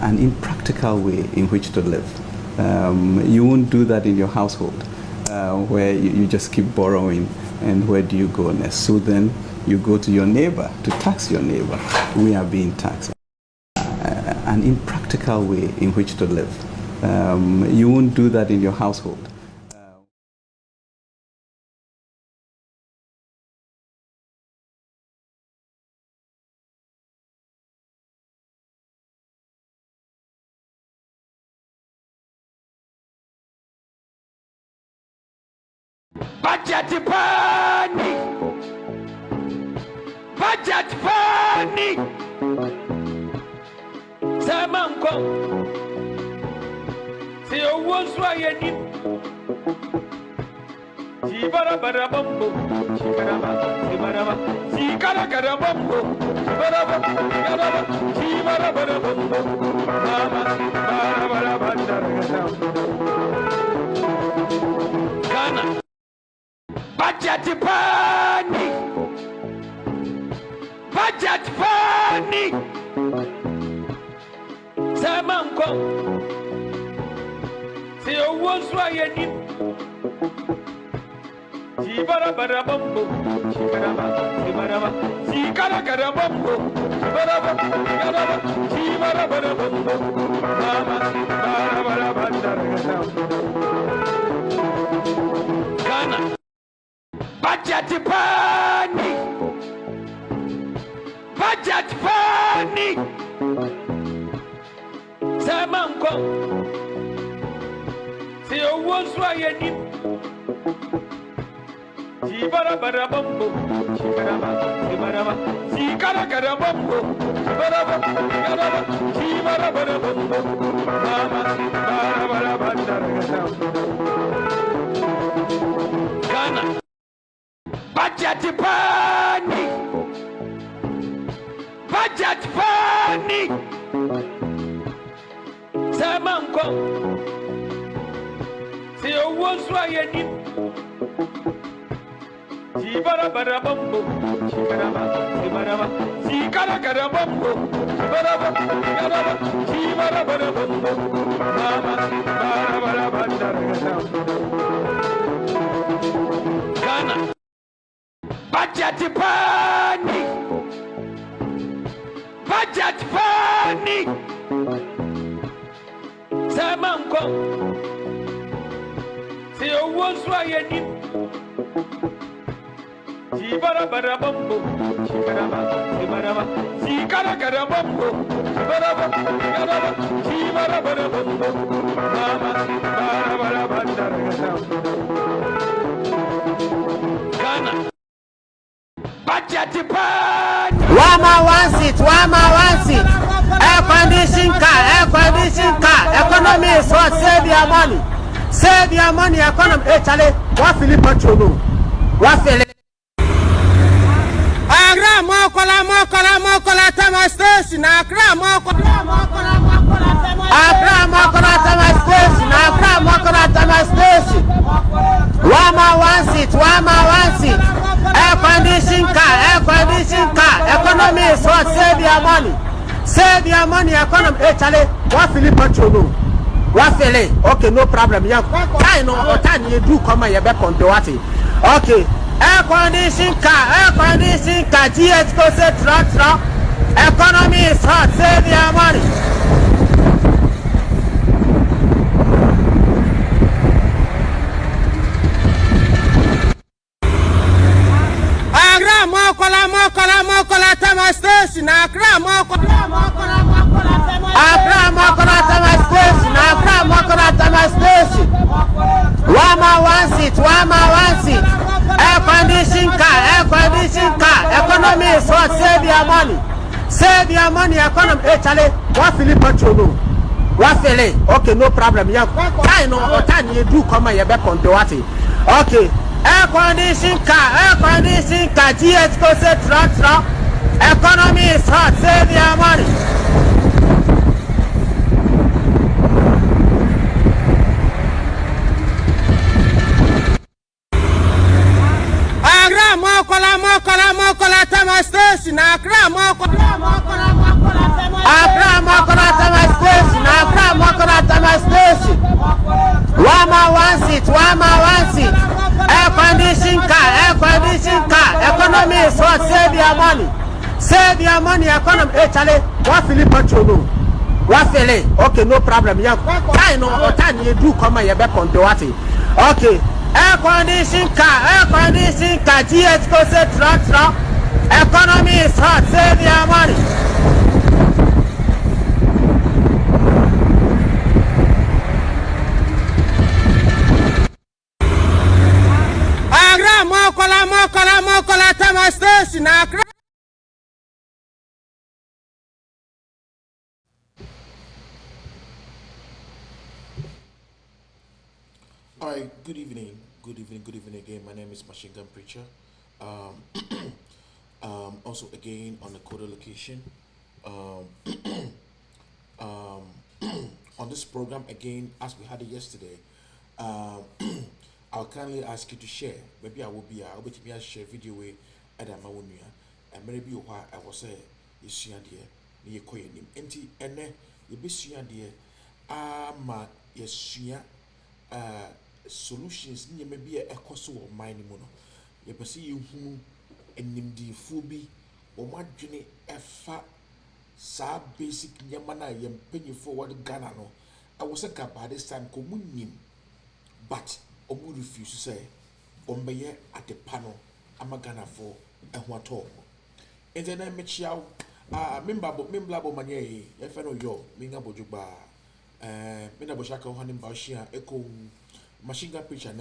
an impractical way in which to live. You won't do that in your household, where you just keep borrowing, and where do you go next? So then you go to your neighbor to tax your neighbor. We are being taxed. An impractical way in which to live. You won't do that in your household. Budget panic! Budget panic! Samanko! See you once why you need. Shibara bumbo, Shibarama, Shikara bumbo, Shibara bumbo, Ghana. Budget panic! Budget panic! Samanko! See you once why you need. Shibara bumbo, Shibarama, Shikara bumbo, Shibara bumbo, Ghana. Budget panic! Budget panic! Samanko! See you once why you need. Shibara bumbo, Shibarama, Shikara bumbo, Shibara bumbo, Ghana. Budget panic! Budget panic! Samanko! See you once why you need. Shibara bumbo, Shibarama, Shikara bumbo, Shibara bumbo, Ghana. Budget panic! Budget panic! Samanko! See you once why you need. Shibara bumbo, Shibarama, Shikara bumbo, Shibara bumbo, Ghana. Budget panic! Wama wants it. Air condition car. Economy is what? Save your money. Economy. Hey, Charlie, what Philip Patrolo? What Philip? Agra mokola tama station. Agra mokola tama station. Wama wants it. Air condition car. Economy is what? Save your money. Economy. Hey, Charlie, what Philip Patrolo? What Philip? Okay, no problem. Yeah, time you do come and you back on the water. Okay. Air condition car, GH go say truck. Economy is hot, save your money. Agra mokola tama station. Agra mokola tama station. Wama wants it. Air condition car. Economy is hot. Save your money. Economy. Hey, Charlie, what Philip Patrolo? What Philip? Okay, no problem. Yeah, time you do come and you back on the water. Okay. Air condition car. GH go say truck. Economy is hot. Save your money. Mokola tama station. Agra mokola tama station. Save your money, economy. Hey, Charlie, what Philip Patrol? What Philip? Okay, no problem. Yeah, I know what time you do come and you back on the water. Okay, air conditioning car, GH go say truck. Economy is hot. Save your money. Mokola, Tama Station. All right, good evening again. My name is Machine Gun Preacher. Also again on the Coda location. On this program again, as we had it yesterday, I'll kindly ask you to share. Maybe I will be a share video way at Amawonia, and maybe why I was say you see dear, you call your name, enti ene you be see dear, ma yes solutions ni maybe a cost of mine mono. You perceive you who and the phobi or madjini a fat sa basic yamana yam penny forward Ghana no. I was a cap by this time communing, but Omu refuse to say, Ombeye at the panel, I'm a Ghana for a what all. And then I met you Mimblabo Manye, if I know yo, Minga Bojuba, Minaboshaka Hanim Bashia, Echo Machine Gun Preacher.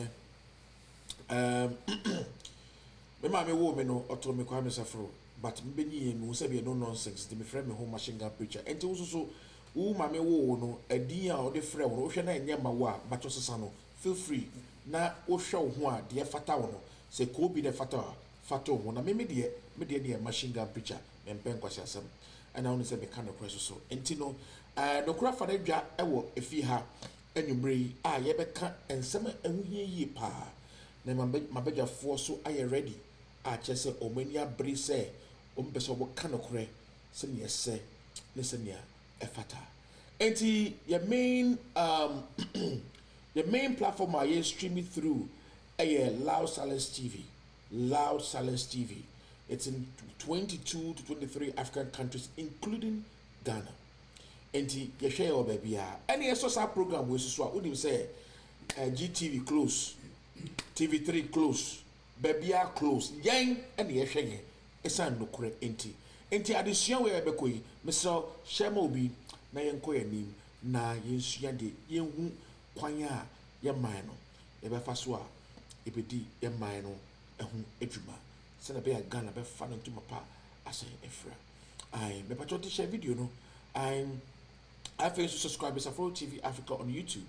Mamma woman or told me Kwame Safro, but Benny and Musabi no nonsense to be friend home Machine Gun Preacher. And also, Mamma no, a dear or the friend, Ocean and Yamawa, but also Sano, feel free. Na o show one dear fatao say ko be the fato na me dear Machine Gun Preacher and pen kwasiasem and I only say me kind of question so entino no kura fa na dwa ewo efi ha anwumre a ye beka ensem enhuye yi pa na mabegya fo so aye ready a chese omani abri say ompese obo kanokore se ne se ne se ne efata enti your main the main platform I streaming through Loud Silence TV. Loud Silence TV. It's in 22 to 23 African countries, including Ghana. And you share your baby. Any social program we would say GTV close, TV3 close, baby close. Yang and the share. It's no correct. Enti addition where bekoi, Mr. Shemobi, na yanko yanim, na yensuande, yenhu. Kwanya ya mano ebe faso a ebedi ya mano ehun edwuma se na be ya Ghana be fa no ntuma pa ase efra I me pacho to share video no I face subscribe to Safro TV Africa on YouTube,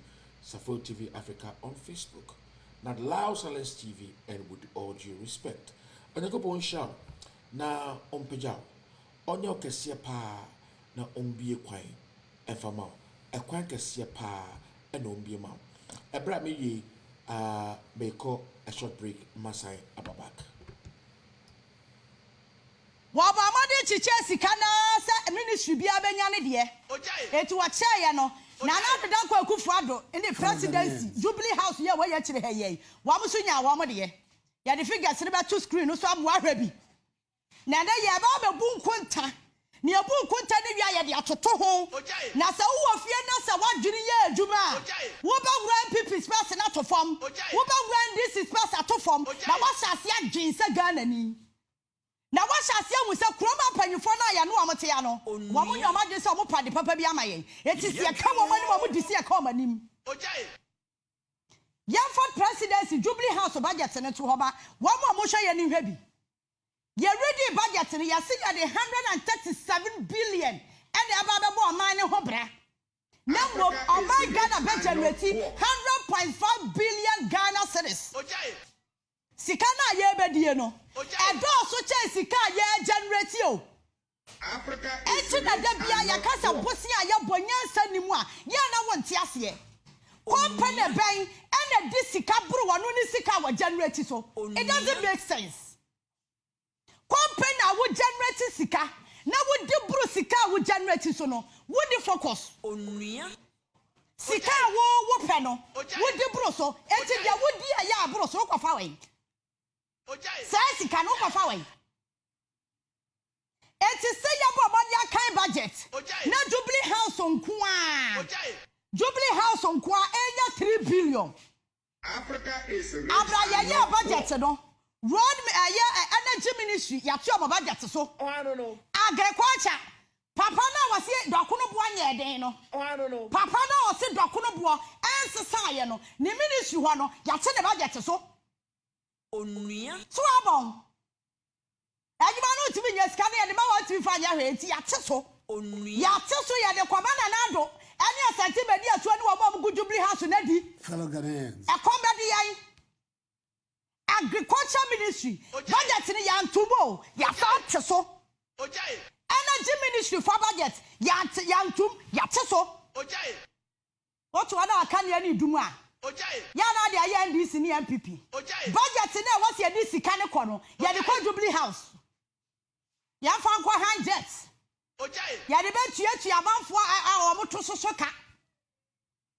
Safro TV Africa on Facebook, not Loud Silence TV, and with all due respect onako bon sha na ompejao onye okese pa na ombie kwan efama ekwan kese pa and on be mouth. A bra me may call a short break, Masai Ababak. Wabamadi chichesi kana sa ministry bia benyane de. Etu wa chair no. Na na da kwa kufuado in the presidency Jubilee House here where you chire heye. Wamuso nya wamo de. Ya the figures ne ba to screen no so am wa hwabi. Na da ye ba be bu nkonta. Ni abu nkonta ne wi aye de atoto ho. Na sa wo fie na sa wadwiri ye adwuma. Wo ba wura MPP space na to fam. Wo ba wura DC space ato fam. Na wa hyase adwen se Ghana ni. Na wa hyase amu se kroma panyufo na ya no amote ya no. Wo mo nyama dwe se mo pade papa bi amaye. Eti se ka wo mani wo mo disi e ka manim. Yamford presidency Jubilee House budget ne to hoba. Wo mo hwe ye ni hwabi. Ye ready budget ni ya see the 137 billion and the ababa man ho bra. Now on my Ghana budget 100.5 billion Ghana cedis. Sikana ye bedie no. E do so che sika ye generate o. Africa enti na da bia ya kasa bosi a ye bonyansa ni mu a ye na wonte ase. Company ben and the sika bro wonu ni sika wa generate so. It doesn't make sense. Company would generate sika. Now would the bro sika would generate so no. Would the focus? Onuya. Sika wo peno. Would the bro so? Enti dia would dia ya bro so kwa fa we. Say sika no kwa fa we. Eti say yabo abanya kind budget. Na Jubilee House on kwa. Jubilee House on kwa enya 3 billion. Africa is rich. Abra ya budget no. Road energy ministry ya tu am budget so. Oh, I don't know. Agriculture. Papa na wase dokono bo anya den no. Oh, I don't know. Papa na wase dokono bo ensesa ye no. Ni ministry ho no ya te ne budget so. Onua. So abon. Ejima no timi nya sika na ye ma wa timi fa nya hwe enti ya te so. Onua. Ya te so ye de kwaba na nado. Eni asante bedi atu ani wo mo Jubilee House na di. Fellow Ghanaians. E komba di yan. Agriculture ministry. Budget ni ya ntubo. Ya fa te so. Ojai. Energy ministry for budget. Ya ntum ya te so. Ojai. What one aka ne ani dumu a. Ojai. Ya na de aye NDC ni MPP. Ojai. Budget na what ye di sika ne ko no. Ya de kwa Jubilee House. Ya fa nkwa handjets. Ojai. Ya de betuatu amanfo a omoto soso ka.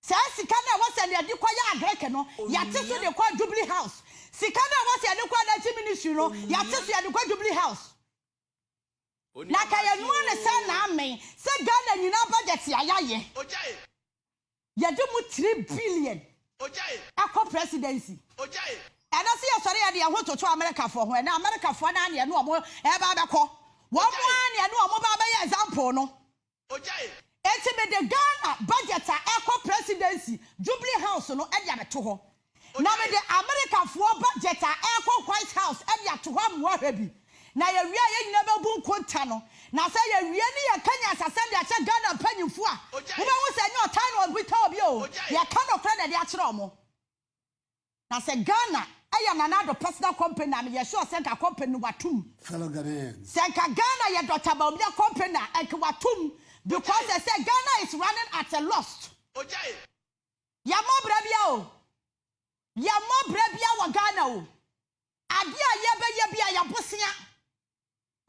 Sa sika na what ye de kwa ya agreke no. Ya te so de kwa Jubilee House. Sika na what ye de kwa energy ministry no. Ya te so ya de kwa Jubilee House. Na kaya nuwa ne sa na amen. Se Ghana nyina budget ya ye. Ojai. Ya de mu 3 billion. Ojai. Akọ presidency. Ojai. Ena se ya sori ya de ho toto America for ho na America for na ne no omo e ba be ko. Wo mo ne no omo ba be ya example no. Ojai. Enti me de Ghana budget a akọ presidency Jubilee House no e dia beto ho. Na me de America for budget a akọ White House e dia to ho mo hwabi. Na ye wi a ye nyina be bu nkonta no. Na say ye wi ni ye kanya asase de ache Ghana panyimfo a. Wo be wo say nyo tan no bi ta obi o. Ye ka no kra na de akere omo. Na say Ghana aya nanado personal company na me sure say ka company watum. Fellow Ghanaians. Say ka Ghana ye Dr. Baumia company na e watum because they say Ghana is running at a loss. Ojai. Ya mo brabia o. Ya mo brabia wa Ghana o. Ade a ye be ye bia ya bosia.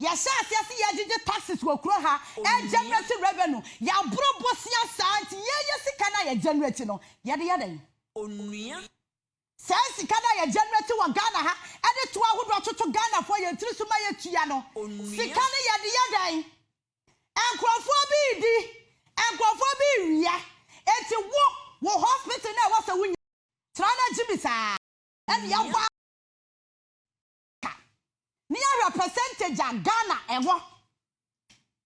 Ya sha asiasi ya jije taxes wo kro ha e generate revenue ya bro bosia santi ye sika na ya generate no ye de den Onua. se sika na ya generate wa Ghana ha e de to ahodo toto Ghana for ye tiri suma ye tua no sika na ye de den enkrofo bi di enkrofo bi ria enti wo hospital na wo se wo trana jimisa e de ya ba near percentage of Ghana and what?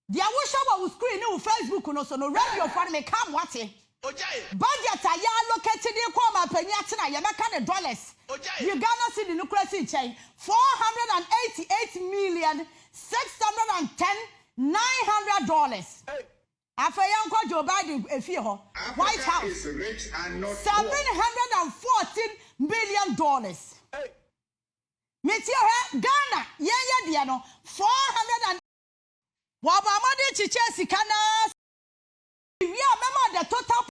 The Awusha was screen on Facebook no so no radio for me come what it. Ojai. Budget a year located in Kwama Penyatina, Yamaka $. Ojai. You Ghana city nuclear chain $488,610,900. Hey. After young Joe Biden a few White House is rich and not $714 million. Hey. Metia Ghana ye dia no 400 Wabamade chiche sikana we remember the total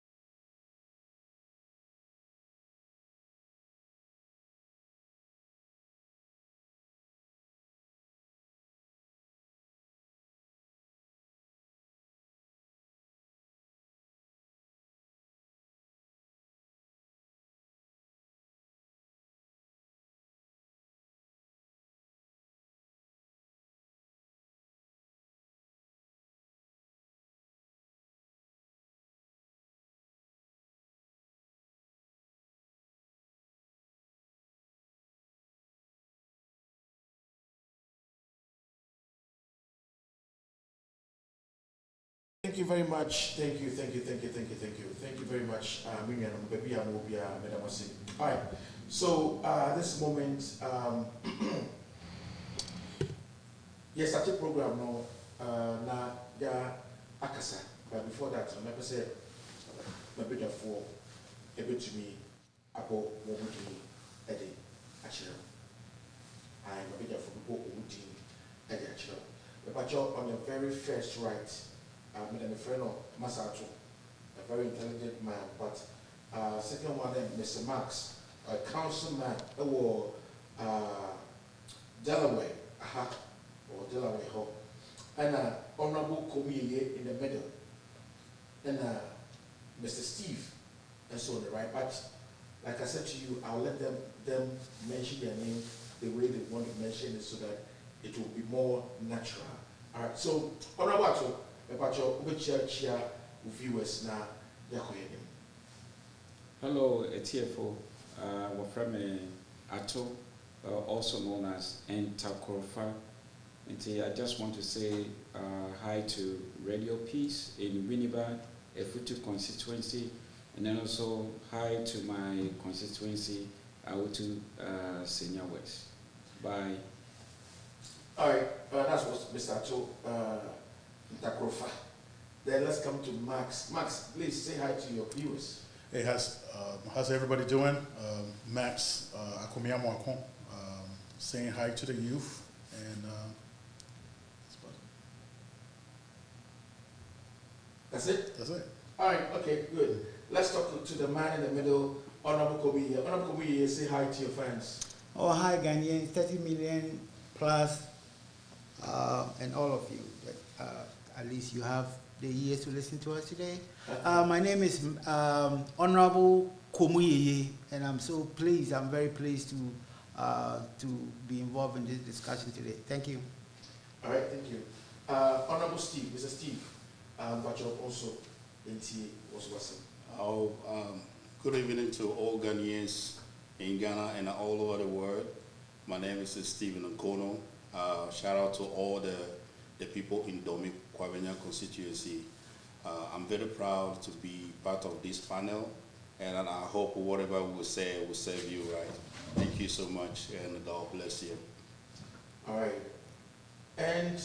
Thank you very much. Thank you very much. Miriam, baby, I will be Madam Wasi. All right. So this moment, yes, at the program no, na ya akasa. But before that, I never say, my bidder for a bit to me about what would be Eddie actually. I'm a bidder for people who would Eddie actually. But you're on the very first right. I'm a friend of Masato, a very intelligent man, but second one, Mr. Max, a councilman, or Delaware, or Delaware Hall, and Honorable Committee in the middle, and Mr. Steve, and so on the right. But like I said to you, I'll let them mention their name the way they want to mention it so that it will be more natural All right, so Honorable about your viewers now. Hello, Etiefo. We're from Ato, also known as Entakorfa. And I just want to say hi to Radio Peace in Winnipeg, Efutu constituency, and then also hi to my constituency, Awotu Senior West. Bye. All right, that's what Mr. Ato Entakorfa. Then let's come to Max. Max, please say hi to your viewers. Hey, how's everybody doing? Max Akomiamwako, saying hi to the youth, and that's it? that's it. All right, okay, good. Let's talk to the man in the middle, Honorable Kobe. Honorable Kobe, say hi to your fans. Oh, hi, Ghanaians, 30 million plus, and all of you. At least you have the years to listen to us today. My name is Honorable Komuyeye, and I'm so pleased, I'm very pleased to be involved in this discussion today. Thank you. All right, thank you. Honorable Steve, Mr. Steve, but you're also in T. Oh, good evening to all Ghanaians in Ghana and all over the world. My name is Stephen Nkono. Shout out to all the people in Domi Kwabenya constituency. I'm very proud to be part of this panel, and I hope whatever we say will serve you right. Thank you so much, and God bless you. All right. And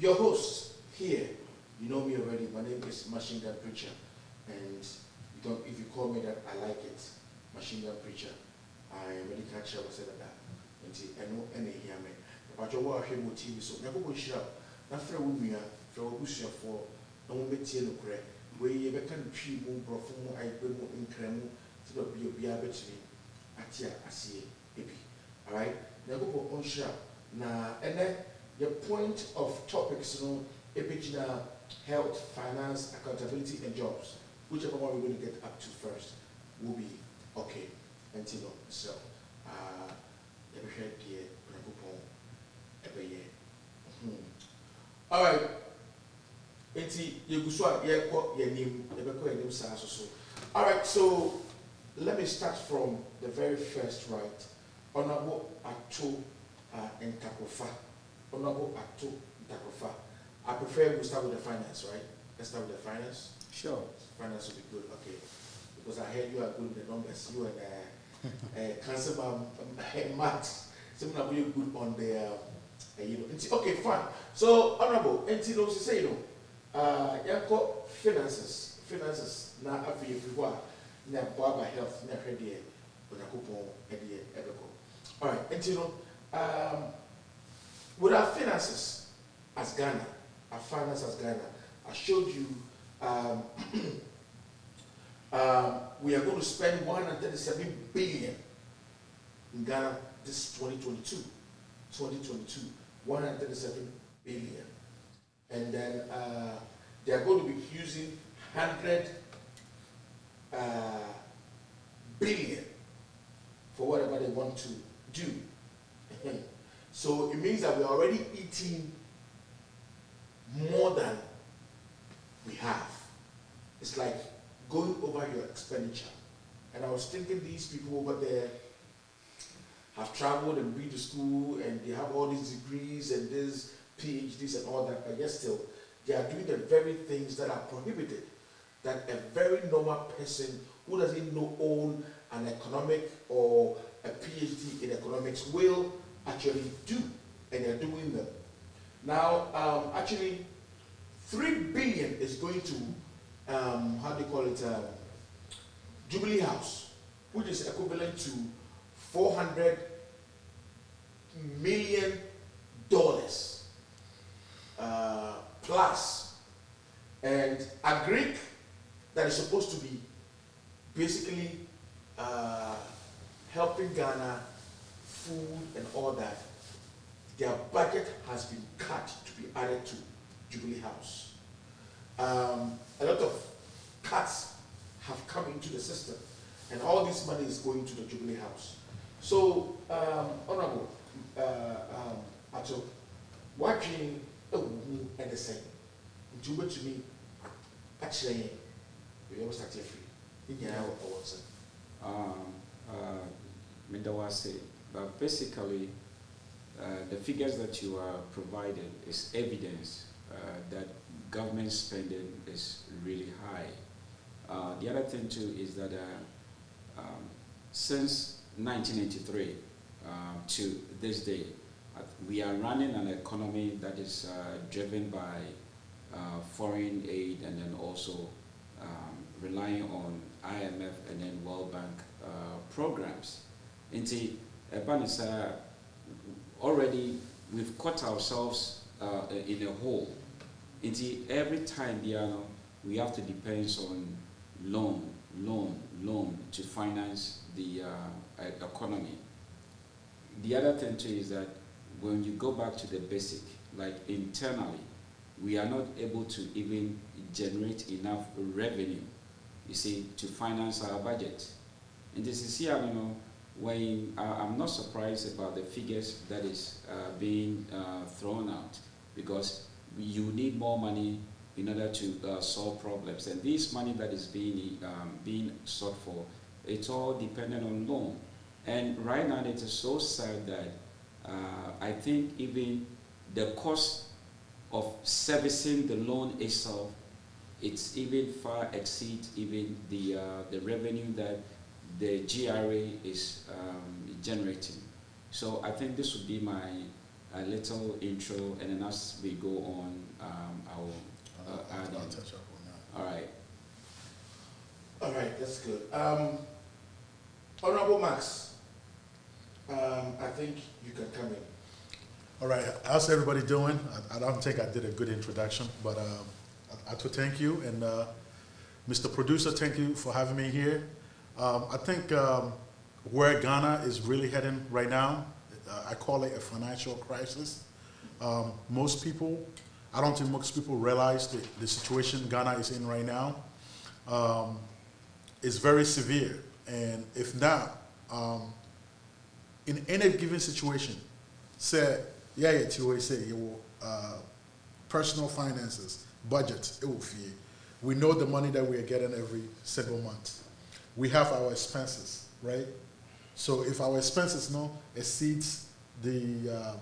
your host here, you know me already. My name is Machine Gun Preacher, and if you call me that, I like it. Machine Gun Preacher. I really can't share what's that. And no any hear me. But your work here with TV, so never go share. Not for we are for bush for no metia no crack. Where you can tree more profile, I bring more in cremo to the be a betting. Atia, I see it. All right. Never go on share. Now, and then the point of topics, now, health, finance, accountability, and jobs. Whichever one we're going to get up to first will be okay. Until so, every head here, every year. All right. All right, so let me start from the very first, right? Honorable Ato Entakorfa. Honorable Ato Entakorfa. I prefer we start with the finance, right? Let's start with the finance. Sure. Finance will be good, okay. Because I heard you are good with the numbers. You and Councilman Max. Someone are good on the, okay, fine. So, Honorable, and you say, finances, now after you now Baba health, now ready, when I coupon, all right, and with our finances as Ghana, our finance as Ghana, I showed you, we are going to spend 137 billion in Ghana this 2022, 137 billion. And then they are going to be using 100 billion for whatever they want to do. So it means that we're already eating more than we have. It's like going over your expenditure. And I was thinking these people over there have traveled and been to school and they have all these degrees and these PhDs and all that, but yet still they are doing the very things that are prohibited, that a very normal person who doesn't know own an economic or a PhD in economics will actually do, and they're doing them. Now, actually, 3 billion is going to, how do you call it, Jubilee House, which is equivalent to $400 million plus, and a Greek that is supposed to be basically helping Ghana food and all that. Their budget has been cut to be added to Jubilee House. A lot of cuts have come into the system, and all this money is going to the Jubilee House. So, Honorable Ato, watching who and the same. Do what to me, actually, we always start free. In your hour, Mindawase, but basically, the figures that you are providing is evidence that government spending is really high. The other thing too is that since 1983 to this day, we are running an economy that is driven by foreign aid and then also relying on IMF and then World Bank programs. Inti Ebanisa, already we've caught ourselves in a hole. Inti every time we have to depend on loan to finance the economy. The other thing too is that when you go back to the basic, like internally, we are not able to even generate enough revenue, you see, to finance our budget. And this is here, when I'm not surprised about the figures that is being thrown out, because you need more money in order to solve problems. And this money that is being sought for, it's all dependent on loan. And right now it is so sad that I think even the cost of servicing the loan itself, it's even far exceeds even the revenue that the GRA is generating. So I think this would be my little intro, and then as we go on, I'll add I'll in. touch up on that. All right. all right, that's good. Honorable Max, I think you can come in. All right, how's everybody doing? I don't think I did a good introduction, but I to thank you, and Mr. Producer, thank you for having me here. I think where Ghana is really heading right now, I call it a financial crisis. Most people, I don't think most people realize the situation Ghana is in right now is very severe, and if not, in any given situation, say, personal finances, budget, it will fee. We know the money that we are getting every single month. We have our expenses, right? So if our expenses exceeds the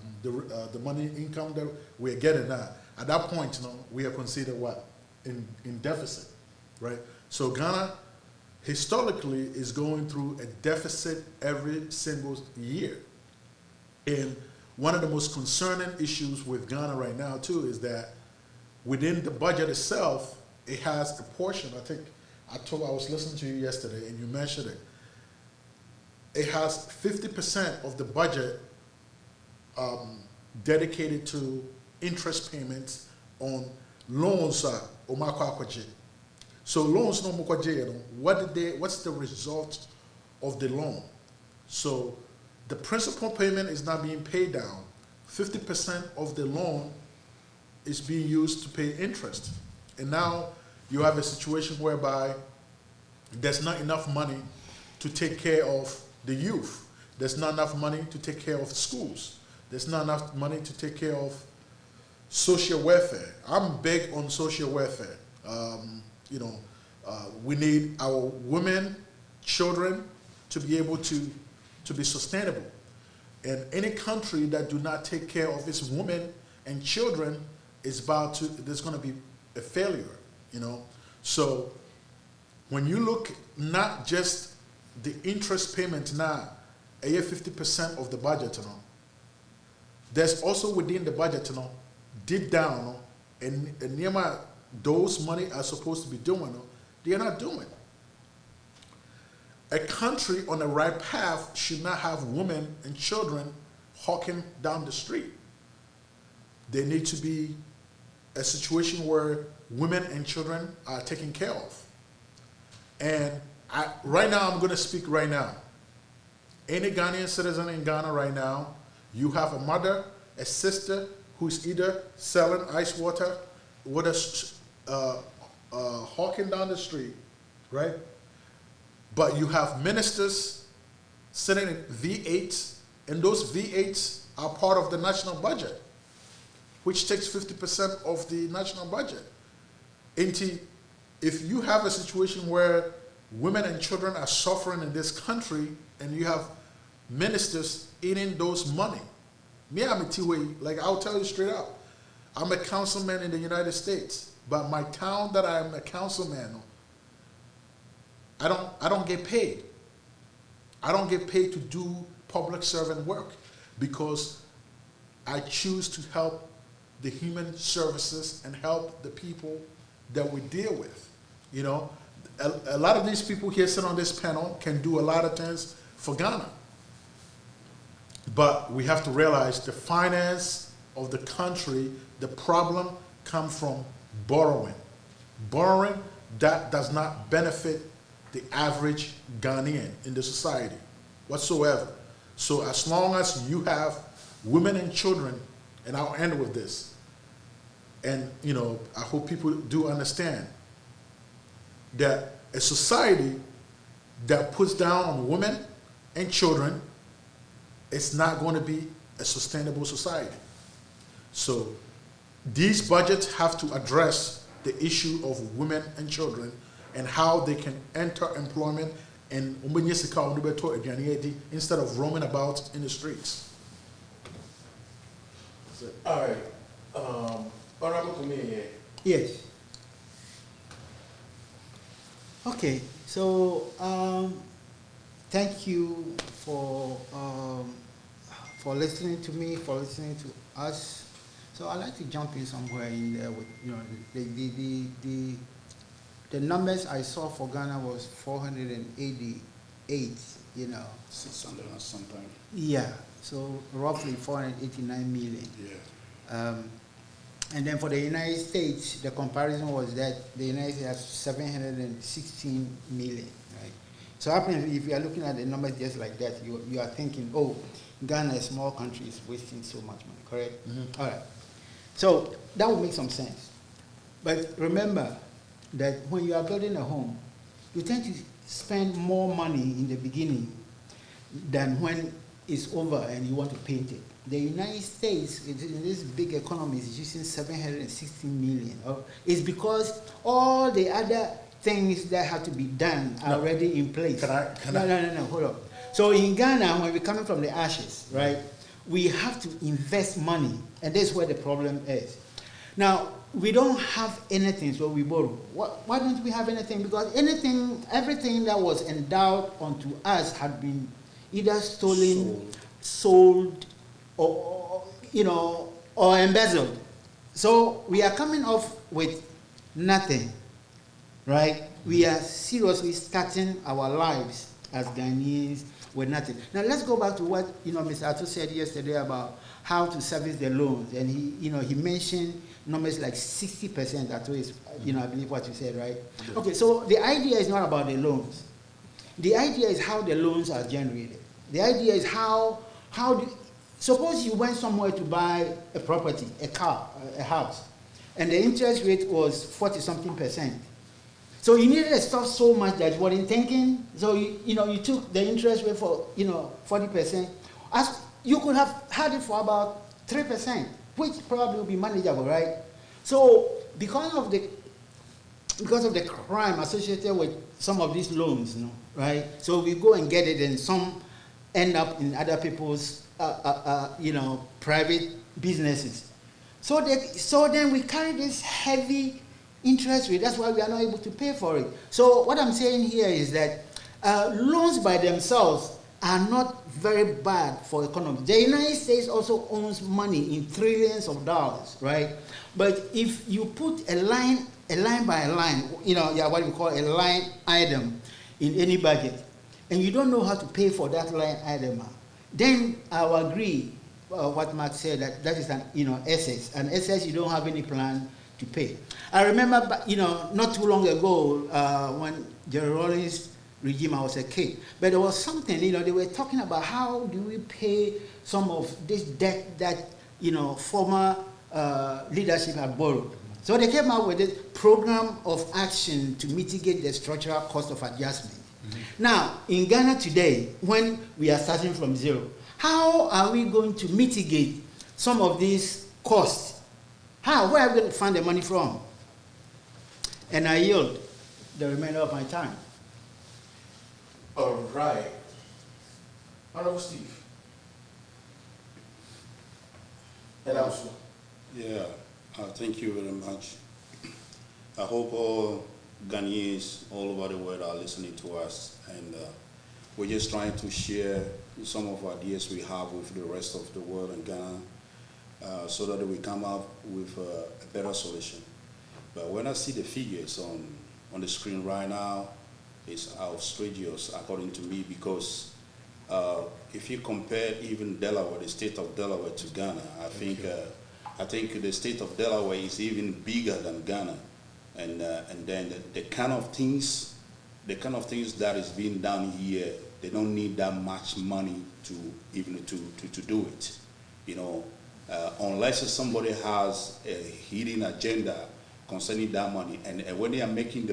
money income that we are getting at that point, we are considered what? In deficit, right? So Ghana historically is going through a deficit every single year. And one of the most concerning issues with Ghana right now too is that within the budget itself, it has a portion, I think I was listening to you yesterday and you mentioned it. It has 50% of the budget dedicated to interest payments on loans. So loans no what's the result of the loan? So the principal payment is not being paid down. 50% of the loan is being used to pay interest. And now you have a situation whereby there's not enough money to take care of the youth. There's not enough money to take care of schools. There's not enough money to take care of social welfare. I'm big on social welfare. We need our women, children to be able to be sustainable. And any country that do not take care of its women and children is there's going to be a failure, So when you look not just the interest payment now, 50% of the budget, there's also within the budget, deep down, and those money are supposed to be doing, they are not doing. A country on the right path should not have women and children hawking down the street. There needs to be a situation where women and children are taken care of. And right now, I'm going to speak right now. Any Ghanaian citizen in Ghana right now, you have a mother, a sister who's either selling ice water, hawking down the street, right? But you have ministers sitting in V8s, and those V8s are part of the national budget. which takes 50% of the national budget. If you have a situation where women and children are suffering in this country and you have ministers eating those money, me, I'm a Tiway, like I'll tell you straight up, I'm a councilman in the United States, but my town that I'm a councilman, I don't get paid. I don't get paid to do public servant work because I choose to help the human services and help the people that we deal with. You know, a lot of these people here sitting on this panel can do a lot of things for Ghana. But we have to realize the finance of the country, the problem comes from borrowing. Borrowing that does not benefit the average Ghanaian in the society whatsoever. So as long as you have women and children, and I'll end with this, and you know, I hope people do understand that a society that puts down on women and children, it's not going to be a sustainable society. So these budgets have to address the issue of women and children and how they can enter employment and instead of roaming about in the streets. All right. Honorable Kumie. Yes. Okay, so thank you for listening to me, for listening to us. So I'd like to jump in somewhere in there with, you know, the numbers I saw for Ghana was 488, you know. 600 or something. Yeah, so roughly 489 million. Yeah. And then for the United States, the comparison was that the United States has 716 million, right? So if you are looking at the numbers just like that, you are thinking, oh, Ghana, a small country, is wasting so much money, correct? Mm-hmm. All right. So that would make some sense. But remember that when you are building a home, you tend to spend more money in the beginning than when it's over and you want to paint it. The United States, in this big economy, is using 760 million. It's because all the other things that have to be done are already in place. No, hold on. So in Ghana, when we're coming from the ashes, right, we have to invest money, and that's where the problem is. Now, we don't have anything, so we borrow. Why don't we have anything? Because everything that was endowed onto us had been either stolen, sold, or embezzled. So we are coming off with nothing, right? We are seriously starting our lives as Ghanaians with nothing. Now let's go back to what Mr. Ato said yesterday about how to service the loans, and he mentioned numbers like 60%. Ato is I believe what you said, right? Yeah. Okay, so the idea is not about the loans. The idea is how the loans are generated. The idea is how suppose you went somewhere to buy a property, a car, a house, and the interest rate was 40-something%. So you needed the stuff so much that you weren't thinking. So you took the interest rate for 40%. As you could have had it for about 3%, which probably would be manageable, right? So because of the crime associated with some of these loans, right? So we go and get it, and some end up in other people's private businesses. So then we carry this heavy interest rate. That's why we are not able to pay for it. So what I'm saying here is that loans by themselves are not very bad for economy. The United States also owns money in trillions of dollars, right? But if you put a line by a line, what we call a line item in any budget, and you don't know how to pay for that line item, then I'll agree what Mark said, that is an excess. An excess, you don't have any plan to pay. I remember, not too long ago, when Jerry Rawlings' regime, I was a kid, but there was something, they were talking about how do we pay some of this debt that, former leadership had borrowed. So they came out with this program of action to mitigate the structural cost of adjustment. Mm-hmm. Now, in Ghana today, when we are starting from zero, how are we going to mitigate some of these costs How? Where are we going to find the money from? And I yield the remainder of my time. All right. Honorable Steve. And also. Yeah, thank you very much. I hope all Ghanaians all over the world are listening to us, and we're just trying to share some of our ideas we have with the rest of the world and Ghana, so that we come up with a better solution. But when I see the figures on the screen right now, it's outrageous according to me, because if you compare even Delaware, the state of Delaware, to Ghana, I think the state of Delaware is even bigger than Ghana, and then the kind of things that is being done here, they don't need that much money to even to do it, you know, unless somebody has a hidden agenda concerning that money, and when they are making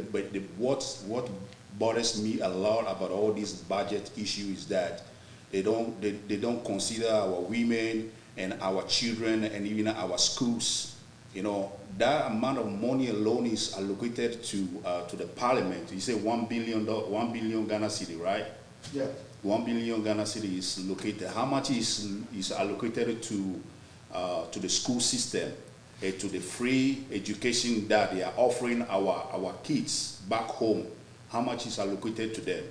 what bothers me a lot about all these budget issues is that they don't consider our women and our children and even our schools. You know, that amount of money alone is allocated to the parliament. You say 1 billion Ghana cedi, right? Yeah. 1 billion Ghana cedi is located. How much is allocated to the school system, to the free education that they are offering our kids back home? How much is allocated to them?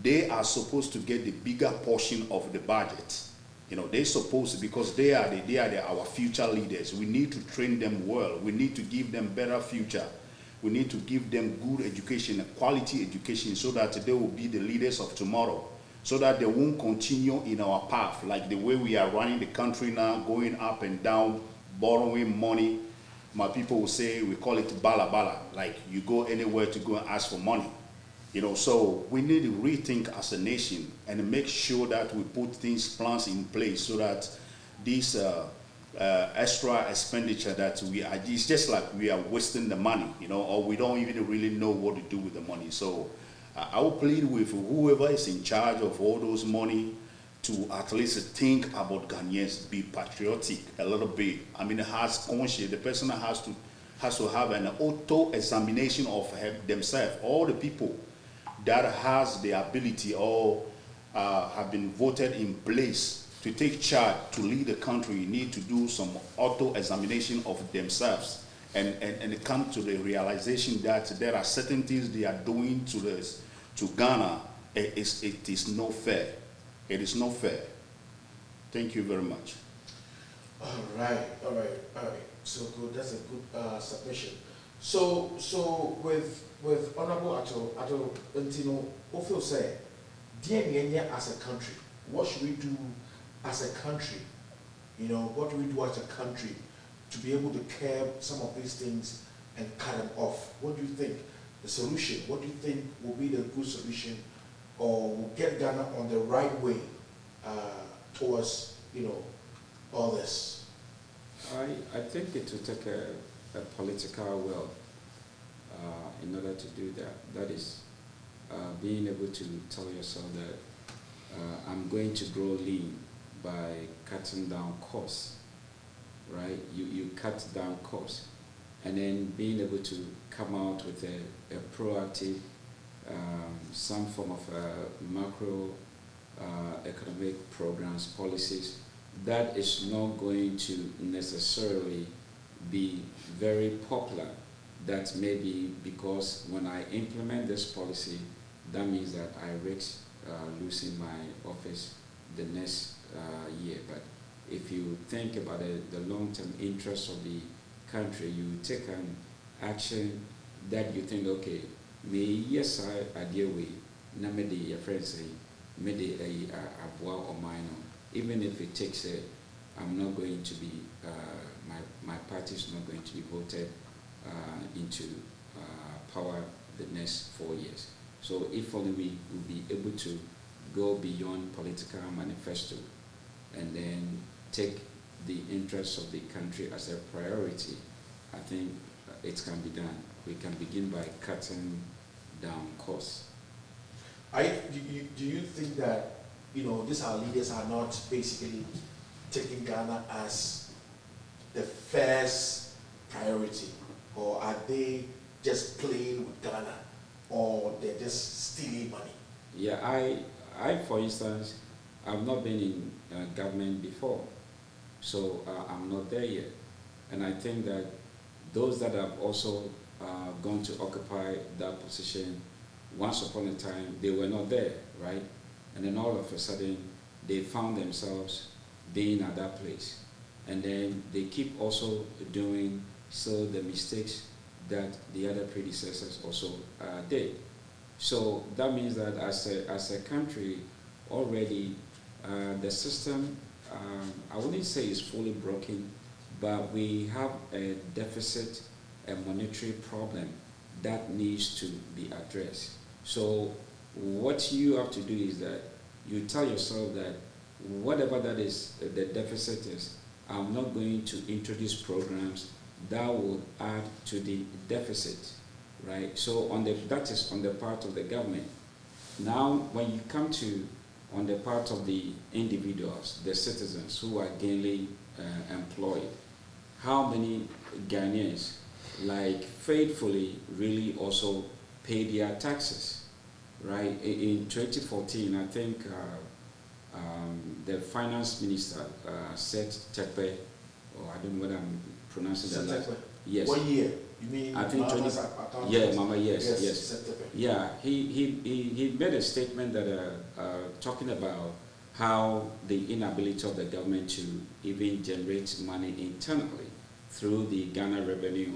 They are supposed to get the bigger portion of the budget. You know, they're supposed to, because they are our future leaders. We need to train them well. We need to give them better future. We need to give them good education, quality education, so that they will be the leaders of tomorrow, so that they won't continue in our path, like the way we are running the country now, going up and down, borrowing money. My people will say, we call it bala bala, like you go anywhere to go and ask for money. You know, so we need to rethink as a nation and make sure that we put plans in place, so that this extra expenditure that it's just like we are wasting the money, you know, or we don't even really know what to do with the money. So I will plead with whoever is in charge of all those money to at least think about Ghanaians, be patriotic a little bit. I mean, has conscience. The person has to have an auto-examination of themselves. All the people that has the ability or have been voted in place to take charge, to lead the country, need to do some auto-examination of themselves and come to the realization that there are certain things they are doing to Ghana. It is not fair. It is not fair. Thank you very much. All right. So good. That's a good submission. So with Honorable Ato Ntino, what feel say, dear as a country, what should we do as a country? You know, what do we do as a country to be able to curb some of these things and cut them off? What do you think the solution? What do you think will be the good solution, or will get Ghana on the right way towards, you know, all this? I think it will take a political will in order to do that. That is being able to tell yourself that I'm going to grow lean by cutting down costs, right? You cut down costs, and then being able to come out with a proactive, some form of macro economic programs, policies, that is not going to necessarily be very popular. That may be because when I implement this policy, that means that I risk losing my office the next year. But if you think about the long-term interest of the country, you take an action that you think, okay, me yes I deal with, na me de your friends say, me de a bois or mine, even if it takes I'm not going to be my party is not going to be voted into power the next 4 years. So if only we will be able to go beyond political manifesto and then take the interests of the country as a priority, I think it can be done. We can begin by cutting down costs. Do you think that, you know, these our leaders are not basically taking Ghana as the first priority, or are they just playing with Ghana, or they're just stealing money? Yeah, I for instance, I've not been in government before, so I'm not there yet. And I think that those that have also gone to occupy that position, once upon a time, they were not there, right? And then all of a sudden, they found themselves being at that place. And then they keep also doing so the mistakes that the other predecessors also did. So that means that as a country, already the system, I wouldn't say is fully broken, but we have a deficit, a monetary problem that needs to be addressed. So what you have to do is that you tell yourself that whatever that is, the deficit is, I'm not going to introduce programs that will add to the deficit, right? So that is on the part of the government. Now, when you come to on the part of the individuals, the citizens who are gainfully employed, how many Ghanaians like faithfully really also pay their taxes, right? In 2014, I think the finance minister said Tepe, or I don't know whether I'm pronouncing that right. Yes. What year? You mean? I think 20. Yeah, Mama. Yes, yes. Yeah, he made a statement that talking about how the inability of the government to even generate money internally through the Ghana Revenue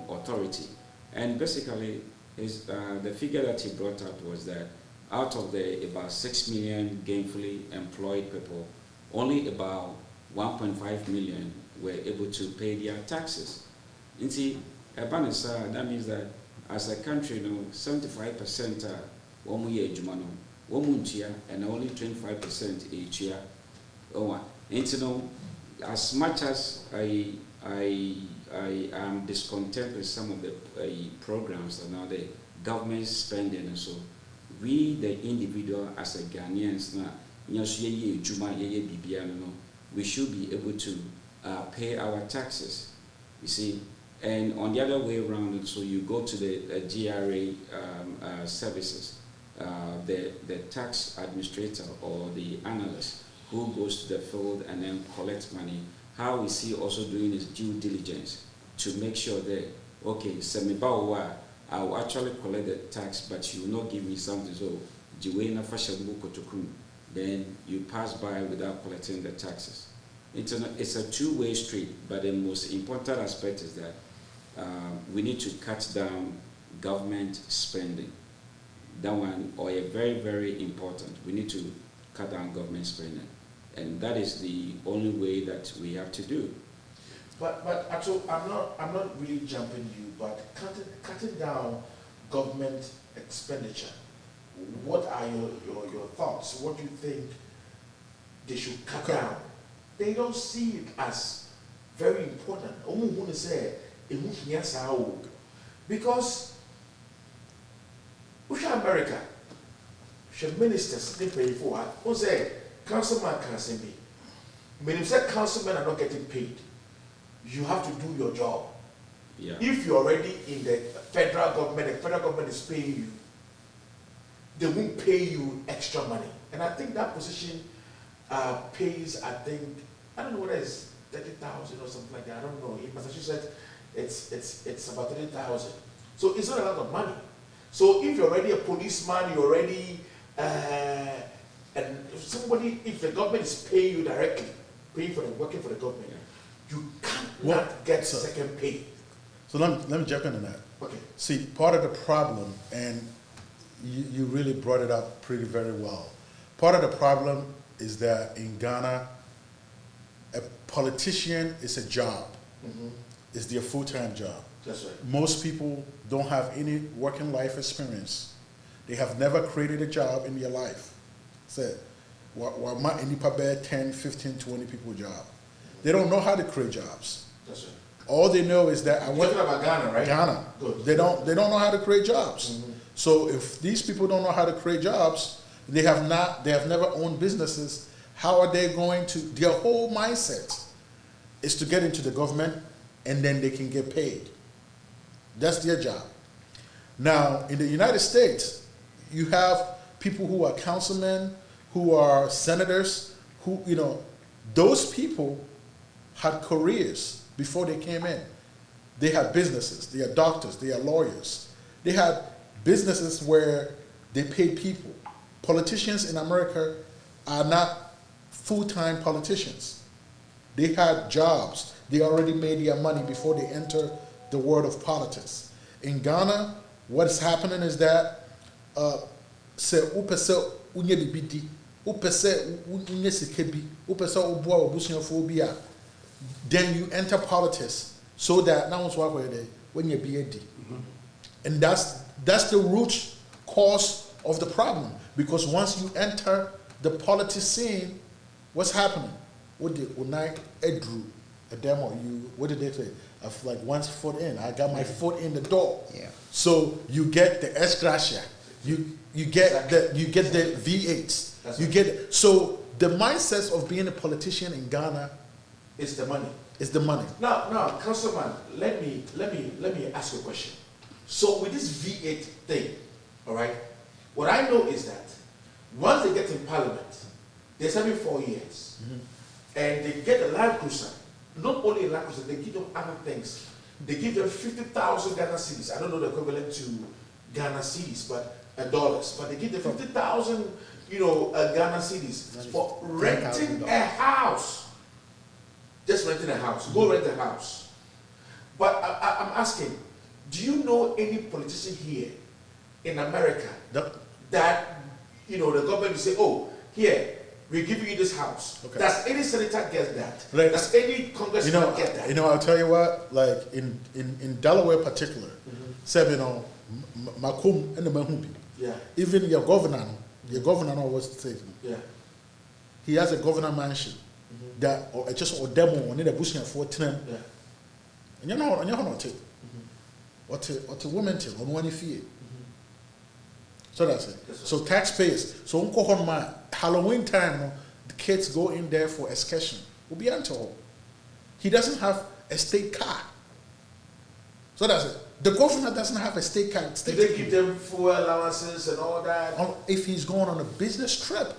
Authority, and basically the figure that he brought up was that out of the about 6 million gainfully employed people, only about 1.5 million were able to pay their taxes. You see, that means that as a country, 75% are and only 25% each year. And as much as I am discontent with some of the programs and now the government spending, and so we, the individual as a Ghanaians, we should be able to pay our taxes. You see, and on the other way around, so you go to the GRA services, the tax administrator or the analyst who goes to the field and then collects money. How is he also doing his due diligence to make sure that, okay, I will actually collect the tax, but you will not give me something, so then you pass by without collecting the taxes. It's a two-way street, but the most important aspect is that we need to cut down government spending. That one, or a very, very important. We need to cut down government spending, and that is the only way that we have to do. But actually, I'm not really jumping you, but cutting down government expenditure. What are your thoughts? What do you think they should cut down? They don't see it as very important. Because America, ministers they pay for it. Who say councilman can't say me? When you say councilmen are not getting paid, you have to do your job. Yeah. If you're already in the federal government, the federal government is paying you, they won't pay you extra money. And I think that position pays, I don't know whether it's 30,000 or something like that. I don't know. In Massachusetts, it's about 30,000. So it's not a lot of money. So if you're already a policeman, you're already and if the government is paying you directly, working for the government, you cannot get second pay. So let me jump into that. Okay. See, part of the problem, and you really brought it up very well. Part of the problem is that in Ghana, a politician is a job. Mm-hmm. It's their full-time job. That's right. Most people don't have any working life experience. They have never created a job in their life. Say, what any 10, 15, 20 people job. They don't know how to create jobs. That's right. All they know is that You're talking about Ghana, right? Ghana. Good. They don't know how to create jobs. Mm-hmm. So if these people don't know how to create jobs, they have never owned businesses. How are they going to? Their whole mindset is to get into the government and then they can get paid. That's their job. Now, in the United States, you have people who are councilmen, who are senators, who, those people had careers before they came in. They had businesses, they are doctors, they are lawyers. They had businesses where they paid people. Politicians in America are not full-time politicians. They had jobs. They already made their money before they enter the world of politics. In Ghana, what's happening is that then you enter politics so that now when you be a D. And that's the root cause of the problem, because once you enter the politics scene, what's happening? What did Unai Edru a demo? What did they say? Of like once foot in, I got my foot in the door. Yeah. So you get the S gracia, you get the V8s, you get so the mindset of being a politician in Ghana It's the money. is the money. Now, Councilman, let me ask you a question. So with this V8 thing, all right, what I know is that once they get in Parliament, they're serving 4 years, and they get a Land Cruiser. Not only a Land Cruiser, they give them other things. They give them 50,000 Ghana cedis. I don't know the equivalent to Ghana cedis, but dollars. But they give them 50,000, Ghana cedis for renting a house. Just renting a house. Go rent a house. But I'm asking, do you know any politician here in America that the government will say, oh, here, we're giving you this house? Okay. Does any senator get that? Does any congressman get that? I'll tell you what, like in Delaware particular, Macomb and the Mahubi. Yeah. Even your governor was saying, Yeah. he has a governor mansion that or just or demo on the bush for 10. Yeah. And you know not take. What a woman take on one fee. So that's it. So taxpayers. So on Halloween time, the kids go in there for excursion. Will be until he doesn't have a state car. So that's it. The governor doesn't have a state car. Do they give them fuel allowances and all that? If he's going on a business trip.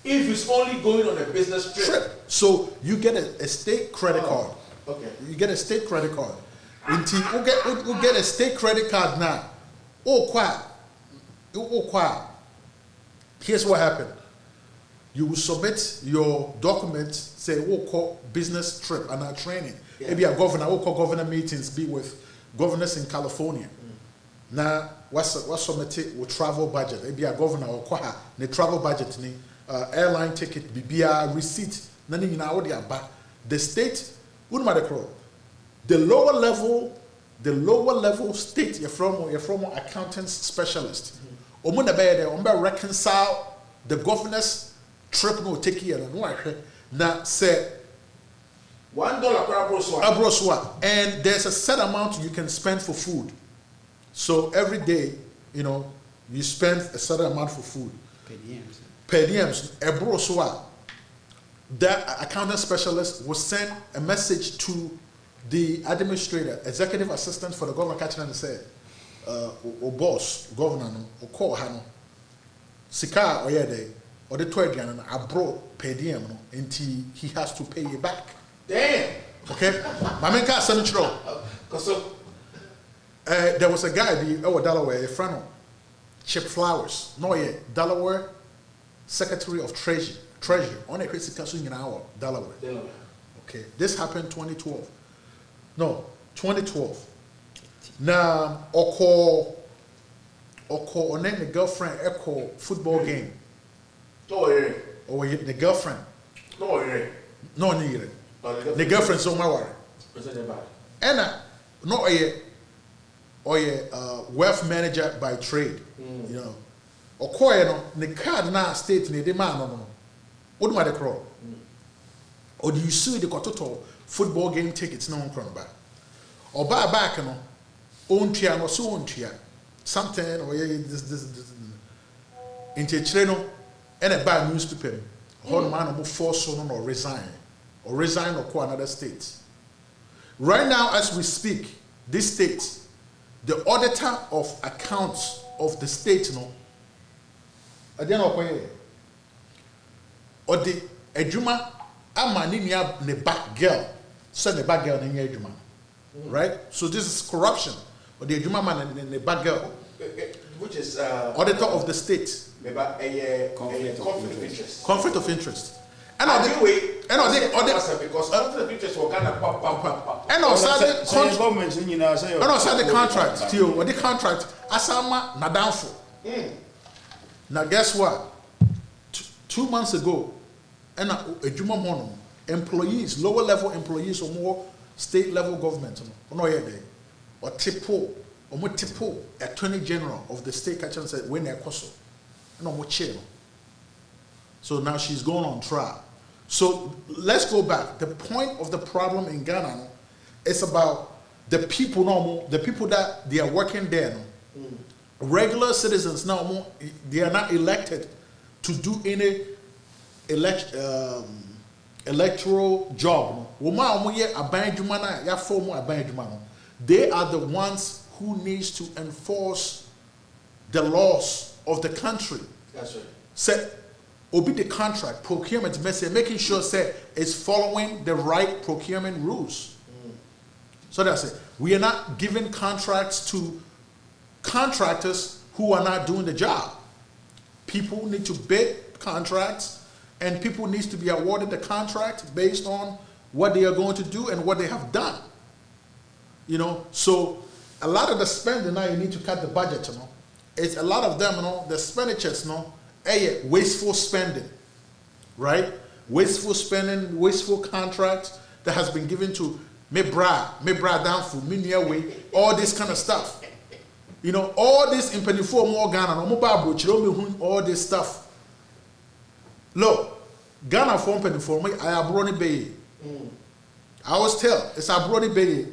If he's only going on a business trip. So you get a state credit card. Okay. You get a state credit card. Until you get a state credit card now. Here's what happened. You will submit your documents, say we'll call business trip and our training. Yeah. Maybe a governor, we'll call governor meetings, be with governors in California. Now, what's submitted with travel budget? Maybe a governor or Kwaha, the travel budget, airline ticket, BBR, receipt, none in our back. The state, the lower level state, you're from an accountant specialist. Reconcile the governor's trip no take here. Now say $1 and there's a set amount you can spend for food. So every day, you spend a certain amount for food. Per diems. That accountant specialist will send a message to the administrator, executive assistant for the governor, catching and say, or boss, governor, or call Hano, Sika or Yede, or the Twergian, and I brought per diem until he has to pay you back. Damn. Okay? Mamenka Senatro. There was a guy, Delaware, a friend of Chip Flowers, Delaware Secretary of Treasury, on a crazy castle in our Delaware. Okay, this happened 2012. No, 2012. Now, Oko, on the girlfriend, Echo football game. Oh, yeah. Or the girlfriend. No, yeah. No, neither. The girlfriend, so my worry. And no, wealth manager by trade. Okoye the card now state in the man no. What do you call? Or do you see the total football game tickets no one back? Or buy back no own tia no so own tia something or this into treno and a buy newspaper. Hold man no force no resign or go another state. Right now, as we speak, this state, the auditor of accounts of the state, at the end of the day, or the ejuma, ama niya ne back girl, send the back girl niya ejuma, right? So this is corruption. Or the ejuma man ne back girl, which is auditor of the state. Conflict of interest. Conflict of interest. And because conflict of interest will kind of pop. And also the contract. contract, still, or the contract, asama nadanfo. Now guess what? 2 months ago, and a juma mono employees, lower level employees or more state level government, or tipo, or more tipo, attorney general of the state catcher said when they're coso, and more chill. So now she's going on trial. So let's go back. The point of the problem in Ghana is about the people the people that they are working there. Regular citizens now, they are not elected to do any electoral job. They are the ones who needs to enforce the laws of the country. That's right. Say, obey the contract, procurement message, making sure say it's following the right procurement rules. So that's it. We are not giving contracts to contractors who are not doing the job. People need to bid contracts, and people need to be awarded the contract based on what they are going to do and what they have done. So a lot of the spending now, you need to cut the budget. It's a lot of them. The expenditures. Wasteful spending, right? Wasteful spending, wasteful contracts that has been given to me bra down for way, all this kind of stuff. All this in Penifo more Ghana, all this stuff. Look, Ghana from Penifo, I abroni bay. I always tell it's abroni bay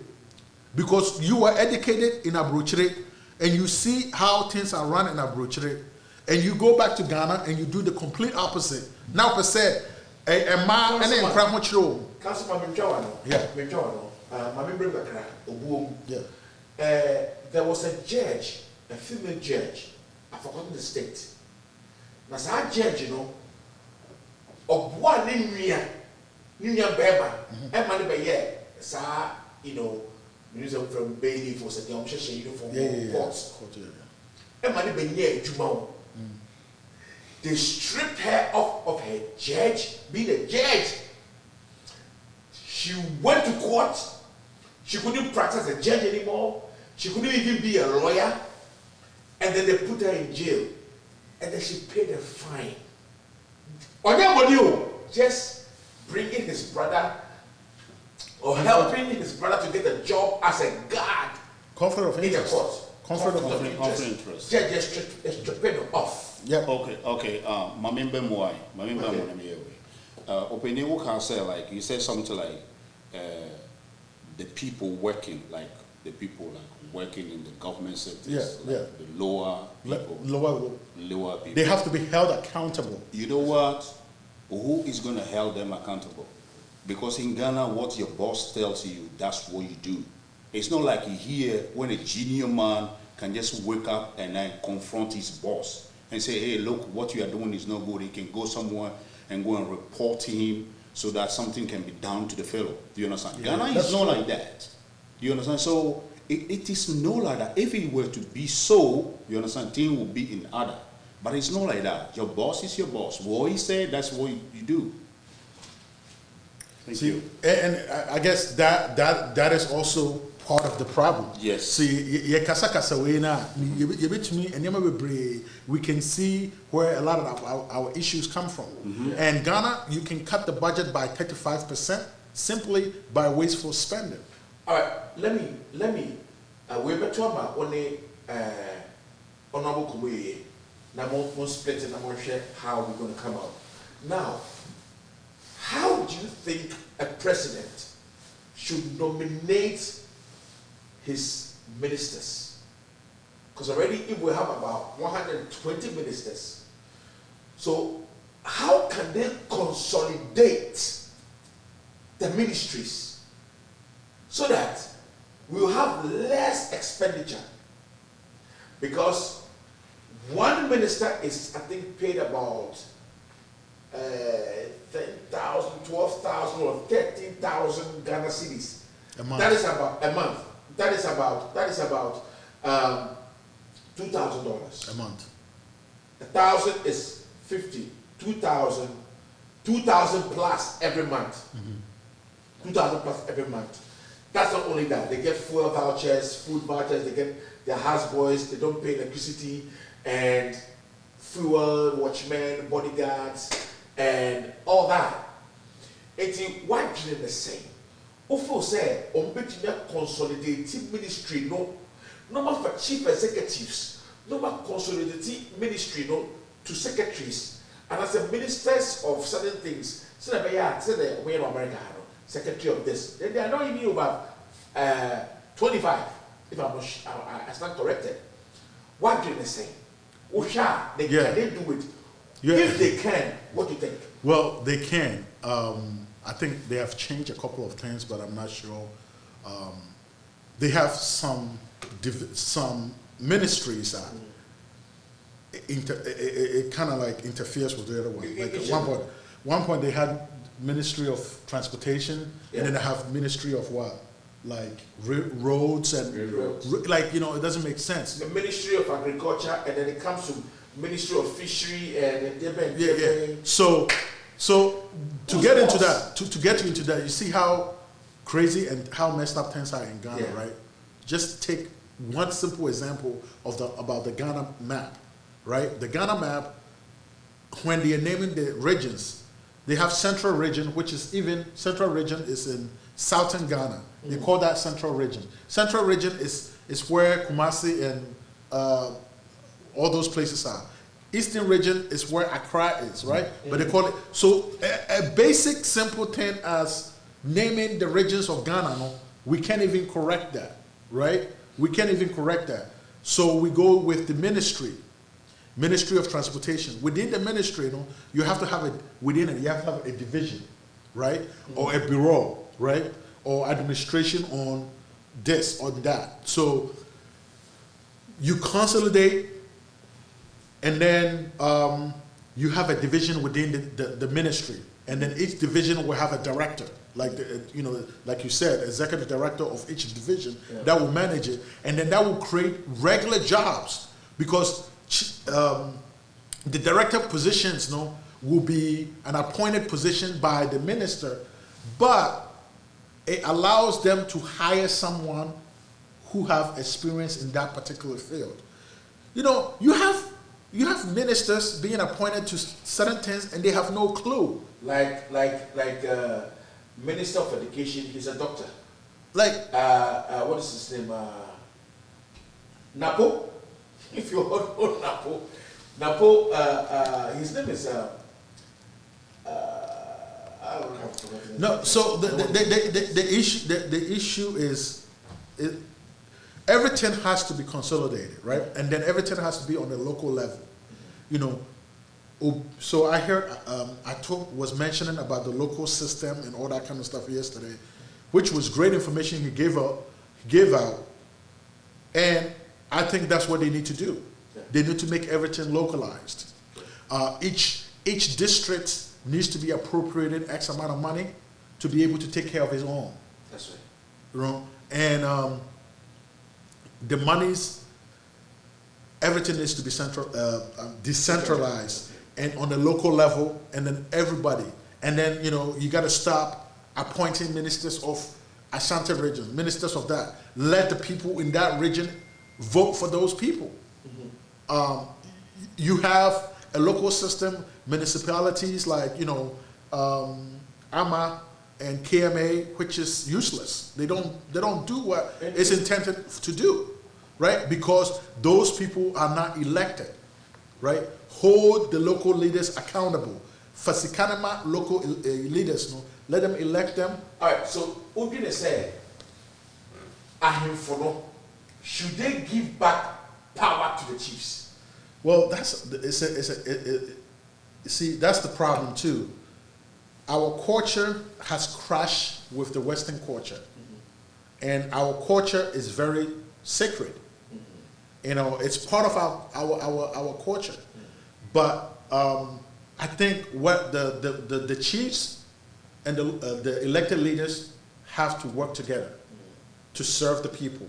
because you are educated in Abrochire and you see how things are run in Abrochire. And you go back to Ghana and you do the complete opposite. Now, per se, a man and a Councilman Benjawano. Yeah. Yeah. There was a judge, a female judge, I've forgotten the state. Now, that judge, of one Ninia Bema, and money by year, news from Bailey for the uniform courts. And money by year, Jumao. They stripped her off of her judge, being a judge. She went to court. She couldn't practice as a judge anymore. She couldn't even be a lawyer. And then they put her in jail. And then she paid a fine. Just bringing his brother or helping his brother to get a job as a guard. Conflict of interest. In the court. Conflict of interest. Judge just stripped her off. Yeah. Okay. Mamimbe Mwai. Mamimbe Mwai. Opinion who can say, like, you said something like the people working, like the people like working in the government sectors, the lower people. Lower people. They have to be held accountable. You know what? Who is going to hold them accountable? Because in Ghana, what your boss tells you, that's what you do. It's not like here when a junior man can just wake up and then confront his boss and say, hey, look, what you are doing is not good. He can go somewhere and go and report to him so that something can be done to the fellow. Do you understand? Yeah, Ghana is not like that. Do you understand? So it is not like that. If it were to be so, you understand, things will be in order. But it's not like that. Your boss is your boss. What he said, that's what you do. Thank you. And I guess that is also part of the problem. Yes. See, we can see where a lot of our issues come from. And Ghana, you can cut the budget by 35% simply by wasteful spending. All right, let me we better about only honorable Kumuye. Now we'll split and I'm going to share how we're going to come out. Now, how do you think a president should nominate his ministers? Because already if we have about 120 ministers, so how can they consolidate the ministries so that we will have less expenditure. Because one minister is, I think, paid about 10,000, 12,000, or 13,000 Ghana cedis. A month. That is about a month. That is about $2,000 A month. 1,000 is 50. 2,000 plus every month. 2,000 plus every month. That's not only that. They get fuel vouchers, food vouchers. They get their houseboys. They don't pay electricity and fuel, watchmen, bodyguards, and all that. It's what you the same. Ofo say, on between consolidated ministry, no more for chief executives, no more consolidated ministry, no to secretaries, and as a ministers of certain things. So that say we in America, secretary of this. Then they are not even over 25. If I stand corrected, what do they say? They can they do it? Yeah. If they can, what do you think? Well, they can. I think they have changed a couple of things, but I'm not sure. They have some ministries that it kind of like interferes with the other one. Like at one point they had Ministry of Transportation, and then they have Ministry of what? Like roads and like, you know, it doesn't make sense. The Ministry of Agriculture, and then it comes to Ministry of Fishery and So to get into that, to get you into that, you see how crazy and how messed up things are in Ghana, right? Just take one simple example of about the Ghana map, right? The Ghana map, when they are naming the regions, they have Central Region, which is Central Region is in Southern Ghana. They call that Central Region. Central Region is where Kumasi and all those places are. Eastern Region is where Accra is, right? But they call it, so a basic simple thing as naming the regions of Ghana, no, we can't even correct that, right? We can't even correct that. So we go with the Ministry of Transportation. Within the ministry, you know, you have to have a division, right? Or a bureau, right? Or administration on this or that. So you consolidate, and then you have a division within the ministry, and then each division will have a director, like like you said, executive director of each division that will manage it, and then that will create regular jobs, because the director positions, will be an appointed position by the minister, but it allows them to hire someone who have experience in that particular field. You know, you have ministers being appointed to certain things and they have no clue. Like Minister of Education, he's a doctor. Like what is his name? Napo. If you hold Napo, his name is I don't have to. No, so the issue is everything has to be consolidated, right? And then everything has to be on the local level, you know. So I heard was mentioning about the local system and all that kind of stuff yesterday, which was great information he gave out, and I think that's what they need to do. They need to make everything localized. Each district needs to be appropriated X amount of money to be able to take care of his own. That's right. You know? And the monies, everything needs to be decentralized and on the local level, and then everybody. And then, you know, you got to stop appointing ministers of Ashanti region, ministers of that. Let the people in that region vote for those people. You have a local system, municipalities like, you know, AMA and KMA, which is useless. They don't do what it's intended to do, right? Because those people are not elected, right? Hold the local leaders accountable. Fasikanama local leaders, let them elect them. All right. So Udine said, Ahimfono, should they give back power to the chiefs? Well, see, that's the problem too. Our culture has crashed with the Western culture. and our culture is very sacred. You know, it's part of our culture. But I think what the chiefs and the elected leaders have to work together to serve the people.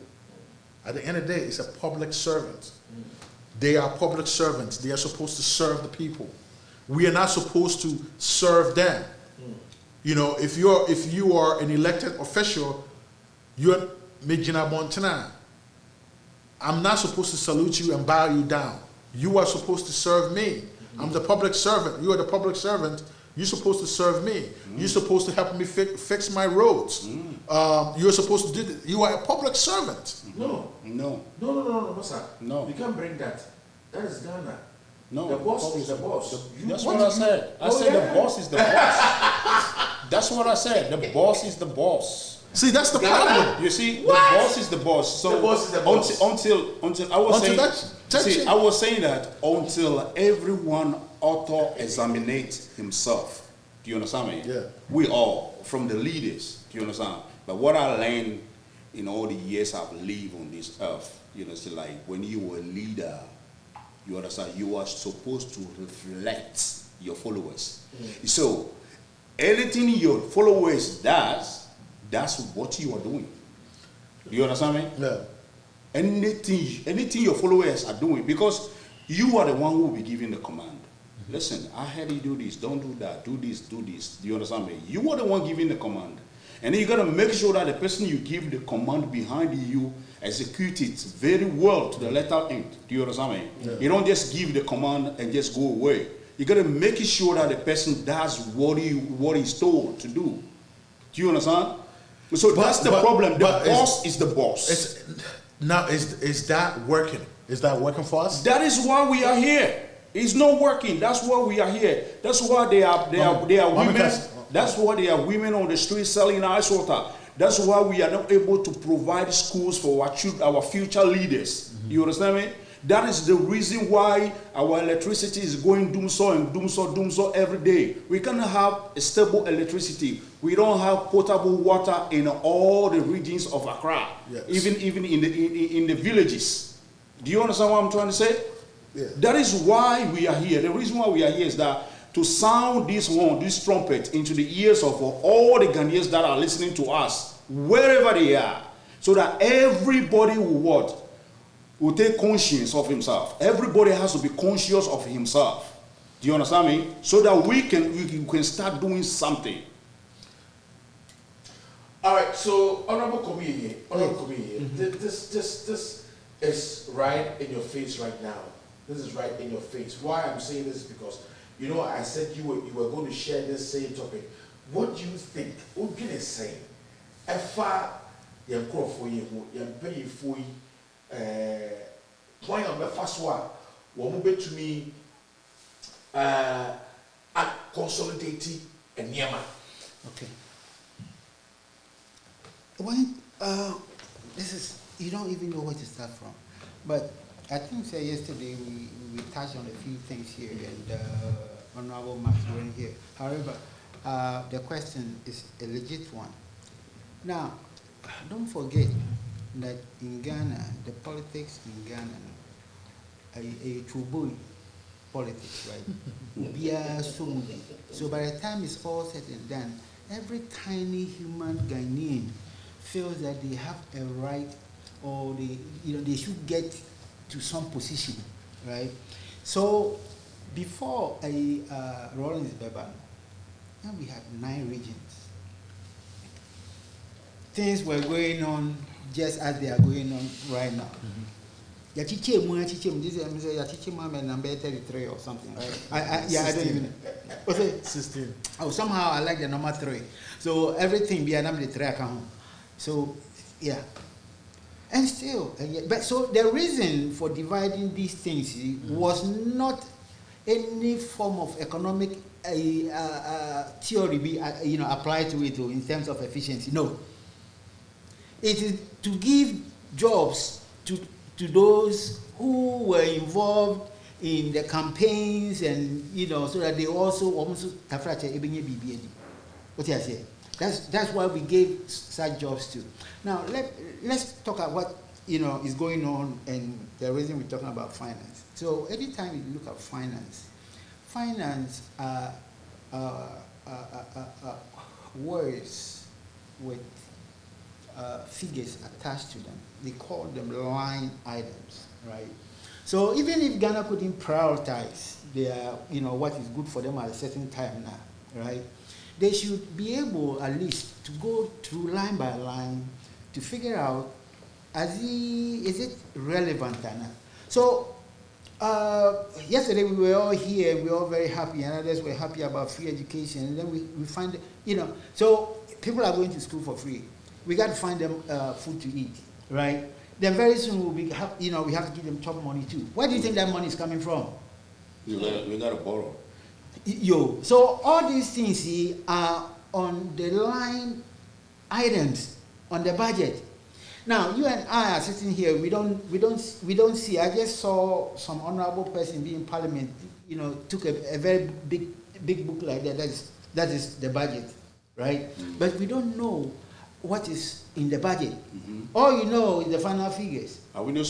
At the end of the day, it's a public servant. They are public servants. They are supposed to serve the people. We are not supposed to serve them. You know, if you are an elected official, you're Mijina Montana. I'm not supposed to salute you and bow you down. You are supposed to serve me. I'm the public servant. You are the public servant. You're supposed to serve me. You're supposed to help me fix my roads. You're supposed to do this. You are a public servant. No, sir. No. You can't bring that. That is Ghana. No. The boss is the boss. That's what I said. I said the boss is the boss. That's what I said. The boss is the boss. See, that's the problem. You see, the boss is the boss. So the boss is the boss. Until I was saying that until everyone auto examinate himself. Do you understand me? Yeah. We all, from the leaders. Do you understand? But what I learned in all the years I've lived on this earth, you know, so like when you were a leader, you understand, you are supposed to reflect your followers. So anything your followers does, that's what you are doing. Do you understand me? Yeah. Anything your followers are doing, because you are the one who will be giving the command. Listen, I heard you do this, don't do that, do this, do this. Do you understand me? You are the one giving the command. And then you got to make sure that the person you give the command behind you execute it very well to the letter end. Do you understand me? Yeah. You don't just give the command and just go away. You got to make sure that the person does what he's told to do. Do you understand? So that's the problem. The boss is the boss. Now, is that working? Is that working for us? That is why we are here. It's not working. That's why we are here. That's why they are women. That's why they are women on the street selling ice water. That's why we are not able to provide schools for our future leaders. You understand me? That is the reason why our electricity is going doomso every day. We cannot have a stable electricity. We don't have potable water in all the regions of Accra, yes. even in the villages. Do you understand what I'm trying to say? Yeah. That is why we are here. The reason why we are here is that to sound this horn, this trumpet into the ears of all the Ghanaians that are listening to us, wherever they are, so that everybody will take conscience of himself. Everybody has to be conscious of himself. Do you understand me? So that we can start doing something. All right, so Honorable Committee, this is right in your face right now. This is right in your face. Why I'm saying this is because, you know, I said you were going to share this same topic. What do you think? What can I say? If you call for you, you pay for you, point on the first one, what will to me consolidating and Yama. Okay. When this is, you don't even know where to start from, but I think yesterday we touched on a few things here, and Honorable Max weren't here. However, the question is a legit one. Now, don't forget that in Ghana, the politics in Ghana, a true politics, right? So by the time it's all said and done, every tiny human Ghanaian feels that they have a right, or they should get to some position, right? So before Rollins Beba, now we had 9 regions. Things were going on just as they are going on right now. This is number 33 or something, right? I don't even know. 16. Oh, somehow I like the number 3. So everything be a number 3 account. So yeah. And still, but so the reason for dividing these things was not any form of economic theory applied to it in terms of efficiency. No. It is to give jobs to those who were involved in the campaigns, and so that they also almost what I say. That's why we gave such jobs to. Now let's talk about what is going on and the reason we're talking about finance. So anytime you look at finance are words with figures attached to them. They call them line items, right? So even if Ghana couldn't prioritize their, what is good for them at a certain time now, right? They should be able at least to go through line by line to figure out, is it relevant or not? So yesterday we were all here, we were all very happy, and others were happy about free education, and then we find, so people are going to school for free. We got to find them food to eat, right? Then very soon we have to give them top money too. Where do you think that money is coming from? We got to borrow. So all these things are on the line items on the budget. Now you and I are sitting here. We don't see. I just saw some honorable person being in Parliament. Took a very big book like that. That is the budget, right? Mm-hmm. But we don't know what is in the budget. Mm-hmm. All you know is the final figures. Are we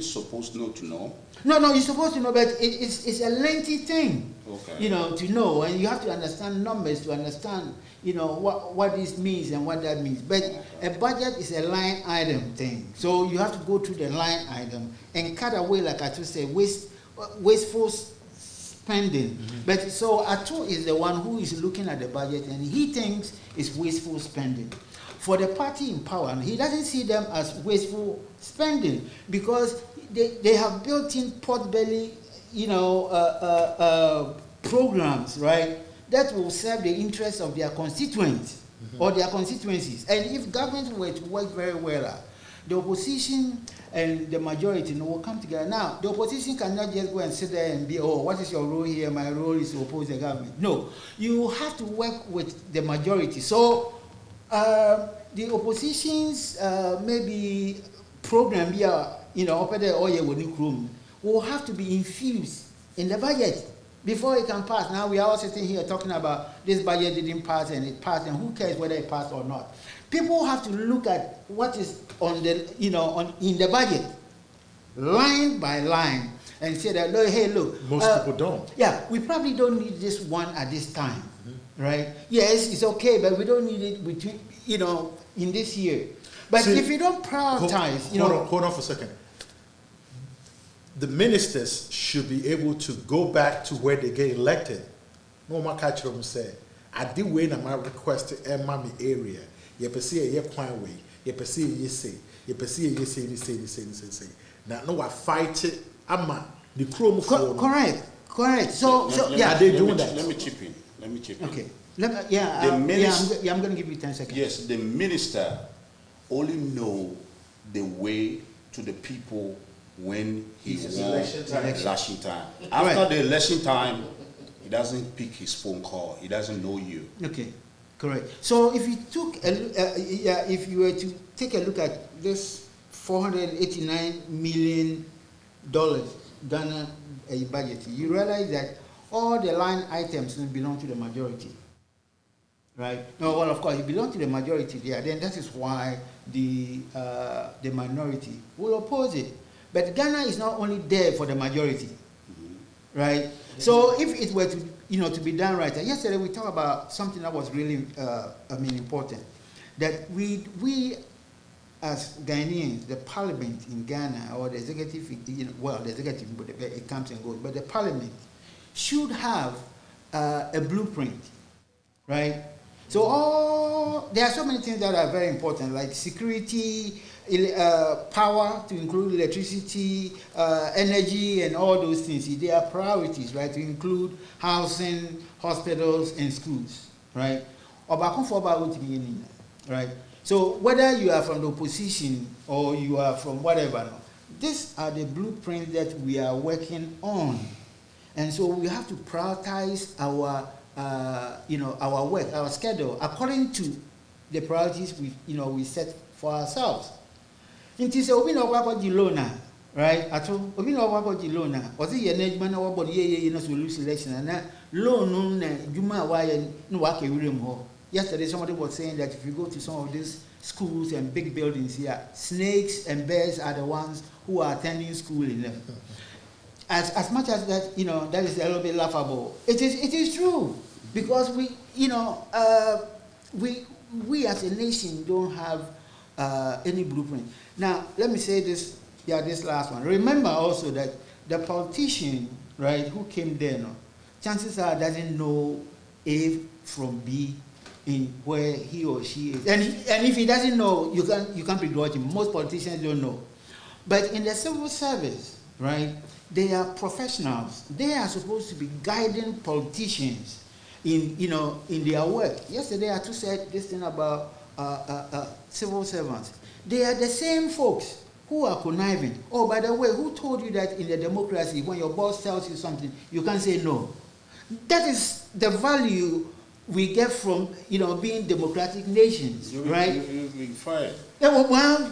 supposed not to know? No, you're supposed to know, but it's a lengthy thing. Okay. To know, and you have to understand numbers to understand, what this means and what that means. But a budget is a line item thing. So you have to go through the line item and cut away, like I just said, wasteful spending. Mm-hmm. But so Atu is the one who is looking at the budget and he thinks it's wasteful spending. For the party in power, he doesn't see them as wasteful spending because they have built-in pot-belly, programs, right, that will serve the interests of their constituents or their constituencies. And if government were to work very well, the opposition and the majority will come together. Now, the opposition cannot just go and sit there and be, what is your role here? My role is to oppose the government. No, you have to work with the majority. So, the opposition's maybe program here, will have to be infused in the budget before it can pass. Now we are all sitting here talking about this budget didn't pass and it passed, and who cares whether it passed or not? People have to look at what is on the in the budget, line by line, and say that, hey, look. Most people don't. Yeah, we probably don't need this one at this time, right? Yes, it's okay, but we don't need it between, in this year. But if you don't prioritize, hold on for a second. The ministers should be able to go back to where they get elected. No one catch them say, I did win my request to Emami area. You perceive a point way. You perceive you say. You perceive you say. Now no, I fight it. I'm the chrome. Correct. So yeah, are they doing that? Let me chip in. Okay. I'm going to give you 10 seconds. Yes, the minister only know the way to the people when he won election time. After the election time, he doesn't pick his phone call. He doesn't know you. Okay, correct. So if you if you were to take a look at this $489 million Ghana budget, you realize that all the line items belong to the majority. Right? No, well, of course, it belongs to the majority there. Then that is why the minority will oppose it. But Ghana is not only there for the majority, right? So if it were to, to be done right, and yesterday we talked about something that was really, important, that we as Ghanaians, the parliament in Ghana or the executive, the executive, but it comes and goes, but the parliament should have a blueprint, right? So there are so many things that are very important, like security, power to include electricity, energy, and all those things. They are priorities, right? To include housing, hospitals, and schools, right? Right? So whether you are from the opposition or you are from whatever, these are the blueprints that we are working on, and so we have to prioritize our our work, our schedule, according to the priorities we set for ourselves. It is obi na wakọ jilona, right? Ato obi na wakọ jilona. Ozi ye na adwuma na wabọ ye na so lose election na loan no na adwuma wa ye no wa ka wirem ho. yesterday somebody was saying that if you go to some of these schools and big buildings here, snakes and bears are the ones who are attending school in them. As much as that, that is a little bit laughable. It is true, because we as a nation don't have any blueprint. Now, let me say this last one. Remember also that the politician, right, who came there, chances are doesn't know A from B in where he or she is. And if he doesn't know, you can't begrudge him. Most politicians don't know. But in the civil service, right, they are professionals. They are supposed to be guiding politicians in their work. Yesterday, Atu said this thing about civil servants. They are the same folks who are conniving. Oh, by the way, who told you that in the democracy, when your boss tells you something, you can't say no? That is the value we get from being democratic nations, right? You'll be fired. Yeah, well,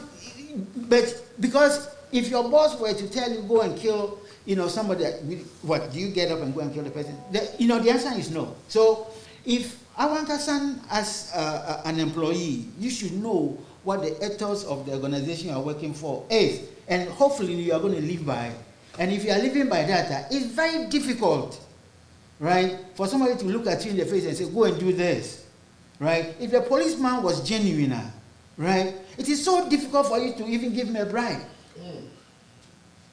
but because if your boss were to tell you go and kill, somebody, what do you get up and go and kill the person? The answer is no. So if Awankasan as an employee, you should know what the ethos of the organization you are working for is, and hopefully you are going to live by it. And if you are living by that, it's very difficult, right, for somebody to look at you in the face and say, go and do this, right? If the policeman was genuine, right, it is so difficult for you to even give him a bribe,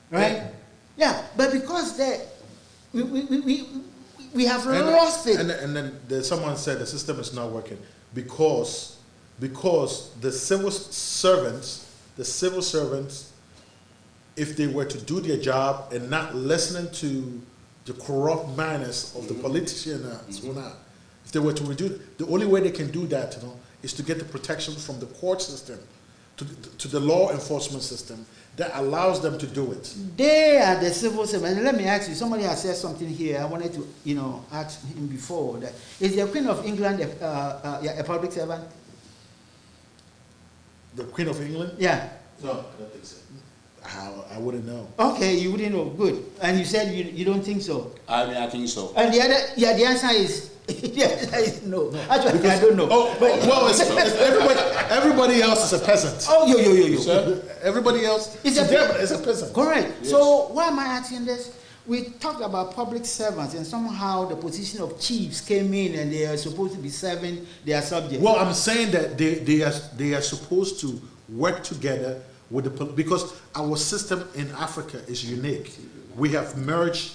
right? Yeah, but because we have lost it. And then someone said the system is not working because the civil servants, if they were to do their job and not listening to the corrupt manners of the politician, if they were to reduce, the only way they can do that, is to get the protection from the court system, to the law enforcement system that allows them to do it. They are the civil servants. Let me ask you, somebody has said something here. I wanted to, ask him before. That is the Queen of England a public servant? The Queen of England? Yeah. No, I don't think so. I wouldn't know. Okay, you wouldn't know. Good. And you said you don't think so. I think so. And the answer is no. Actually, because, I don't know. Oh, well, it's everybody else is a peasant. Oh, yo. Everybody else is a peasant. Correct. Yes. So why am I asking this? We talked about public servants, and somehow the position of chiefs came in, and they are supposed to be serving their subjects. Well, I'm saying that they are supposed to work together with because our system in Africa is unique. We have merged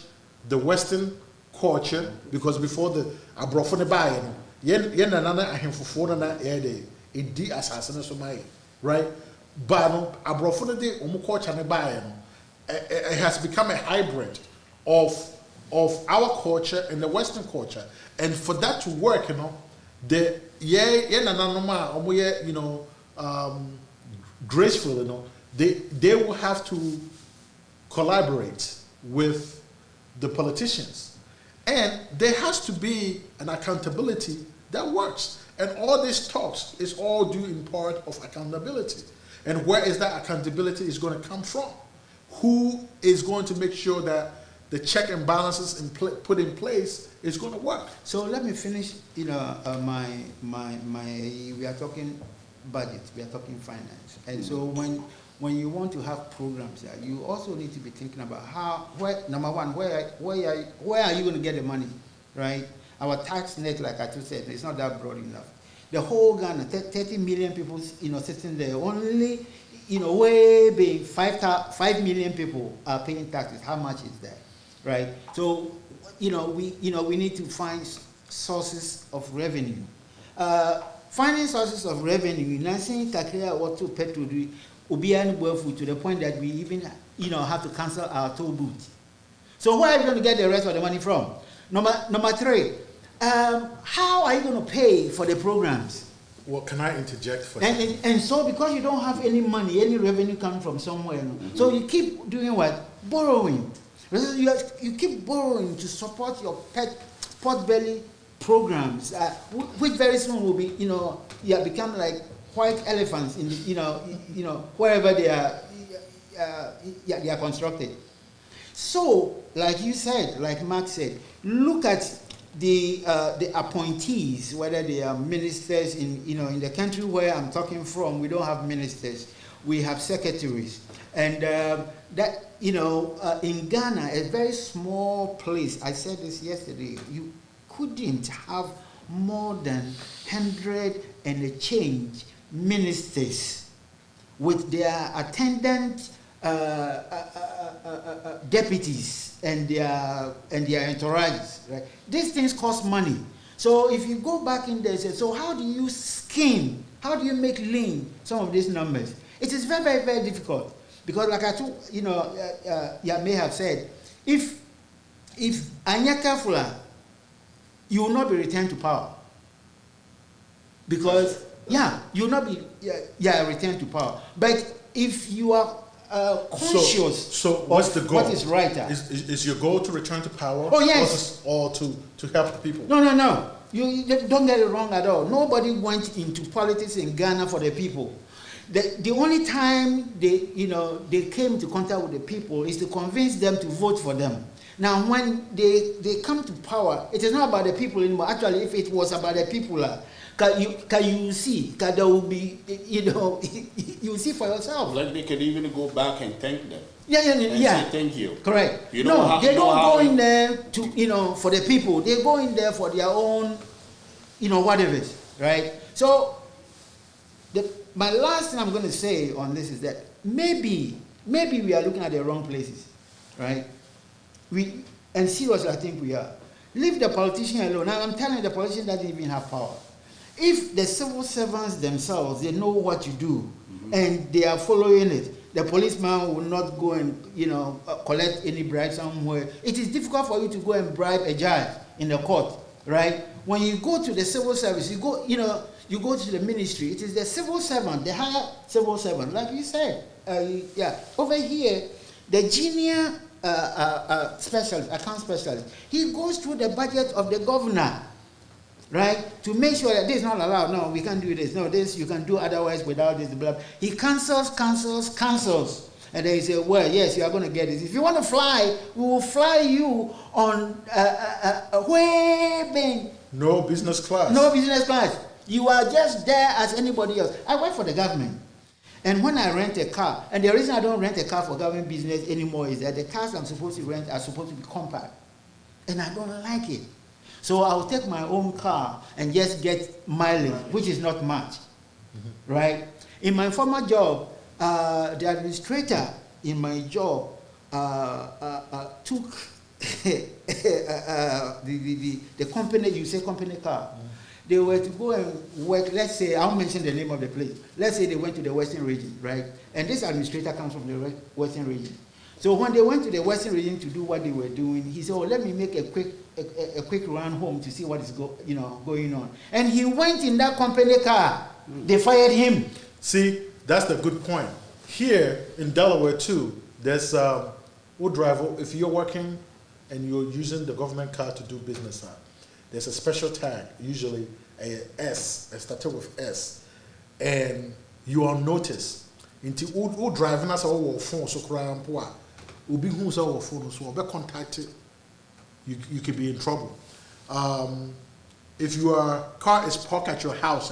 the Western culture, because before the Abrofone Baye, yen nana ahemfofo na edi asase no so mai, right? But Abrofone de omo culture ne Baye no, it has become a hybrid of our culture and the Western culture, and for that to work, the yen nana no ma omo ye graceful, they will have to collaborate with the politicians, and there has to be an accountability that works. And all these talks is all due in part of accountability. And where is that accountability is going to come from? Who is going to make sure that the check and balances put in place is going to work? So let me finish. We are talking budget, we are talking finance, and so when you want to have programs, you also need to be thinking about number one, where are you going to get the money, right? Our tax net, like I just said, it's not that broad enough. The whole Ghana, 30 million people, sitting there, only, way being 5 million people are paying taxes. How much is that, right? So, we need to find sources of revenue. Finding sources of revenue, nothing kakria or to petrol, to the point that we even, have to cancel our toll booth. So where are you going to get the rest of the money from? Number three, how are you going to pay for the programs? Well, can I interject for and so because you don't have any money, any revenue coming from somewhere, so you keep doing what? Borrowing. You keep borrowing to support your pot-belly programs, which very soon will be, become like white elephants in, wherever they are constructed. So, like you said, like Mark said, look at the appointees, whether they are ministers in the country where I'm talking from, we don't have ministers, we have secretaries, and that in Ghana, a very small place. I said this yesterday. You couldn't have more than 100 and a change ministers with their attendant deputies and their entourages, right? These things cost money. So if you go back in there and say, so how do you skim, how do you make lean some of these numbers? It is very, very, very difficult. Because like I told, you may have said, if Anya Kafula, you will not be returned to power. Because, you will not be returned to power. But if you are conscious so what's the goal? What is right? Is your goal to return to power? Oh, yes. Or to help the people? No. You don't get it wrong at all. Nobody went into politics in Ghana for the people. The only time they came to contact with the people is to convince them to vote for them. Now, when they come to power, it is not about the people anymore. Actually, if it was about the people, can you see? There will be, you see for yourself. Like they can even go back and thank them. Yeah. Say thank you. Correct. They don't go in there to for the people. They go in there for their own, whatever, right? So, my last thing I'm going to say on this is that maybe we are looking at the wrong places, right? And seriously, I think we are. Leave the politician alone. Now, I'm telling you, the politician doesn't even have power. If the civil servants themselves, they know what you do, and they are following it, the policeman will not go and, collect any bribe somewhere. It is difficult for you to go and bribe a judge in the court, right? When you go to the civil service, you go to the ministry, it is the civil servant, the higher civil servant, like you said. Over here, the junior specialist, account specialist, he goes through the budget of the governor, right, to make sure that this is not allowed. No, we can't do this. No, this you can do otherwise without this. Blah. He cancels, and then he says, well, yes, you are going to get this. If you want to fly, we will fly you on no business class. No business class. You are just there as anybody else. I work for the government. And when I rent a car, and the reason I don't rent a car for government business anymore is that the cars I'm supposed to rent are supposed to be compact. And I don't like it. So I'll take my own car and just get mileage, which is not much. Right? In my former job, the administrator in my job took the company, you say company car. They were to go and work, let's say, I'll mention the name of the place. Let's say they went to the Western region, right? And this administrator comes from the Western region. So when they went to the Western region to do what they were doing, he said, let me make a quick run home to see what is going on. And he went in that company car. They fired him. See, that's the good point. Here in Delaware too, there's if you're working and you're using the government car to do business on, there's a special tag, usually a S, started with S, and you are on notice. Into who driving us our phone so crying poor, who be who's our phone so be contacted, you could be in trouble. If your car is parked at your house,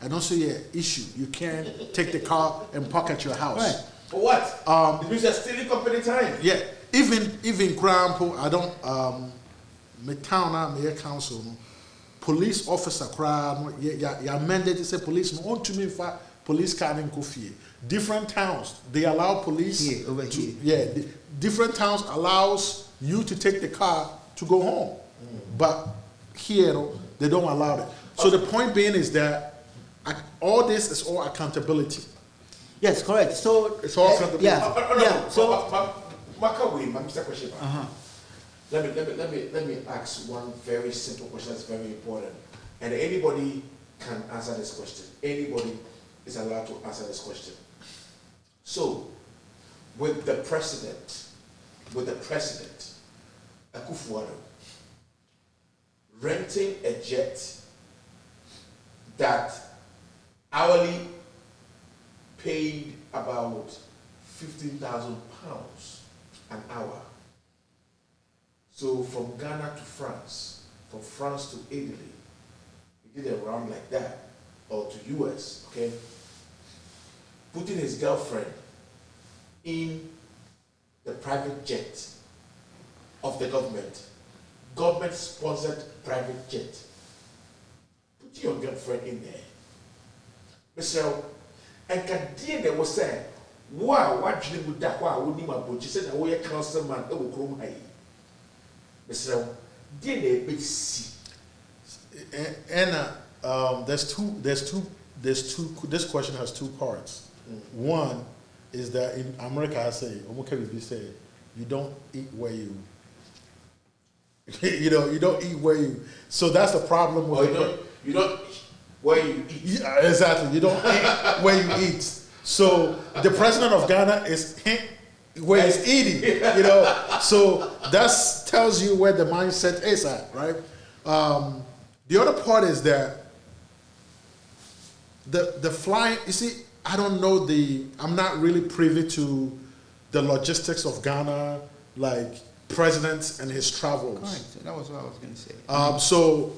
and also an issue, you can't take the car and park at your house. Right. For what? It means you're stealing company time. Yeah, even Crampo, I don't. My town, my council, police officer, you amended to say police. No, to me, police can't in Kofi. Different towns, they allow police. Here, over here. Yeah, different towns allows you to take the car to go home, but here they don't allow it. So the point being is that all this is all accountability. Yes, correct. So it's all accountability. Yeah. So, Mr. Question. Let me ask one very simple question that's very important. And anybody can answer this question. Anybody is allowed to answer this question. So, with the president, Akufo-Addo, renting a jet that hourly paid about £15,000 an hour. So from Ghana to France, from France to Italy. He did a round like that, or to US, okay? Putting his girlfriend in the private jet of the government-sponsored private jet. Put your girlfriend in there. Mr. And can there was said, wow, what you would that? Wow, wouldn't you have said that we are councilman? Oh, Chrome High. Mr. Did they big C? And there's two. This question has two parts. One is that in America, I say, you don't eat where you. You don't eat where you. So that's the problem with you don't where you eat. Yeah, exactly. You don't eat where you eat. So the president of Ghana is where he's eating. So that tells you where the mindset is at, right? The other part is that the flying. You see, I don't know I'm not really privy to the logistics of Ghana, like presidents and his travels. Correct. So that was what I was going to say. So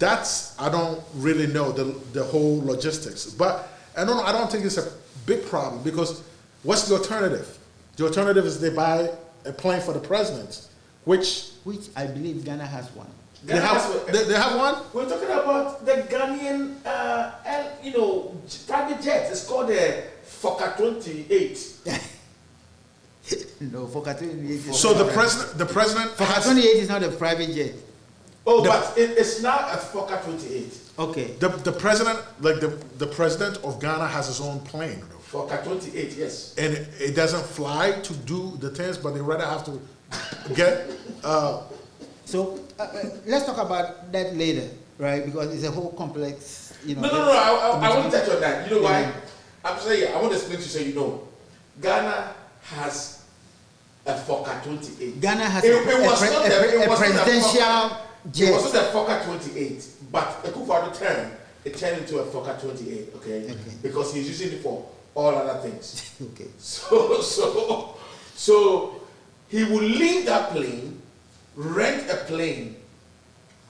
I don't really know the whole logistics. But I don't think it's a big problem, because what's the alternative? The alternative is they buy a plane for the president, which I believe Ghana has one. They have one? We're talking about the Ghanaian, private jet. It's called the Fokker 28. No, Fokker 28. So the president. Fokker 28 is not a private jet. Oh, but it's not a Fokker 28. Okay. The president, like the president of Ghana, has his own plane. Fokker 28, yes. And it doesn't fly to do the things, but they rather have to get. So let's talk about that later, right? Because it's a whole complex, No. I want to touch on that. You know why? I'm saying, I want to explain to you, Ghana has a Fokker 28. Ghana has a presidential jet. It wasn't a Fokker 28, but a Akufo-Addo term, it turned into a Fokker 28, okay? Because he's using it for all other things. Okay. So he will leave that plane, rent a plane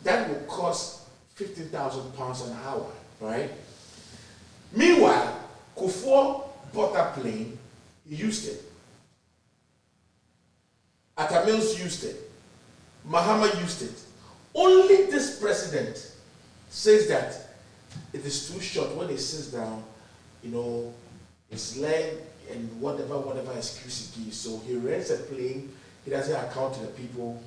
that will cost £15,000 an hour, right? Meanwhile, Kufuor bought that plane, he used it. Atta Mills used it. Mahama used it. Only this president says that it is too short. When he sits down, his leg and whatever excuse he gives. So he rents a plane. He doesn't account to the people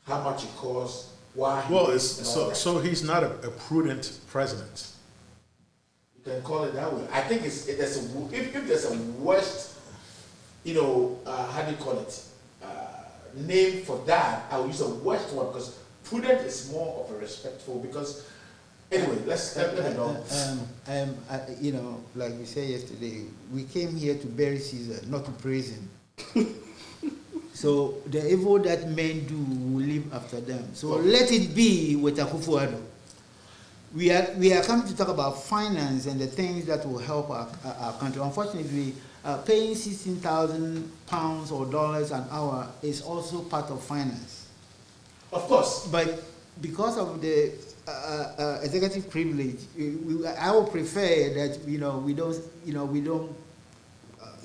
how much it costs, why. So he's not a prudent president. You can call it that way. I think if there's a worst, how do you call it, name for that, I will use a worst one, because prudent is more of a respectful. Because anyway, let me know. Like we said yesterday, we came here to bury Caesar, not to praise him. So the evil that men do will live after them. So let it be with Akufo-Addo. We are coming to talk about finance and the things that will help our country. Unfortunately, paying £16,000 or dollars an hour is also part of finance. Of course. But because of the executive privilege, I would prefer that we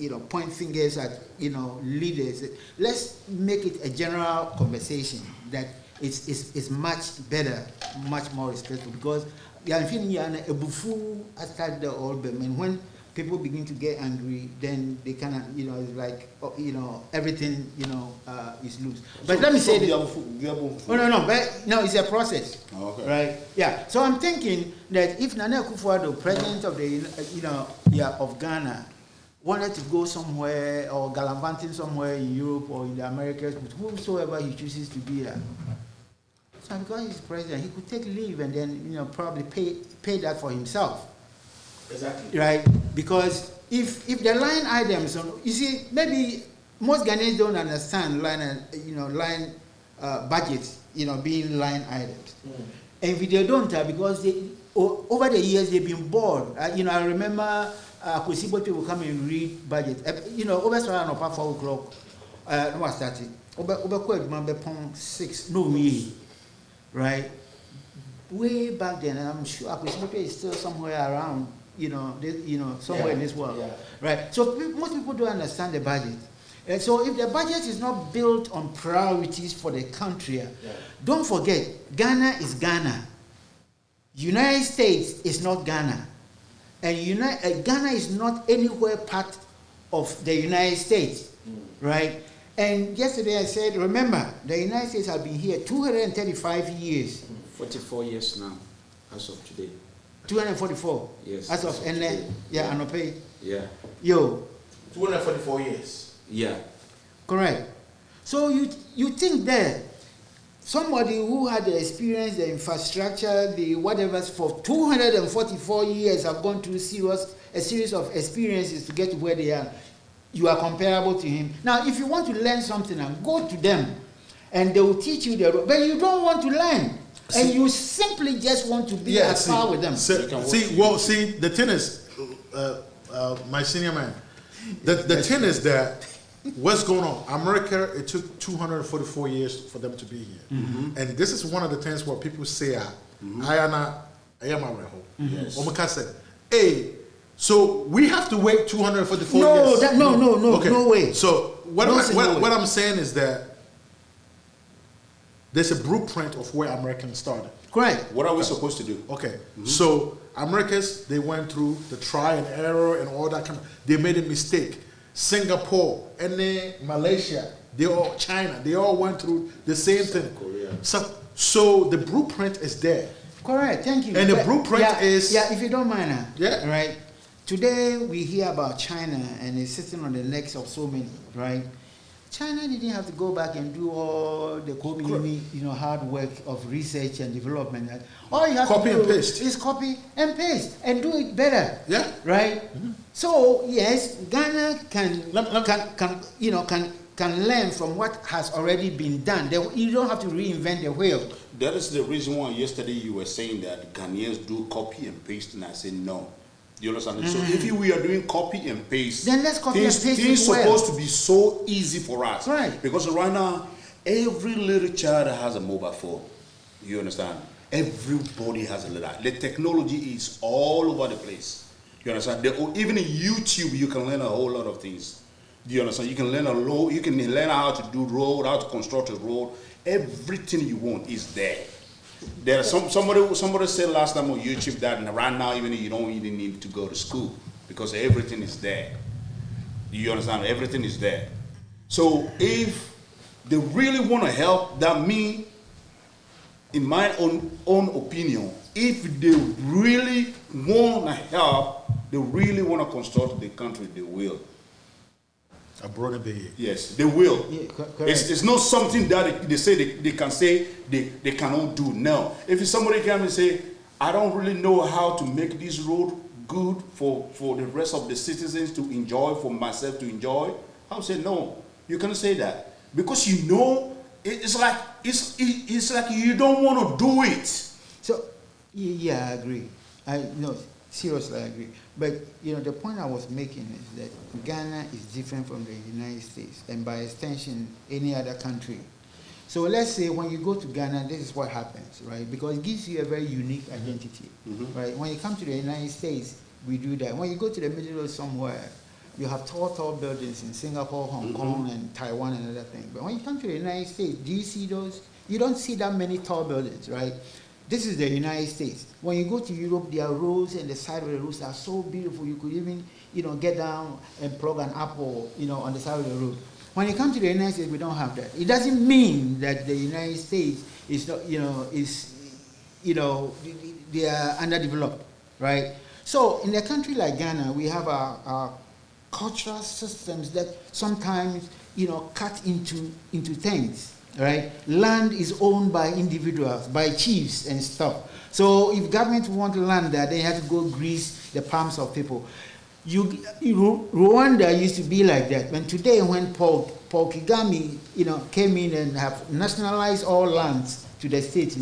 don't point fingers at leaders. Let's make it a general conversation that it's much better, much more respectful, because I'm feeling a buffoo attack the old and when people begin to get angry, then they kind of it's like everything is loose. But let me say this. No, it's a process. Oh, okay. Right? Yeah. So I'm thinking that if Nana Akufo-Addo, president of the of Ghana, wanted to go somewhere or gallivanting somewhere in Europe or in the Americas with whosoever he chooses to be there. So because he's president, he could take leave and then probably pay that for himself. Exactly. Right? Because if the line items, you see, maybe most Ghanaians don't understand line budgets, being line items. And if they don't, because over the years they've been bored. I remember Kwesibo people come and read budget. Over 4 o'clock, no started. Over 6, no way. Right? way back then, and I'm sure Akwisimoto is still somewhere around, somewhere in this world, right? So most people don't understand the budget. And so if the budget is not built on priorities for the country, don't forget, Ghana is Ghana. United States is not Ghana. And Ghana is not anywhere part of the United States, right? And yesterday I said, remember, the United States have been here 235 years. 44 years now, as of today. 244? Yes. As of, and then, Anope? Yeah. Yo. 244 years. Yeah. Correct. So you think that somebody who had the experience, the infrastructure, the whatever, for 244 years have gone through a series of experiences to get to where they are, you are comparable to him. Now, if you want to learn something, go to them, and they will teach you the road. But you don't want to learn, and you simply just want to be at par with them. The thing is, my senior man, the thing is that what's going on? America, it took 244 years for them to be here. And this is one of the things where people say, I am hey, so we have to wait 244 years? No way. So what I'm saying is that there's a blueprint of where Americans started. Correct. What are we supposed to do? Okay, so Americans, they went through the try and error and all that they made a mistake. Singapore and then Malaysia, China, they all went through the same thing. Korea. So the blueprint is there. Correct, thank you. And the blueprint is... Yeah, if you don't mind. Right? Today we hear about China and it's sitting on the necks of so many, right? China didn't have to go back and do all the hard work of research and development. All you have copy to do and paste. is copy and paste and do it better. Yeah. Right? So yes, Ghana can learn from what has already been done. You don't have to reinvent the wheel. That is the reason why yesterday you were saying that Ghanaians do copy and paste, and I said no. You understand? So if we are doing copy and paste, then let's copy and paste. Things supposed to be so easy for us. Right. Because right now, every little child has a mobile phone. You understand? Everybody has a little. The technology is all over the place. You understand? Even in YouTube, you can learn a whole lot of things. Do you understand? You can learn you can learn how to do road, how to construct a road. Everything you want is there. There's somebody said last time on YouTube that right now even you don't even need to go to school because everything is there. You understand? Everything is there. So if they really want to help, that means, in my own opinion, if they really want to help, they really want to construct the country, they will. Yes, they will. Yeah, it's not something that they say they can say they cannot do. No. If somebody come and say, I don't really know how to make this road good for the rest of the citizens to enjoy, for myself to enjoy, I would say no. You cannot say that because it's like you don't want to do it. So yeah, I agree. Seriously, I agree. But the point I was making is that Ghana is different from the United States, and by extension, any other country. So let's say when you go to Ghana, this is what happens, right? Because it gives you a very unique identity, right? When you come to the United States, we do that. When you go to the middle of somewhere, you have tall buildings in Singapore, Hong Kong, and Taiwan, and other things. But when you come to the United States, do you see those? You don't see that many tall buildings, right? This is the United States. When you go to Europe, their roads and the side of the roads are so beautiful. You could even, get down and plug an apple, on the side of the road. When you come to the United States, we don't have that. It doesn't mean that the United States is not, they are underdeveloped, right? So in a country like Ghana, we have our cultural systems that sometimes, cut into things. Right? Land is owned by individuals, by chiefs and stuff. So if government want land there, they have to go grease the palms of people. Rwanda used to be like that. When Paul Kagame, came in and have nationalized all lands to the state,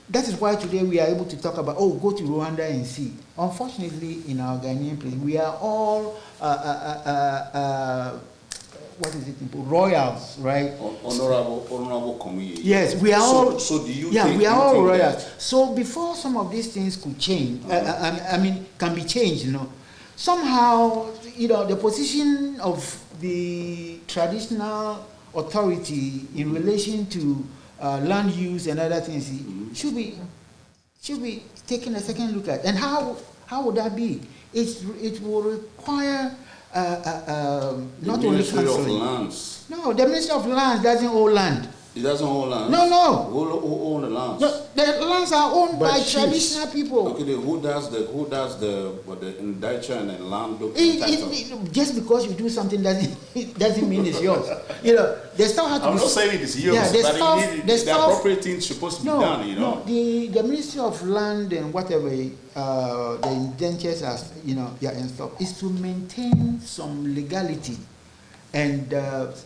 that is why today we are able to talk about, go to Rwanda and see. Unfortunately, in our Ghanaian place, we are all what is it? Royals, right? Honorable community. Yes, we are all. So do you? Yeah, think, we are all think royals. that- So before some of these things could change, I mean, can be changed. Somehow, the position of the traditional authority in relation to land use and other things should be taken a second look at. And how would that be? It will require not only Ministry of counseling. Lands. No, the Ministry of Lands doesn't own land. It doesn't own lands. No. Who own the lands? No, the lands are owned By by chiefs. traditional people. Okay, then who does the indicture and the land document? Just because you do something doesn't mean it's yours. They still have to. I'm not saying it is yours, Yeah, but the appropriate thing is supposed to be done. No, the Ministry of Land and whatever the indentures are, they are installed, is to maintain some legality, and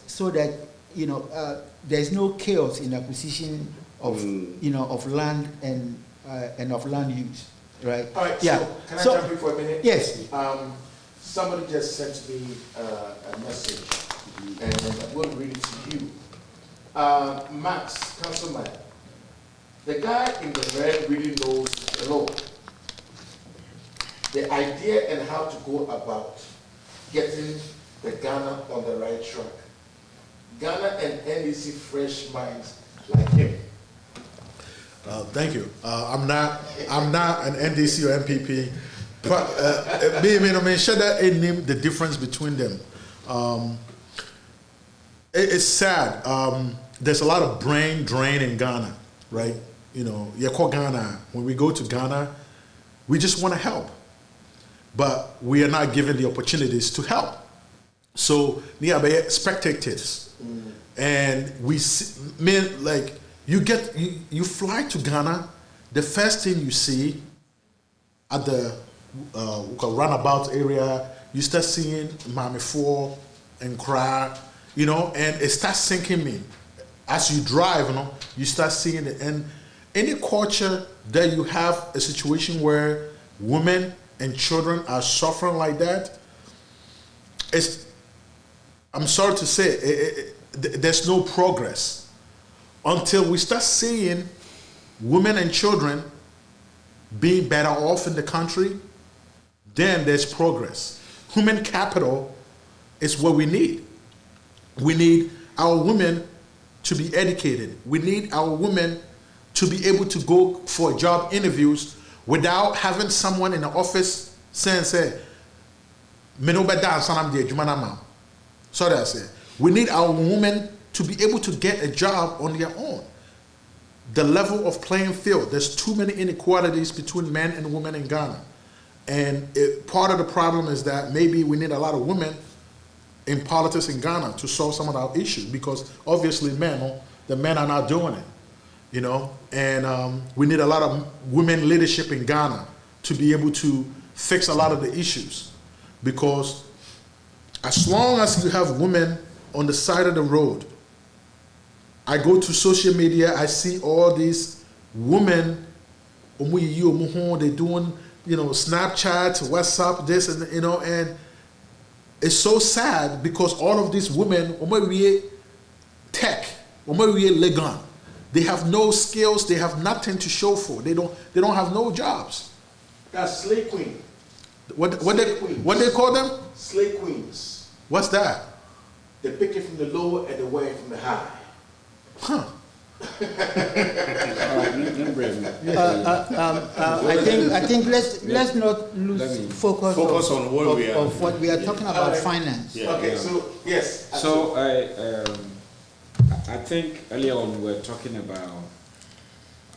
so that there's no chaos in acquisition of of land and of land use, right? All right, Yeah. so can I jump in for a minute? Yes. Somebody just sent me a message, and I'm going to read it to you. Max, Councilman, the guy in the red really knows the law. The idea and how to go about getting the Ghana on the right track. Ghana and NDC fresh minds like him. Thank you. I'm not an NDC or MPP. Should that name the difference between them? It's sad. There's a lot of brain drain in Ghana, right? You call Ghana. When we go to Ghana, we just want to help, but we are not given the opportunities to help. So we are spectators. And we see, you fly to Ghana, the first thing you see at the runabout area, you start seeing Mami 4 and Kra, and it starts sinking in. As you drive, you start seeing it. And any culture that you have a situation where women and children are suffering like that, I'm sorry to say, there's no progress until we start seeing women and children being better off in the country. Then there's progress. Human capital is what we need. We need our women to be educated. We need our women to be able to go for job interviews without having someone in the office saying, "Me no better than some the jumana ma." Sorry, I say. We need our women to be able to get a job on their own. The level of playing field, there's too many inequalities between men and women in Ghana. And part of the problem is that maybe we need a lot of women in politics in Ghana to solve some of our issues, because obviously the men are not doing it, and we need a lot of women leadership in Ghana to be able to fix a lot of the issues, because as long as you have women on the side of the road, I go to social media, I see all these women, they're doing, Snapchat, WhatsApp, this, and, and it's so sad because all of these women, tech, they have no skills, they have nothing to show for. They don't have no jobs. That's slave queen. What they call them? Slave queens. What's that? They pick it from the low and they wear it from the high. Huh. I think let's not lose focus on what we are. Of what we are talking about, finance. Yeah. Okay, so yes. So I think earlier on we were talking about,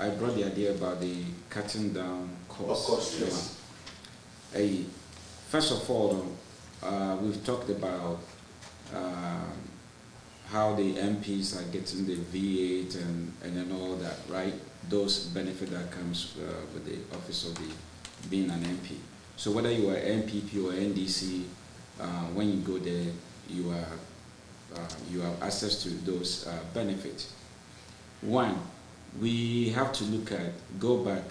I brought the idea about the cutting down costs. Of course, yes. First of all, we've talked about how the MPs are getting the V8 and then all that, right? Those benefit that comes with the office of being an MP. So whether you are MPP or NDC, when you go there, you have access to those benefits. One, we have to go back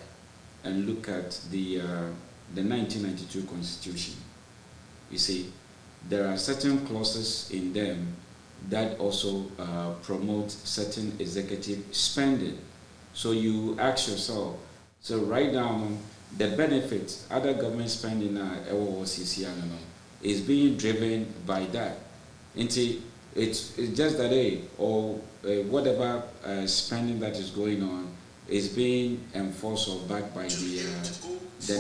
and look at the 1992 Constitution. You see, there are certain clauses in them that also promote certain executive spending. So you ask yourself, so right now, the benefits, other government spending is being driven by that. It's just that whatever spending that is going on is being enforced or backed by the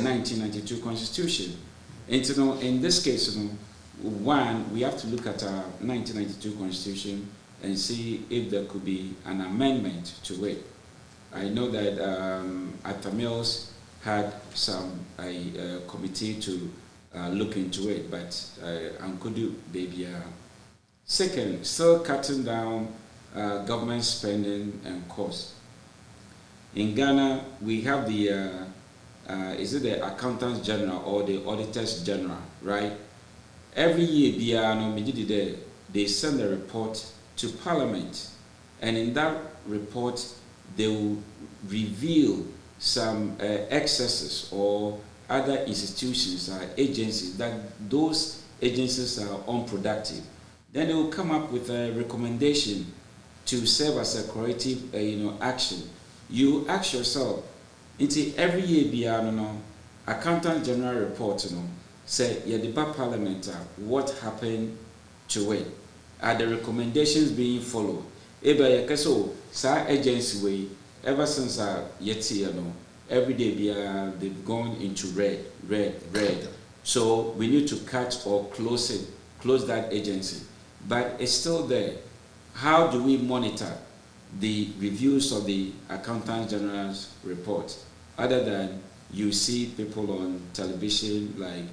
1992 Constitution. And in this case, one, we have to look at our 1992 Constitution and see if there could be an amendment to it. I know that Atamils had a committee to look into it, but Ankudu baby. Second, still cutting down government spending and costs. In Ghana, we have the is it the Accountants General or the Auditors General, right? Every year, they send a report to Parliament, and in that report, they will reveal some excesses or other institutions or agencies that those agencies are unproductive. Then they will come up with a recommendation to serve as a corrective action. You ask yourself, every year, Accountant General report, say, the Parliament, what happened to it? Are the recommendations being followed? Sa agency way, ever since every day they've gone into red. So we need to cut or close that agency. But it's still there. How do we monitor the reviews of the Accountant General's report? Other than you see people on television like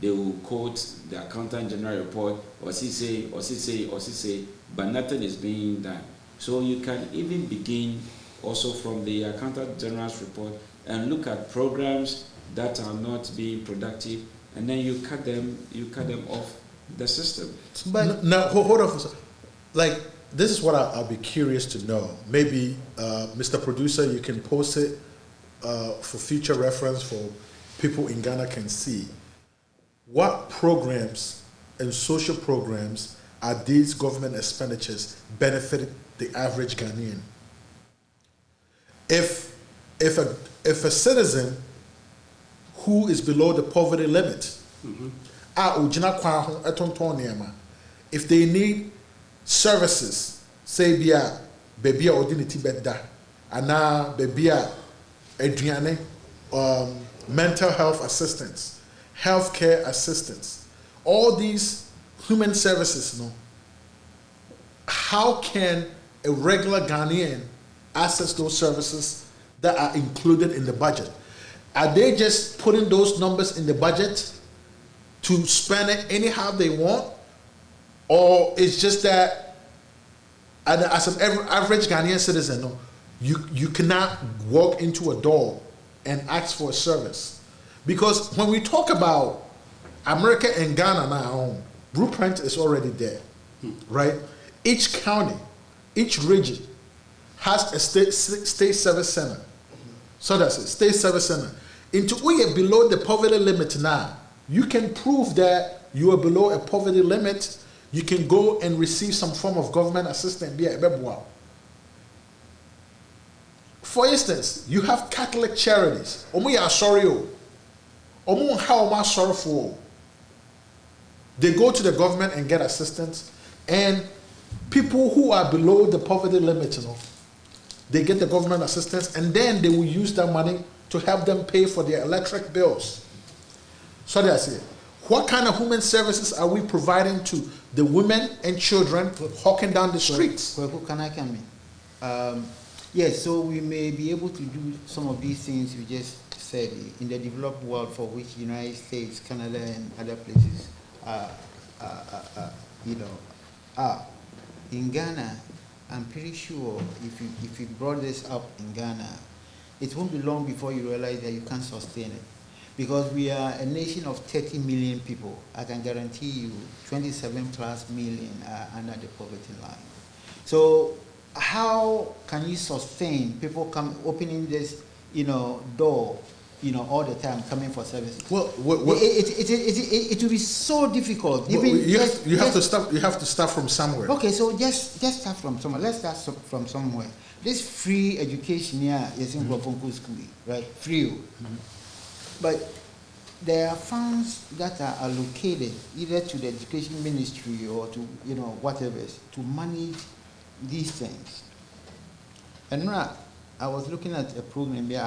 they will quote the Accountant General report, or say, but nothing is being done. So you can even begin also from the Accountant General's report and look at programs that are not being productive, and then you cut them off the system. But now, hold on for a second. Like, this is what I'll be curious to know. Maybe, Mr. Producer, you can post it for future reference for people in Ghana can see. What programs and social programs are these government expenditures benefiting the average Ghanaian? If a citizen who is below the poverty limit, if they need services, say baby ordinity bedda, ana baby adriane, mental health assistance, healthcare assistance, all these human services, how can a regular Ghanaian access those services that are included in the budget? Are they just putting those numbers in the budget to spend it anyhow they want? Or it's just that as an average Ghanaian citizen, you cannot walk into a door and ask for a service? Because when we talk about America and Ghana now, blueprint is already there, right? Each county, each region has a state service center. So that's it, state service center. Into we are below the poverty limit now. You can prove that you are below a poverty limit. You can go and receive some form of government assistance. For instance, you have Catholic charities. They go to the government and get assistance, and people who are below the poverty limit, they get the government assistance, and then they will use that money to help them pay for their electric bills. So that's it. What kind of human services are we providing to the women and children walking down the streets? Can I come in? Yes, so we may be able to do some of these things you just said in the developed world, for which United States, Canada, and other places are. In Ghana, I'm pretty sure if you brought this up in Ghana, it won't be long before you realize that you can't sustain it. Because we are a nation of 30 million people. I can guarantee you 27 plus million are under the poverty line. So how can you sustain people opening this door all the time coming for services. Well, it will be so difficult. well, Even you have to start. You have to start from somewhere. Okay, so just start from somewhere. Let's start from somewhere. This free education here is in Profonco School, right? Free. But there are funds that are allocated either to the education ministry or to whatever to manage these things. And now I was looking at a program where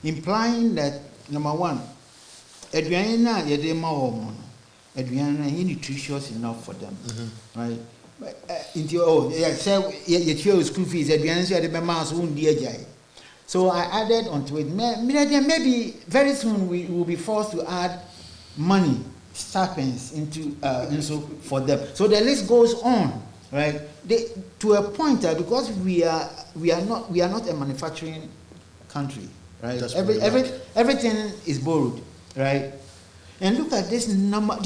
implying that number one, nutritious enough for them, right? School fees, so I added onto it. Maybe very soon we will be forced to add money, stipends into for them. So the list goes on, right? To a point because we are not a manufacturing country, right? Everything is borrowed, right? And look at this number.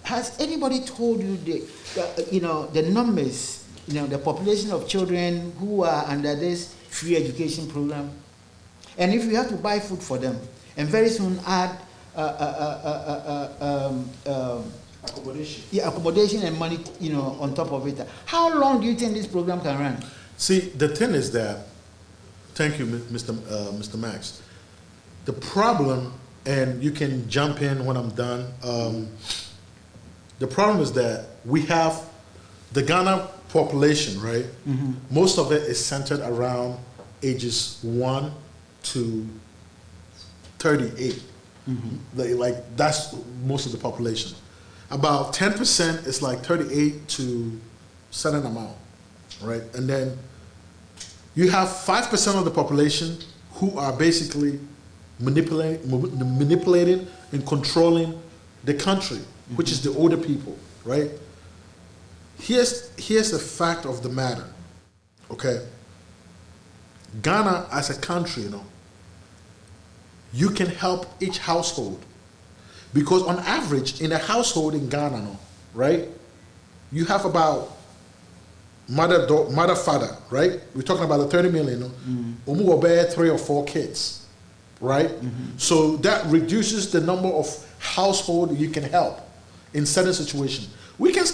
Has anybody told you the numbers, the population of children who are under this free education program? And if you have to buy food for them, and very soon add accommodation and money, on top of it, how long do you think this program can run? See, the thing is that, thank you, Mr. Max. The problem, and you can jump in when I'm done. The problem is that we have the Ghana population, right? Most of it is centered around ages 1 to 38. Like that's most of the population. About 10% is like 38 to certain amount, right? And then you have 5% of the population who are basically manipulating and controlling the country, which is the older people, right? Here's the fact of the matter, okay? Ghana as a country, you can help each household, because on average in a household in Ghana, right, you have about mother, father, right? We're talking about the 30 million, 3 or 4 kids, right? So that reduces the number of household you can help in certain situations. We can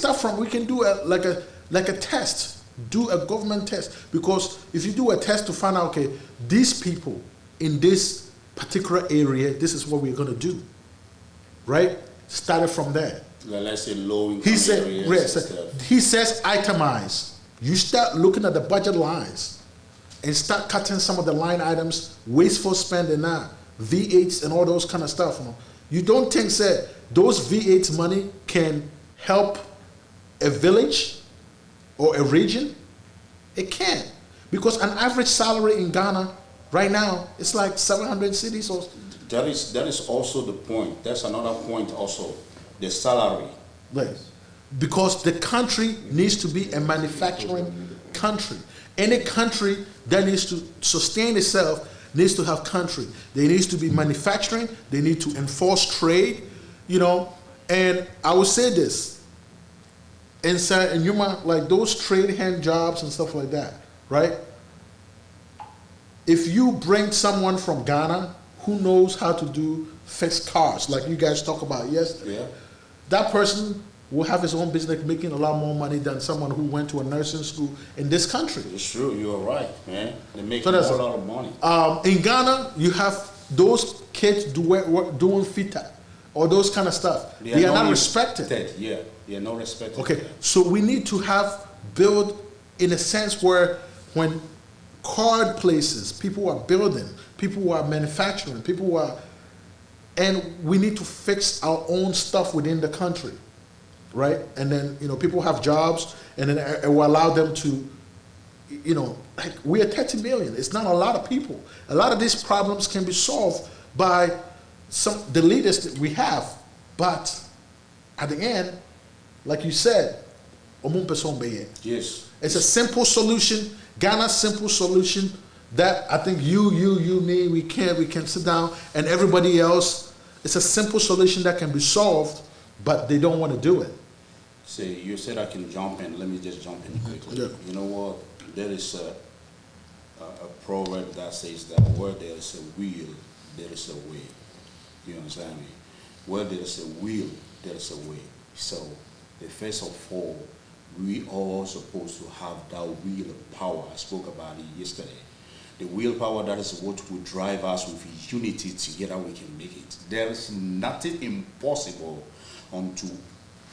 do like a test, do a government test, because if you do a test to find out, okay, these people in this particular area, this is what we're going to do, right? Started from there. Let's say low income areas. He says itemize. You start looking at the budget lines and start cutting some of the line items, wasteful spending now, V8s and all those kind of stuff. You don't think that those V8s money can help a village or a region? It can't, because an average salary in Ghana right now is like 700 cedis. Or that is also the point. That's another point also, the salary. Yes. Because the country needs to be a manufacturing country. Any country that needs to sustain itself needs to have country. There needs to be manufacturing. They need to enforce trade, And I will say this, inside Yuma, like those trade hand jobs and stuff like that, right? If you bring someone from Ghana who knows how to do fixed cars, like you guys talk about yesterday, that person will have his own business making a lot more money than someone who went to a nursing school in this country. It's true, you're right, man. They make a lot of money. In Ghana, you have those kids doing fita or those kind of stuff. They are not respected. Yeah, they are not respected. Okay, so we need to build in a sense where when card places, people are building, people are manufacturing, and we need to fix our own stuff within the country, right? And then, people have jobs, and then it will allow them to, like we are 30 million. It's not a lot of people. A lot of these problems can be solved by the leaders that we have, but at the end, like you said, yes, it's a simple solution. Ghana's simple solution that I think you, me, we can sit down, and everybody else. It's a simple solution that can be solved, but they don't want to do it. See, you said I can jump in. Let me just jump in quickly. Yeah. You know what? There is a proverb that says that where there is a will, there is a way. You understand me? Where there is a will, there is a way. So, first of all, we all supposed to have that will power. I spoke about it yesterday. The willpower, that is what will drive us with unity. Together we can make it. There is nothing impossible unto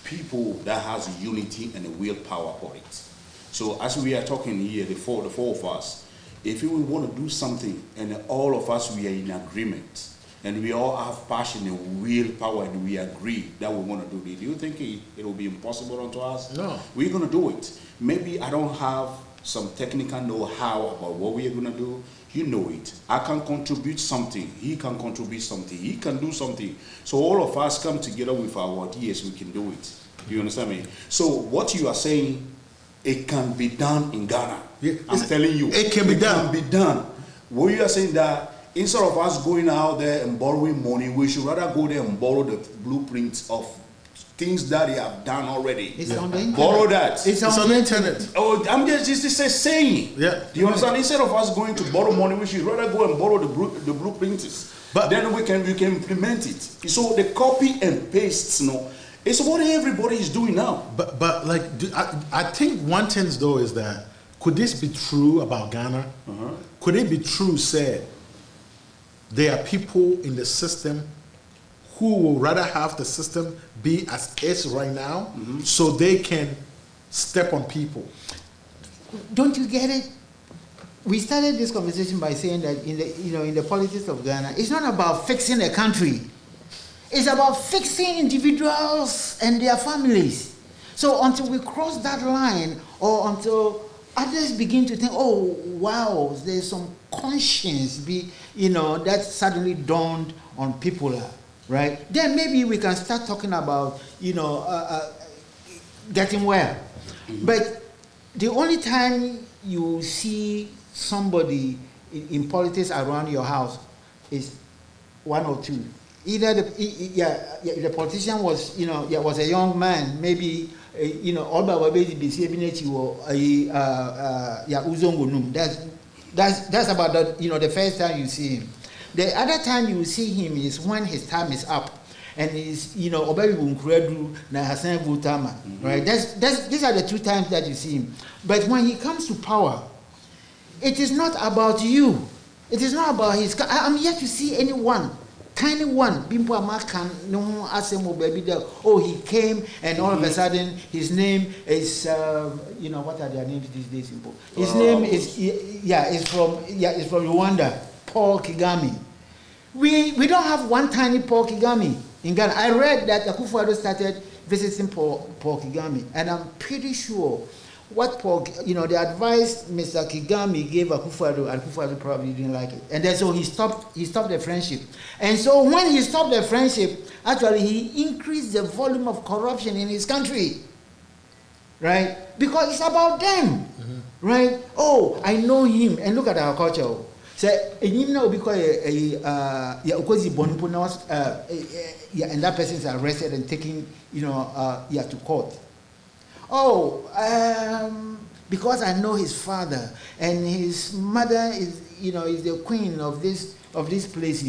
people that has unity and the willpower for it. So as we are talking here, the four of us, if we want to do something and all of us we are in agreement and we all have passion and willpower and we agree that we want to do it, do you think it will be impossible unto us? No. We're going to do it. Maybe I don't have some technical know-how about what we are going to do. You know it. I can contribute something. He can contribute something. He can do something. So all of us come together with our ideas. We can do it. You understand me? So what you are saying, it can be done in Ghana. Yeah. I'm telling you. It can be done. It can be done. What you are saying that instead of us going out there and borrowing money, we should rather go there and borrow the blueprints of things that they have done already. It's on the internet. Borrow that. It's on the internet. Oh, I'm just saying. Yeah. Do you understand? Instead of us going to borrow money, we should rather go and borrow the blueprints. But then we can implement it. So the copy and paste, it's what everybody is doing now. But like, I think one thing though is that, could this be true about Ghana? Could it be true, said, there are people in the system who will rather have the system be as is right now, so they can step on people? Don't you get it? We started this conversation by saying that in the politics of Ghana, it's not about fixing a country. It's about fixing individuals and their families. So until we cross that line, or until others begin to think, oh wow, there's some conscience that suddenly dawned on people, right? Then maybe we can start talking about getting well. But the only time you see somebody in politics around your house is one or two. Either the politician was was a young man, maybe all by baby be that's about the first time you see him. The other time you see him is when his time is up, and he's right. These are the two times that you see him. But when he comes to power, it is not about you. It is not about his. I'm yet to see anyone. Tiny one, Bimpo Amakan, no Asemo baby there. Oh, he came and all of a sudden his name is what are their names these days? His name is from Rwanda, Paul Kagame. We don't have one tiny Paul Kagame in Ghana. I read that Akufo-Addo started visiting Paul Kagame, and I'm pretty sure what the advice Mr. Kagame gave Akufo-Addo, and Akufo-Addo probably didn't like it. And then so he stopped the friendship. And so when he stopped the friendship, actually he increased the volume of corruption in his country. Right? Because it's about them. Right? Oh, I know him. And look at our culture. Say, and that person is arrested and taken, to court. Oh, because I know his father and his mother is the queen of this place.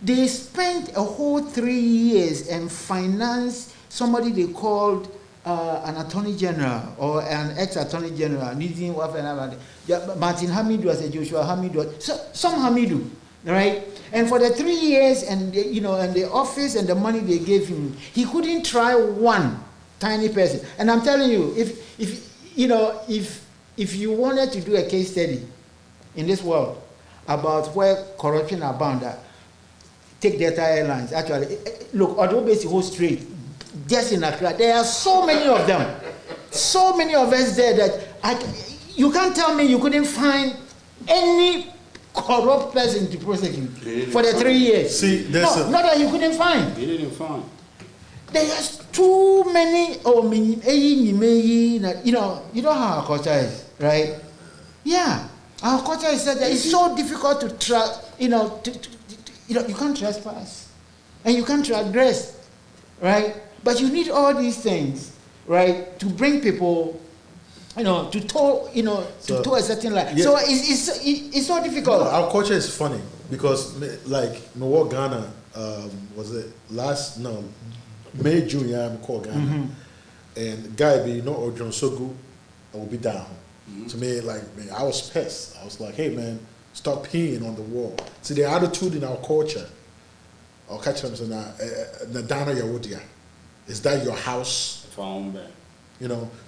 They spent a whole 3 years and financed somebody they called an attorney general or an ex-attorney general, Martin Hamidu as a Joshua Hamidu, some Hamidu, right? And for the 3 years and the office and the money they gave him, he couldn't try one tiny person. And I'm telling you, if you wanted to do a case study in this world about where corruption abound, take Delta Airlines. Actually, look, although basically whole street, just in Accra, there are so many of them, so many of us there that you can't tell me you couldn't find any corrupt person to prosecute for the 3 years. See, not that you couldn't find. They didn't find. There's too many. You know how our culture is, right? Yeah, our culture is that it's so difficult to you can't trespass and you can't transgress, right? But you need all these things, right, to bring people to toe, to toe a certain line. Yeah. So it's so difficult. No, our culture is funny because like me Ghana was it May, June, yeah, I'm called Ghana. And guy be Ojon Sogu, I will be down. To me, like, man, I was pissed. I was like, hey man, stop peeing on the wall. See, the attitude in our culture, I'll catch them saying Nadana Yawodia. Is that your house?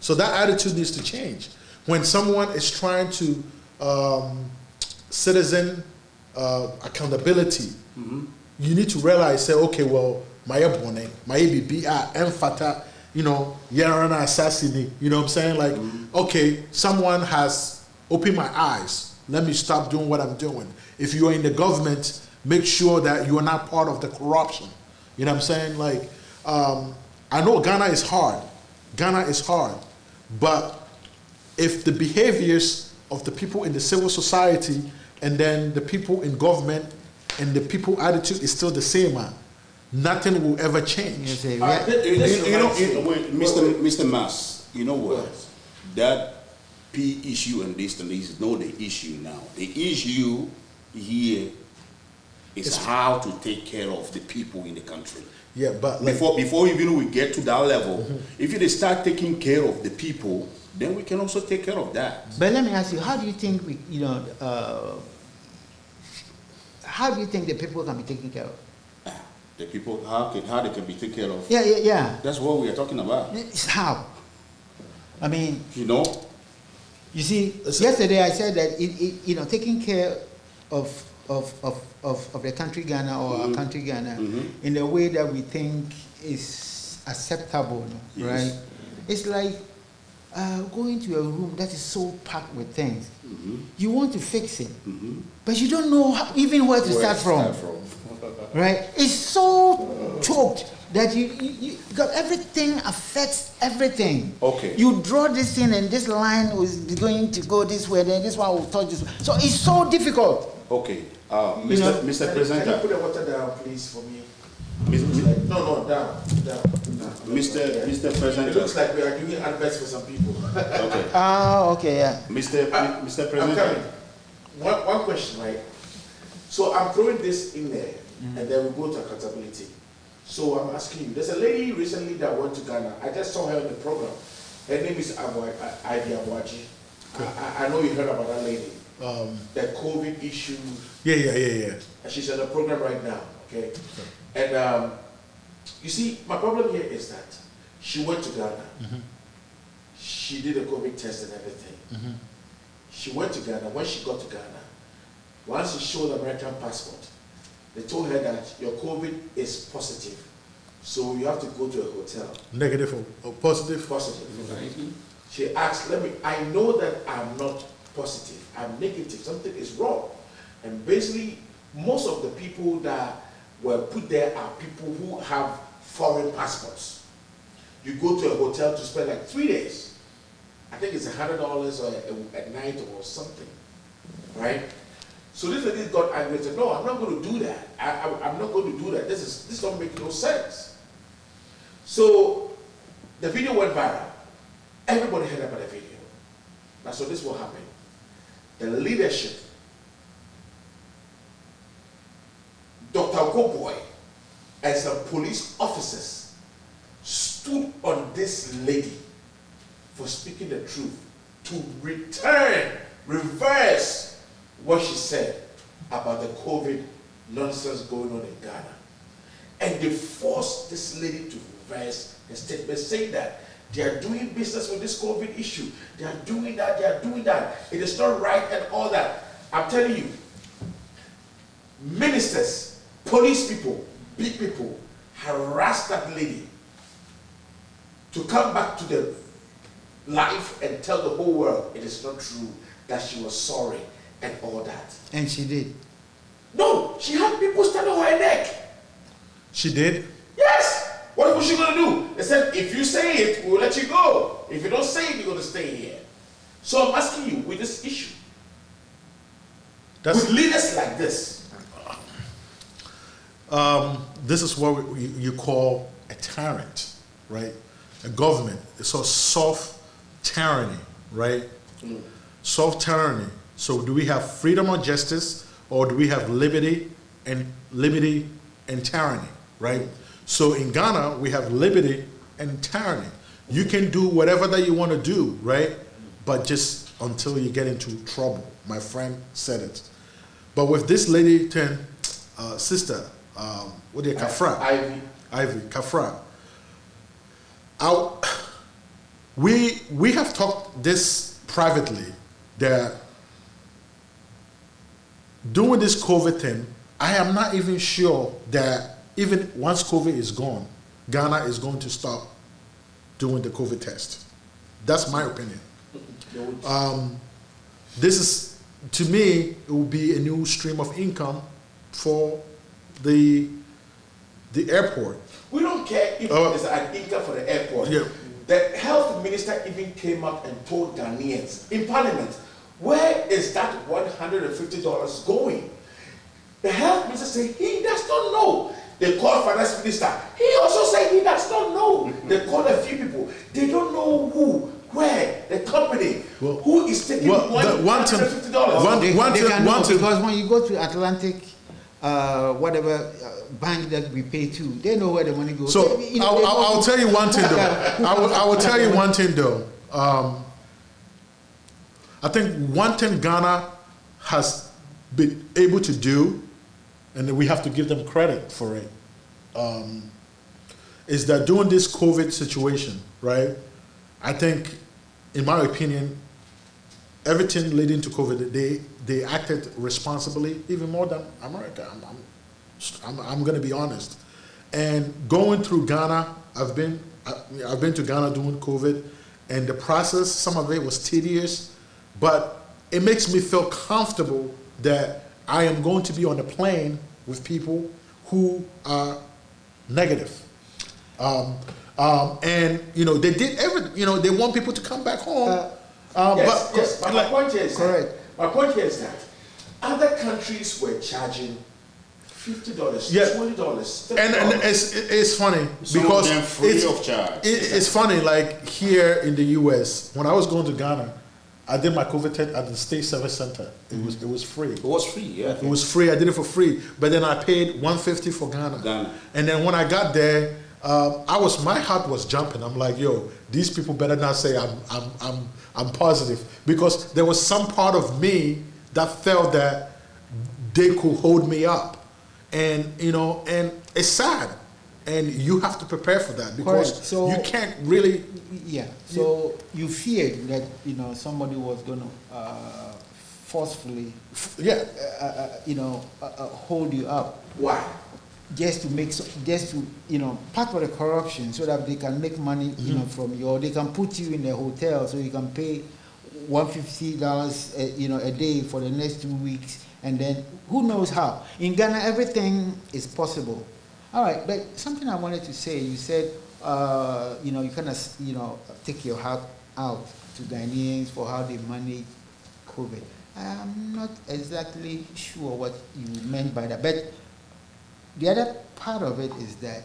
So that attitude needs to change. When someone is trying to citizen accountability, you need to realize, say, okay, well, my bone, my ABB, emphata, Yarana assassinate, you know what I'm saying? Like, okay, someone has opened my eyes. Let me stop doing what I'm doing. If you are in the government, make sure that you are not part of the corruption. You know what I'm saying? Like, I know Ghana is hard. But if the behaviors of the people in the civil society and then the people in government and the people attitude is still the same, nothing will ever change. Mr. Mas, you know what? That P issue and this is not the issue now. The issue here is how to take care of the people in the country. Yeah, but like, before even we get to that level, if you start taking care of the people, then we can also take care of that. But let me ask you, how do you think how do you think the people can be taken care of? The people, how they can be taken care of? Yeah. That's what we are talking about. How? I mean, you see, yesterday I said that taking care of the country Ghana or our country Ghana in a way that we think is acceptable, right? It's like going to a room that is so packed with things. You want to fix it, but you don't know even where to start from. Right? It's so choked that you got everything affects everything. Okay. You draw this thing and this line is going to go this way, then this one will touch this way. So it's so difficult. Okay. Mr. President. Can you put the water down, please, for me? No, down. Mr. President. It looks like we are doing adverts for some people. Okay. Okay, yeah. Mr. President. I'm coming. One question, right? So I'm throwing this in there, and then we go to accountability. So I'm asking you, there's a lady recently that went to Ghana. I just saw her in the program. Her name is Ivy Abuaji. I know you heard about that lady. The COVID issue. Yeah. And she's in the program right now, okay? And you see, my problem here is that she went to Ghana. She did a COVID test and everything. She went to Ghana. When she got to Ghana, once she showed American passport, they told her that your COVID is positive. So you have to go to a hotel. Negative or positive? Positive. She asked, I know that I'm not positive, I'm negative, something is wrong. And basically, most of the people that were put there are people who have foreign passports. You go to a hotel to spend like 3 days. I think it's $100 a night or something, right? So this lady got angry and said, no, I'm not going to do that. I'm not going to do that. This don't make no sense. So the video went viral. Everybody heard about the video. Now, so this will happen. The leadership, Dr. Goboy, and some police officers stood on this lady for speaking the truth to reverse what she said about the COVID nonsense going on in Ghana. And they forced this lady to reverse the statement saying that they are doing business with this COVID issue. They are doing that. It is not right and all that. I'm telling you, ministers, police people, big people harassed that lady to come back to the life and tell the whole world it is not true, that she was sorry and all that. And she did. No, she had people stand on her neck. She did? Yes. What was she going to do? They said, if you say it, we'll let you go. If you don't say it, you're going to stay here. So I'm asking you, with this issue, with leaders like this. This is what you call a tyrant, right? A government. It's a soft tyranny, right? Soft tyranny. So do we have freedom or justice, or do we have liberty and tyranny, right? So in Ghana, we have liberty and tyranny. You can do whatever that you want to do, right? But just until you get into trouble. My friend said it. But with this lady, sister, what do you, Kafra? Ivy, Kafra. We have talked this privately, that doing this COVID thing, I am not even sure that even once COVID is gone, Ghana is going to stop doing the COVID test. That's my opinion. This is, to me, it will be a new stream of income for the airport. We don't care if there's an income for the airport. Yeah. The health minister even came up and told Ghanaians in parliament, where is that $150 going? The health minister said he does not know. They called finance minister. He also said he does not know. They called a few people. They don't know who, where, the company, who is taking $150. They can know, because when you go to Atlantic, whatever bank that we pay to, they know where the money goes. So I'll tell you one thing though. I will tell you one thing though. I think one thing Ghana has been able to do, and we have to give them credit for it, is that during this COVID situation, right? I think, in my opinion, everything leading to COVID, they acted responsibly, even more than America. I'm going to be honest. And going through Ghana, I've been to Ghana during COVID, and the process, some of it was tedious, but it makes me feel comfortable that I am going to be on a plane with people who are negative. And they did everything. They want people to come back home. Yes. But my point is correct. My point here is that other countries were charging $50, Yeah. $20, And it's funny Some because of them free of charge. It's funny, like here in the US, when I was going to Ghana, I did my COVID test at the State Service Center. It was free. It was free, yeah. It was free. I did it for free. But then I paid $150 for Ghana. And then when I got there, my heart was jumping. I'm like, yo, these people better not say I'm positive, because there was some part of me that felt that they could hold me up, and and it's sad, and you have to prepare for that, because So you can't really. Yeah. So you feared that somebody was going to forcefully, hold you up. Why? Just to part of the corruption, so that they can make money from you, or they can put you in a hotel so you can pay $150 a day for the next 2 weeks, and then who knows how. In Ghana, everything is possible. All right, but something I wanted to say, you said you kind of take your hat out to Ghanaians for how they manage COVID. I'm not exactly sure what you meant by that, but the other part of it is that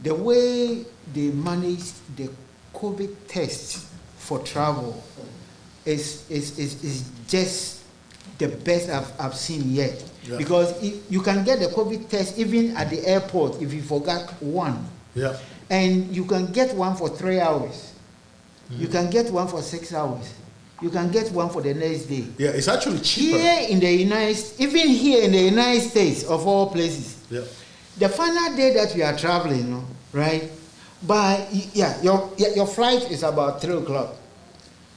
the way they manage the COVID test for travel is just the best I've seen yet. Yeah. Because you can get the COVID test even at the airport if you forgot one. Yeah. And you can get one for 3 hours. You can get one for 6 hours. You can get one for the next day. Yeah, it's actually cheaper. Here in the United States, of all places, the final day that we are traveling, right? Your flight is about 3 o'clock,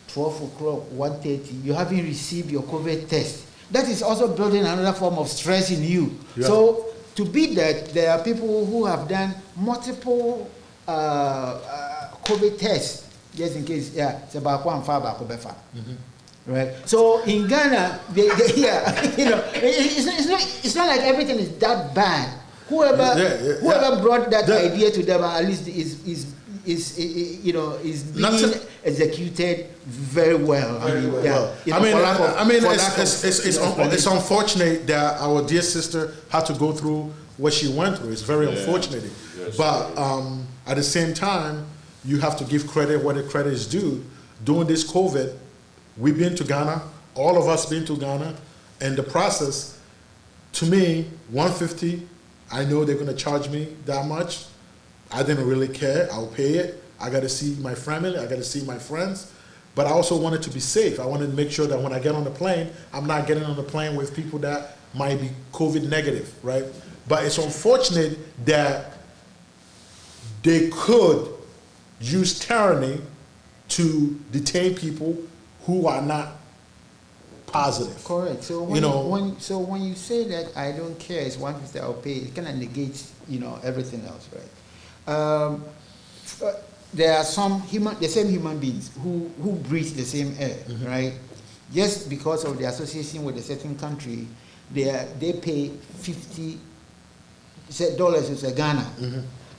12 o'clock, 1:30. You haven't received your COVID test. That is also building another form of stress in you. Yeah. So to beat that, there are people who have done multiple COVID tests. Just in case, it's about one far back over far. Right? So in Ghana, it's not like everything is that bad. Whoever brought that idea to them, at least is being executed very well. It's unfortunate that our dear sister had to go through what she went through. It's very unfortunate. Yes, but at the same time, you have to give credit where the credit is due. during this COVID, we've been to Ghana, all of us been to Ghana, and the process, to me, 150, I know they're gonna charge me that much. I didn't really care, I'll pay it. I gotta see my family, I gotta see my friends, but I also wanted to be safe. I wanted to make sure that when I get on the plane, I'm not getting on the plane with people that might be COVID negative, right? But it's unfortunate that they could use tyranny to detain people who are not positive. Correct. So when when you say that I don't care, it's 150 I'll pay, it kind of negates, everything else, right? There are the same human beings who breathe the same air, right? Just because of the association with a certain country, they pay $50 to Ghana.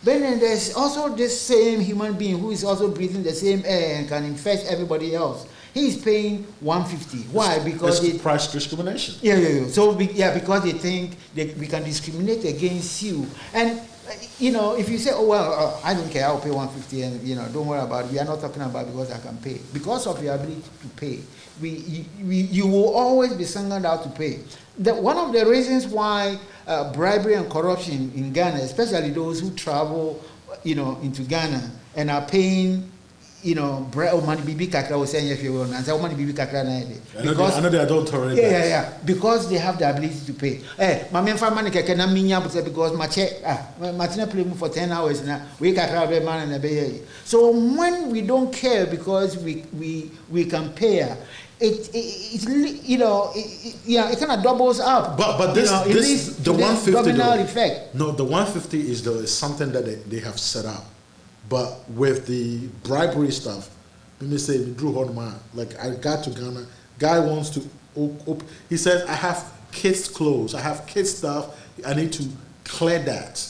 But then there's also this same human being who is also breathing the same air and can infect everybody else. He's paying 150. Why? Because it's price discrimination. Yeah. So because they think that we can discriminate against you. And if you say, oh well, I don't care, I'll pay 150, and don't worry about it. We are not talking about because I can pay. Because of your ability to pay, you will always be singled out to pay. One of the reasons why bribery and corruption in Ghana, especially those who travel, into Ghana and are paying, money bibi kakra was saying if you will answer money bibi kakra na because I know they don't tolerate that. Yeah. Because they have the ability to pay. My main family keke na minya because my check my play for 10 hours now. We kakra be man and be. So when we don't care because we can pay, it kind of doubles up. But this the 150 domino effect. No, the 150 is something that they have set up. But with the bribery stuff, let me say, Drew Hodman, like I got to Ghana, guy wants to, he says, I have kids' clothes, I have kids' stuff, I need to clear that.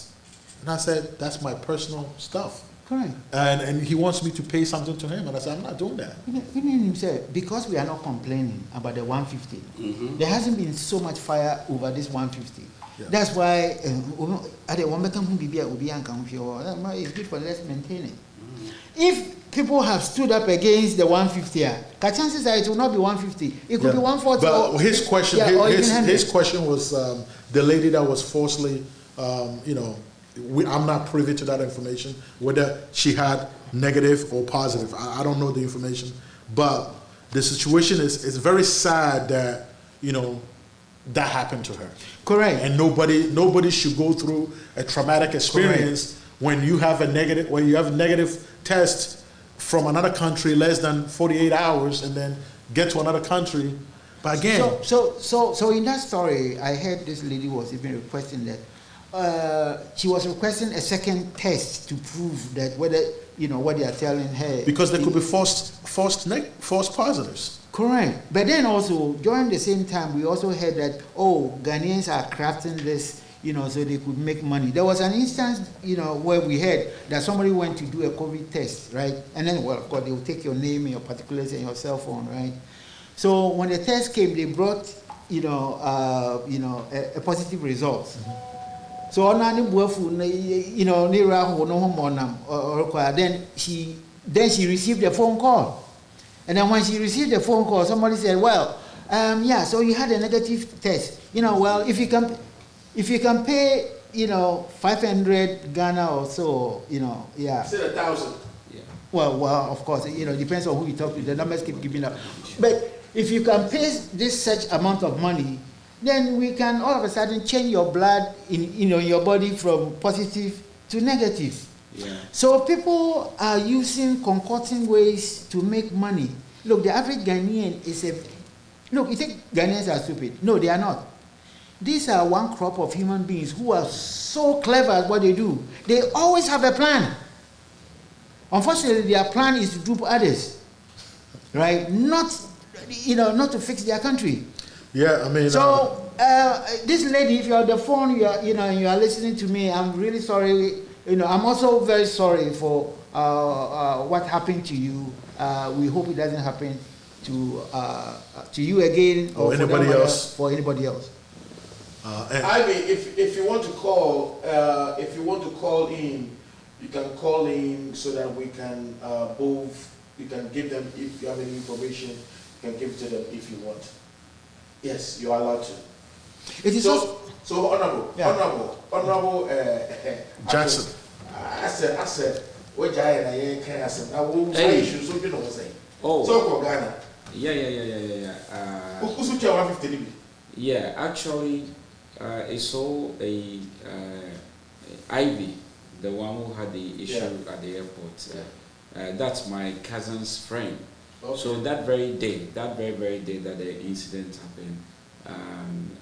And I said, that's my personal stuff. Correct. And he wants me to pay something to him, and I said, I'm not doing that. Because we are not complaining about the 150, there hasn't been so much fire over this 150. Yeah. That's why it's good for let's maintain it. If people have stood up against the 150, the chances are it will not be 150. It could be 140. But his question, his question was the lady that was falsely, I'm not privy to that information, whether she had negative or positive. I don't know the information, but the situation is very sad that that happened to her. Correct. And nobody should go through a traumatic experience. Correct. when you have a negative test from another country less than 48 hours and then get to another country. But again, so in that story, I heard this lady was even requesting that she was requesting a second test to prove that whether what they are telling her, because there could be false positives. Correct. But then also during the same time, we also heard that Ghanaians are crafting this, so they could make money. There was an instance, where we heard that somebody went to do a COVID test, right? And then, well, of course, they will take your name and your particulars and your cell phone, right? So when the test came, they brought, a positive result. Mm-hmm. So then she received a phone call. And then when she received the phone call, somebody said, well, so you had a negative test. Well, if you can pay, 500 Ghana or so, yeah. Say 1,000. Yeah. Well, of course, depends on who you talk to. The numbers keep giving up. But if you can pay this such amount of money, then we can all of a sudden change your blood in your body from positive to negative. Yeah. So people are concocting ways to make money. Look, the average Ghanaian you think Ghanaians are stupid? No, they are not. These are one crop of human beings who are so clever at what they do. They always have a plan. Unfortunately, their plan is to dupe others, right? Not to fix their country. Yeah, I mean. So this lady, if you're on the phone, you are listening to me. I'm really sorry. I'm also very sorry for what happened to you. We hope it doesn't happen to you again or anybody else. For anybody else. I mean, if you want to call in, you can call in so that we can both You can give them if you have any information. You can give it to them if you want. Yes, you are allowed to. It is so honorable, yeah. honorable Jackson. I said, what giant I can ask him. I will say you so you know what I'm saying. Oh. So for Ghana. Yeah. Who's 150? Yeah, actually, it's all a Ivy, the one who had the issue at the airport. That's my cousin's friend. Okay. So that very day, that very day that the incident happened,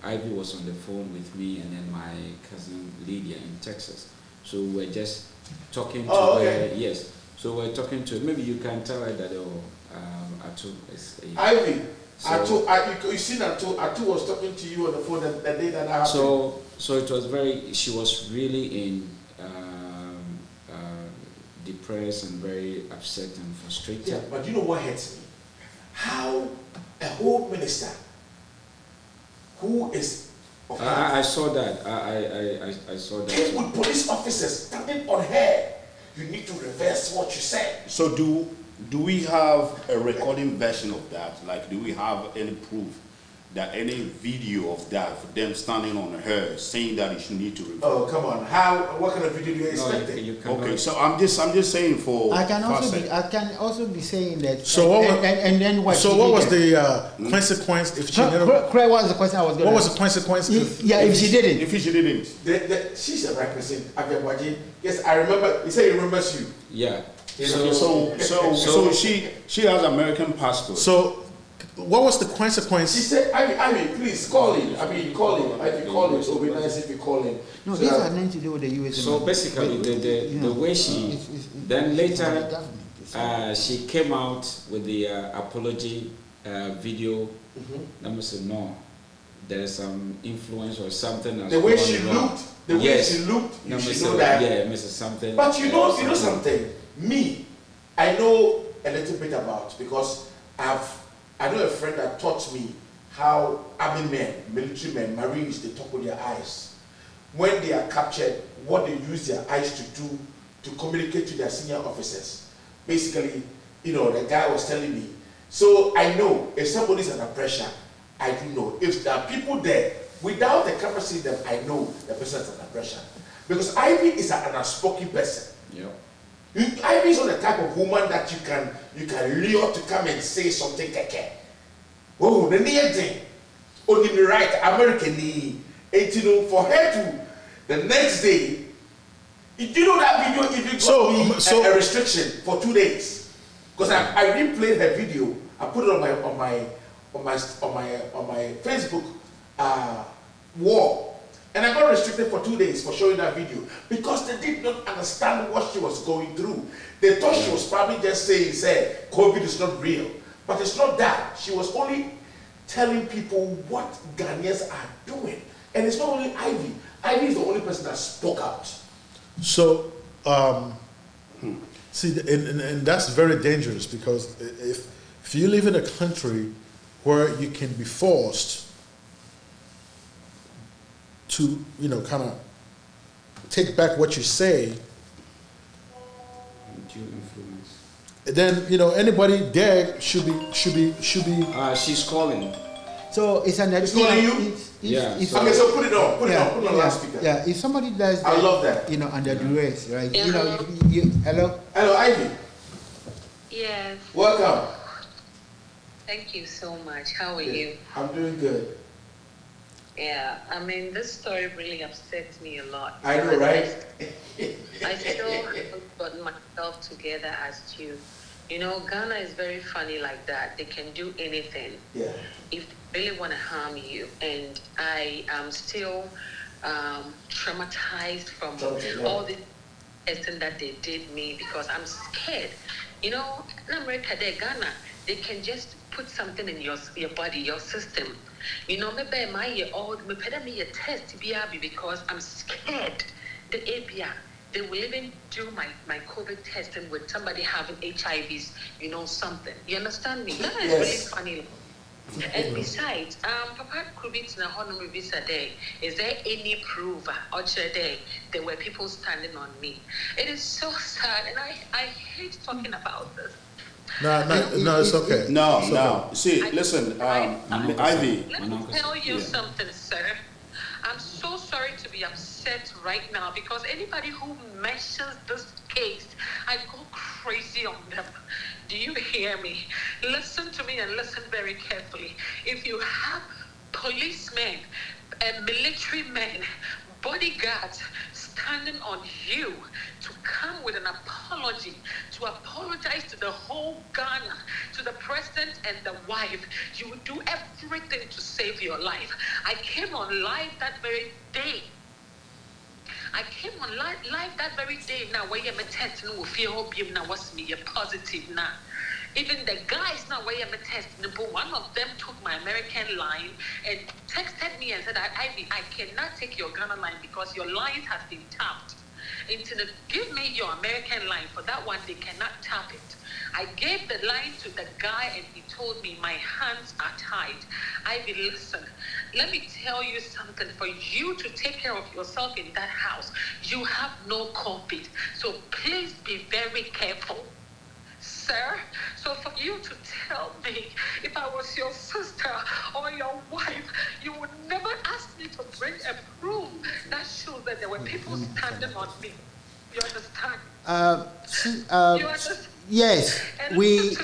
Ivy was on the phone with me and then my cousin Lydia in Texas. So we're just talking to her. Yes. So we're talking to her. Maybe you can tell her that Atu is Ivy. So, you seen Atu was talking to you on the phone the day that happened. So it was she was really in depressed and very upset and frustrated. Yeah, but you know what hurts me? How a whole minister who is I saw that. I saw that. Came with police officers standing on her. You need to reverse what you said. So do we have a recording version of that? Like, do we have any proof that any video of that, for them standing on her, saying that you need to record? Oh, come on. What kind of video do you expect? Okay, so I'm just saying for I can also be saying that. So what was the consequence if she never? What was the question I was going to What was the consequence if she didn't? If she didn't. She's the right person. Yes, I remember. He said he remembers you. Yeah. So she has American passport. So what was the consequence? She said, I mean, please call him. Call him. If you call him, it would be nice if you call him. No, these are nothing to do with the US. So basically, the way she, then later, she came out with the apology video. I said, no, there's some influence or something. The way she looked, you should know that. Yeah, Mrs. Something. But you know something. Me, I know a little bit about, because I know a friend that taught me how army men, military men, Marines, they talk with their eyes. When they are captured, what they use their eyes to do to communicate to their senior officers. Basically, the guy was telling me. So I know if somebody's under pressure, I do know. If there are people there, without the camera seeing them, I know the person is under pressure. Because Ivy is an unspoken person. Yeah. Ivy is not the type of woman that you can lure to come and say something keke. Oh, the near thing. Only me right, American knee. For her to the next day, you know that video if got a restriction for 2 days. Because I replayed her video, I put it on my Facebook wall. And I got restricted for 2 days for showing that video because they did not understand what she was going through. They thought she was probably just saying, COVID is not real. But it's not that. She was only telling people what Ghanaians are doing. And it's not only Ivy. Ivy is the only person that spoke out. So, see, and that's very dangerous because if you live in a country where you can be forced to, kind of take back what you say, then anybody there should be. She's calling. So it's an. It's calling you. Yeah. So put it on. Put it on loudspeaker. Yeah. If somebody does that, I love that. Under duress, right? Hello. Hello. Hello, Ivy. Yes. Welcome. Thank you so much. How are you? I'm doing good. Yeah, this story really upsets me a lot. I know, right? I still haven't gotten myself together as to, Ghana is very funny like that. They can do anything. Yeah. If they really want to harm you. And I am still traumatized from all the testing that they did me because I'm scared. In America, Ghana, they can just put something in your body, your system. Maybe me a test because I'm scared. The ABI, they will even do my COVID testing with somebody having HIVs, something. You understand me? That is really funny. And besides, Papa Krubit na Honor Visa Day, is there any proof or day there were people standing on me? It is so sad, and I hate talking about this. No, it's okay. No, It's no. okay. See, listen, Ivy. Let me tell you something, sir. I'm so sorry to be upset right now because anybody who mentions this case, I go crazy on them. Do you hear me? Listen to me and listen very carefully. If you have policemen and military men, bodyguards standing on you to come with an apology, to apologize to the whole Ghana, to the president and the wife, you would do everything to save your life. I came on live that very day. I came on live that very day. Now, where you test no fear hope you now was me a positive now. Even the guys now where you test, one of them took my American line and texted me and said, Ivy, I cannot take your Ghana line because your line has been tapped. Instead of give me your American line, for that one they cannot tap it. I gave the line to the guy and he told me my hands are tied. Ivy, listen, let me tell you something. For you to take care of yourself in that house, you have no COVID. So please be very careful, sir. So for you to tell me if I was your sister or your wife, you would never ask me to bring a broom. That shows that there were people standing on me. You understand? You understand? Yes, we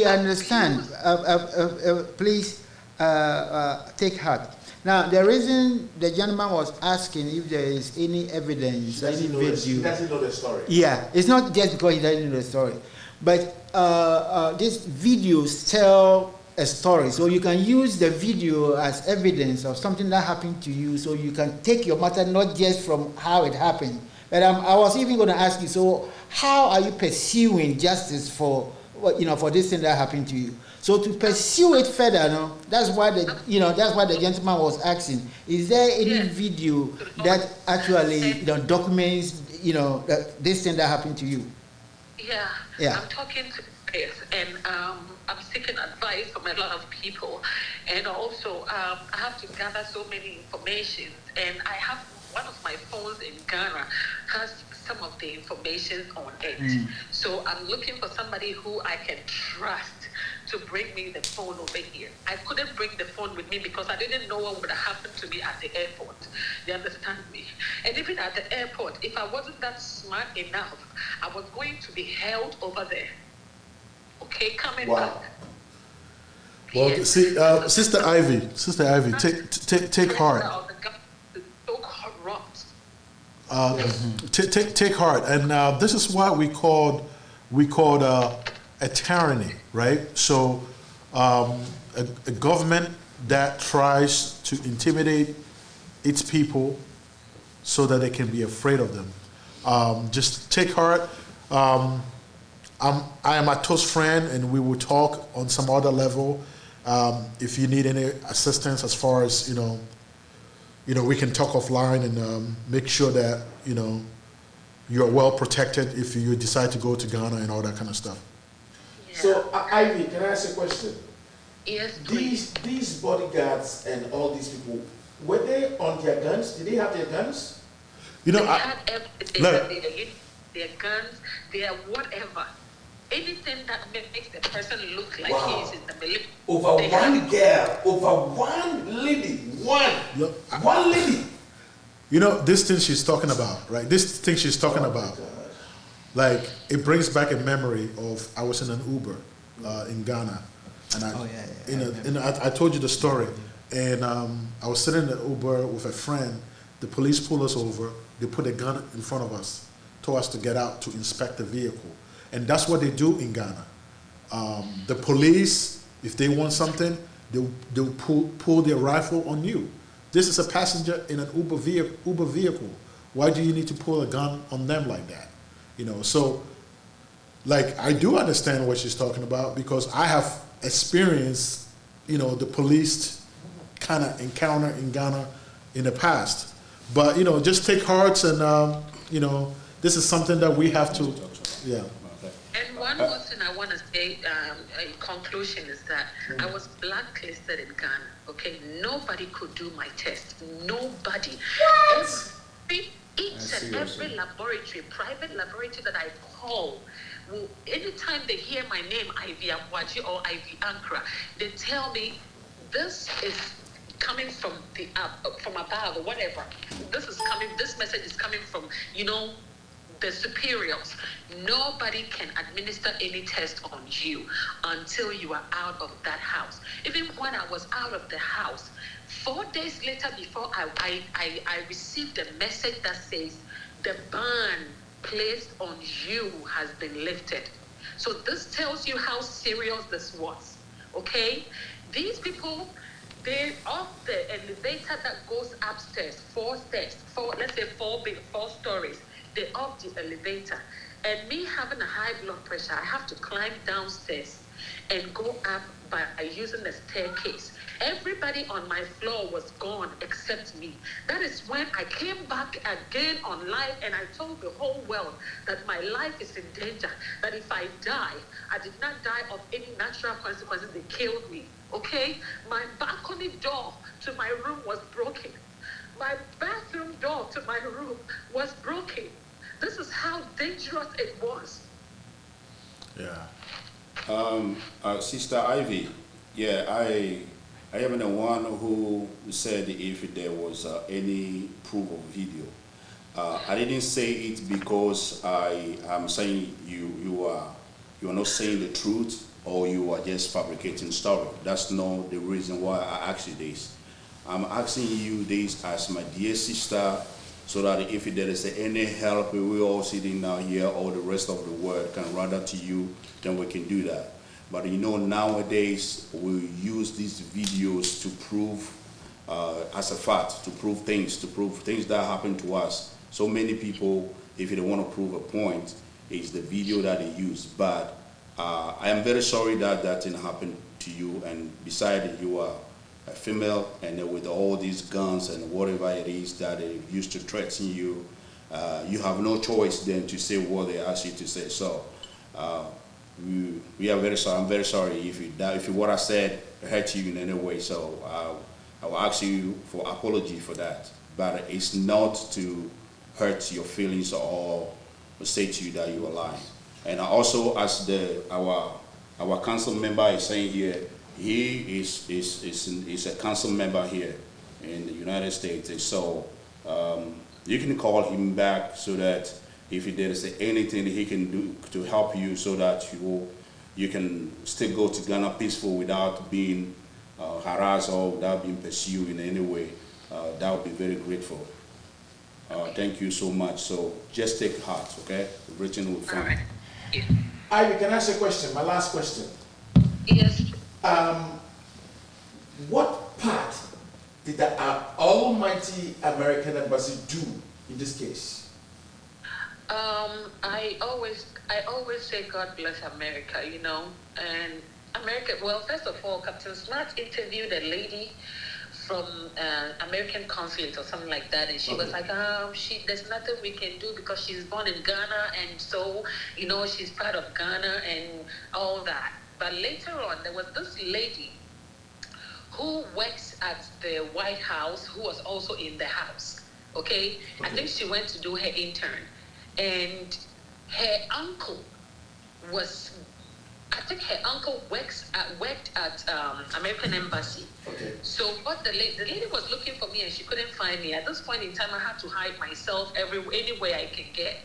understand. Please take heart. Now, the reason the gentleman was asking if there is any evidence, any video. He doesn't know the story. Yeah, it's not just because he doesn't know the story, but these videos tell a story. So you can use the video as evidence of something that happened to you. So you can take your matter not just from how it happened. But I was even going to ask you, so how are you pursuing justice for this thing that happened to you? So to pursue it further, no, that's why the gentleman was asking, is there any video that actually documents that this thing that happened to you? Yeah. I'm talking to players and I'm seeking advice from a lot of people, and also I have to gather so many information, and I have one of my phones in Ghana has some of the information on it. So I'm looking for somebody who I can trust to bring me the phone over here. I couldn't bring the phone with me because I didn't know what would have happened to me at the airport. You understand me? And even at the airport, if I wasn't that smart enough, I was going to be held over there. Okay, coming back. Well, yes. See, Sister Ivy, take heart. Take heart, and this is what we called a tyranny, right? So a government that tries to intimidate its people so that they can be afraid of them. Just take heart. I am Ato's friend, and we will talk on some other level. If you need any assistance as far as we can talk offline and make sure that you're well protected if you decide to go to Ghana and all that kind of stuff. Yeah. So, Ivy, can I ask a question? Yes, please. These bodyguards and all these people, were they on their guns? Did they have their guns? They had everything. Their guns, their whatever. Anything that makes the person look like he's in the military. Over one girl, over one lady, one lady. This thing she's talking about, right? This thing she's talking about, like, it brings back a memory of, I was in an Uber in Ghana, and I told you the story, and I was sitting in the Uber with a friend. The police pulled us over. They put a gun in front of us, told us to get out to inspect the vehicle. And that's what they do in Ghana. The police, if they want something, they'll pull their rifle on you. This is a passenger in an Uber vehicle. Why do you need to pull a gun on them like that? So, like, I do understand what she's talking about because I have experienced, the police kind of encounter in Ghana in the past. But, just take hearts and, this is something that we have to, yeah. And one more thing I want to say in conclusion is that I was blacklisted in Ghana. Okay, nobody could do my test. Nobody. Each and every laboratory, private laboratory that I call, will, anytime they hear my name, Ivy Abwaji or Ivy Ankara, they tell me this is coming from the from above or whatever. This is coming. This message is coming from, you know, the superiors. Nobody can administer any test on you until you are out of that house. Even when I was out of the house, 4 days later, before I received a message that says the ban placed on you has been lifted. So this tells you how serious this was. Okay, these people, they're off the elevator that goes upstairs, 4 stairs, let's say four stories. They're off the elevator, and me having a high blood pressure, I have to climb downstairs and go up by using the staircase. Everybody on my floor was gone except me. That is when I came back again on live, and I told the whole world that my life is in danger, that if I die, I did not die of any natural consequences. They killed me. Okay, my balcony door to my room was broken. My bathroom door to my room was broken. This is how dangerous it was. Yeah. Sister Ivy, yeah, I am the one who said if there was any proof of video. I didn't say it because I am saying you are not saying the truth, or you are just fabricating story. That's not the reason why I asked you this. I'm asking you this as my dear sister, so that if there is any help, we all sitting down here, or the rest of the world can render to you, then we can do that. But you know, nowadays we use these videos to prove as a fact, to prove things that happen to us. So many people, if they want to prove a point, it's the video that they use. But I am very sorry that that thing happened to you, and besides, you are a female, and with all these guns and whatever it is that they used to threaten you, you have no choice then to say what they ask you to say. So we are very sorry. I'm very sorry if what I said hurt you in any way. So I will ask you for apology for that. But it's not to hurt your feelings or say to you that you are lying. And also, as our council member is saying here, he is a council member here in the United States, and so you can call him back so that if there is anything he can do to help you, so that you can still go to Ghana peaceful without being harassed or without being pursued in any way. That would be very grateful. Thank you so much. So just take heart, okay? Everything will be fine. All right. Yeah. Ivy, can I ask a question? My last question. Yes. What part did the almighty American embassy do in this case? I always say God bless America, you know, and America. Well, first of all, Captain Smart interviewed a lady from American consulate or something like that, and she was like, there's nothing we can do because she's born in Ghana, and so, you know, she's part of Ghana and all that. But later on, there was this lady who works at the White House, who was also in the house. Okay? I think she went to do her intern, and her uncle worked at American Embassy. Okay. So what the lady was looking for me, and she couldn't find me. At this point in time, I had to hide myself anywhere I can get.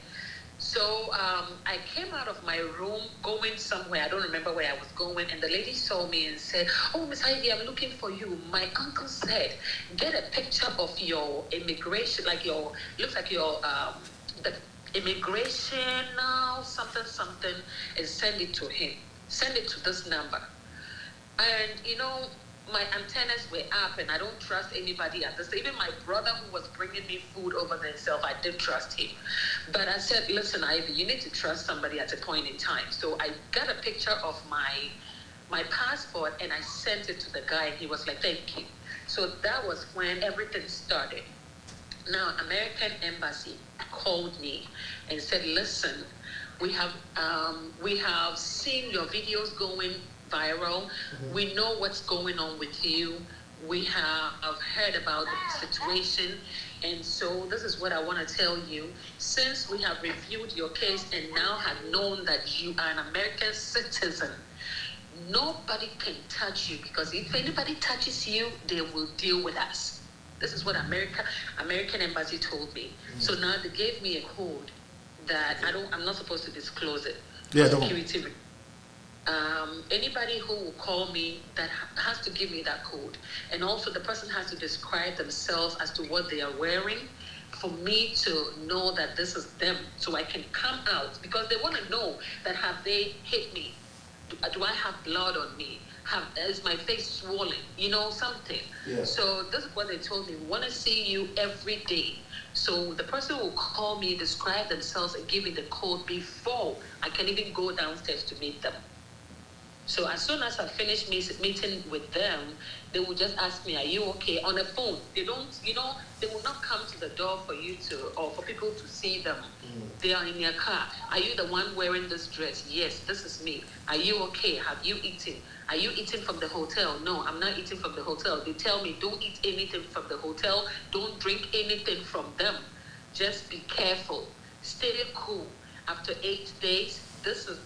So I came out of my room going somewhere. I don't remember where I was going, and the lady saw me and said, "Oh, Miss Ivy, I'm looking for you. My uncle said, get a picture of your immigration, looks like your the immigration something, and send it to him. Send it to this number." And you know, my antennas were up, and I don't trust anybody at this. Even my brother, who was bringing me food over there himself, I did trust him. But I said, "Listen, Ivy, you need to trust somebody at a point in time." So I got a picture of my passport, and I sent it to the guy, and he was like, "Thank you." So that was when everything started. Now, American Embassy called me and said, "Listen, we have seen your videos going viral. We know what's going on with you. we have heard about the situation, and so this is what I want to tell you. Since we have reviewed your case and now have known that you are an American citizen, nobody can touch you, because if anybody touches you, they will deal with us. This is what American Embassy told me. So now they gave me a code that I'm not supposed to disclose it. Yeah, for security. Anybody who will call me that has to give me that code, and also the person has to describe themselves as to what they are wearing for me to know that this is them, so I can come out, because they want to know that have they hit me, do I have blood on me, is my face swollen, something. Yeah. So this is what they told me. We want to see you every day. So the person will call me, describe themselves, and give me the code before I can even go downstairs to meet them. So as soon as I finish meeting with them, they will just ask me, are you okay? On the phone. They don't, they will not come to the door for you to, or for people to see them. They are in their car. Are you the one wearing this dress? Yes, this is me. Are you okay? Have you eaten? Are you eating from the hotel? No, I'm not eating from the hotel. They tell me, don't eat anything from the hotel. Don't drink anything from them. Just be careful. Stay cool. After 8 days, this is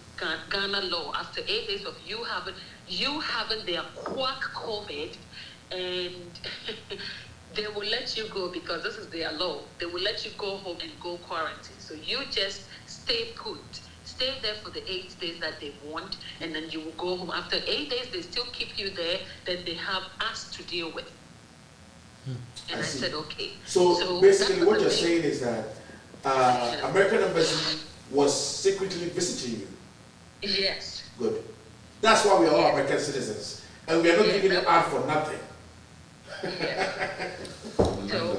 Ghana law. After 8 days of you having their quack COVID, and they will let you go, because this is their law. They will let you go home and go quarantine. So you just stay put. Stay there for the 8 days that they want, and then you will go home. After 8 days, they still keep you there. Then they have us to deal with. And I said, okay. So basically, what you're saying is that American Embassy was secretly visiting you. Yes. Good. That's why we are all American citizens, and we are not giving you out for nothing. So,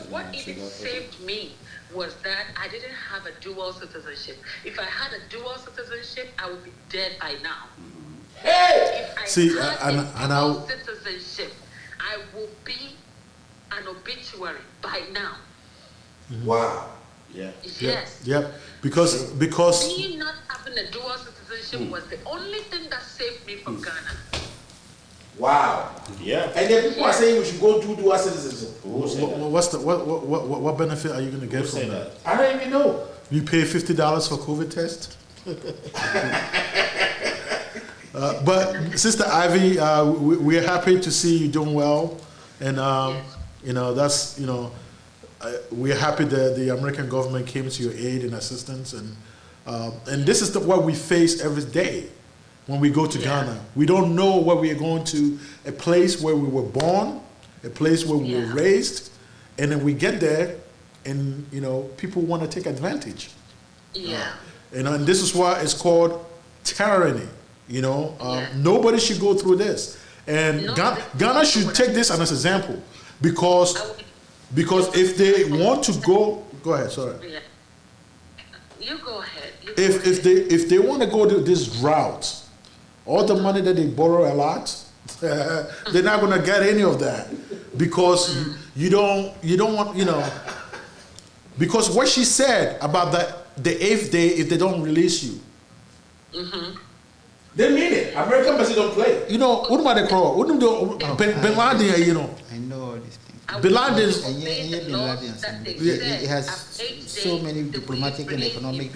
what even saved me was that I didn't have a dual citizenship. If I had a dual citizenship, I would be dead by now. Hey! If I and dual citizenship, I will be an obituary by now. Wow. Yeah. Yes. Yep. Because me not having a dual citizenship was the only thing that saved me from Ghana. Wow. Yeah. And then people are saying we should go do dual citizenship. what benefit are you going to get from that? I don't even know. You pay $50 for COVID test. But Sister Ivy, we're happy to see you doing well, and that's we're happy that the American government came to your aid and assistance, and this is what we face every day when we go to Ghana. We don't know where we are going to, a place where we were born, a place where we were raised, and then we get there, and people want to take advantage. And this is why it's called tyranny. Nobody should go through this, and Ghana should take this as an example, because if they want to go ahead. Sorry. Yeah. You go ahead. If they want to go to this route, all the money that they borrow a lot, they're not going to get any of that, because you don't want because what she said about the 8th day, if they don't release you. They mean it. American Embassy don't play. What about the crow? What do Ben Laden? I know all these things. Bin Laden. It has so many diplomatic and economic.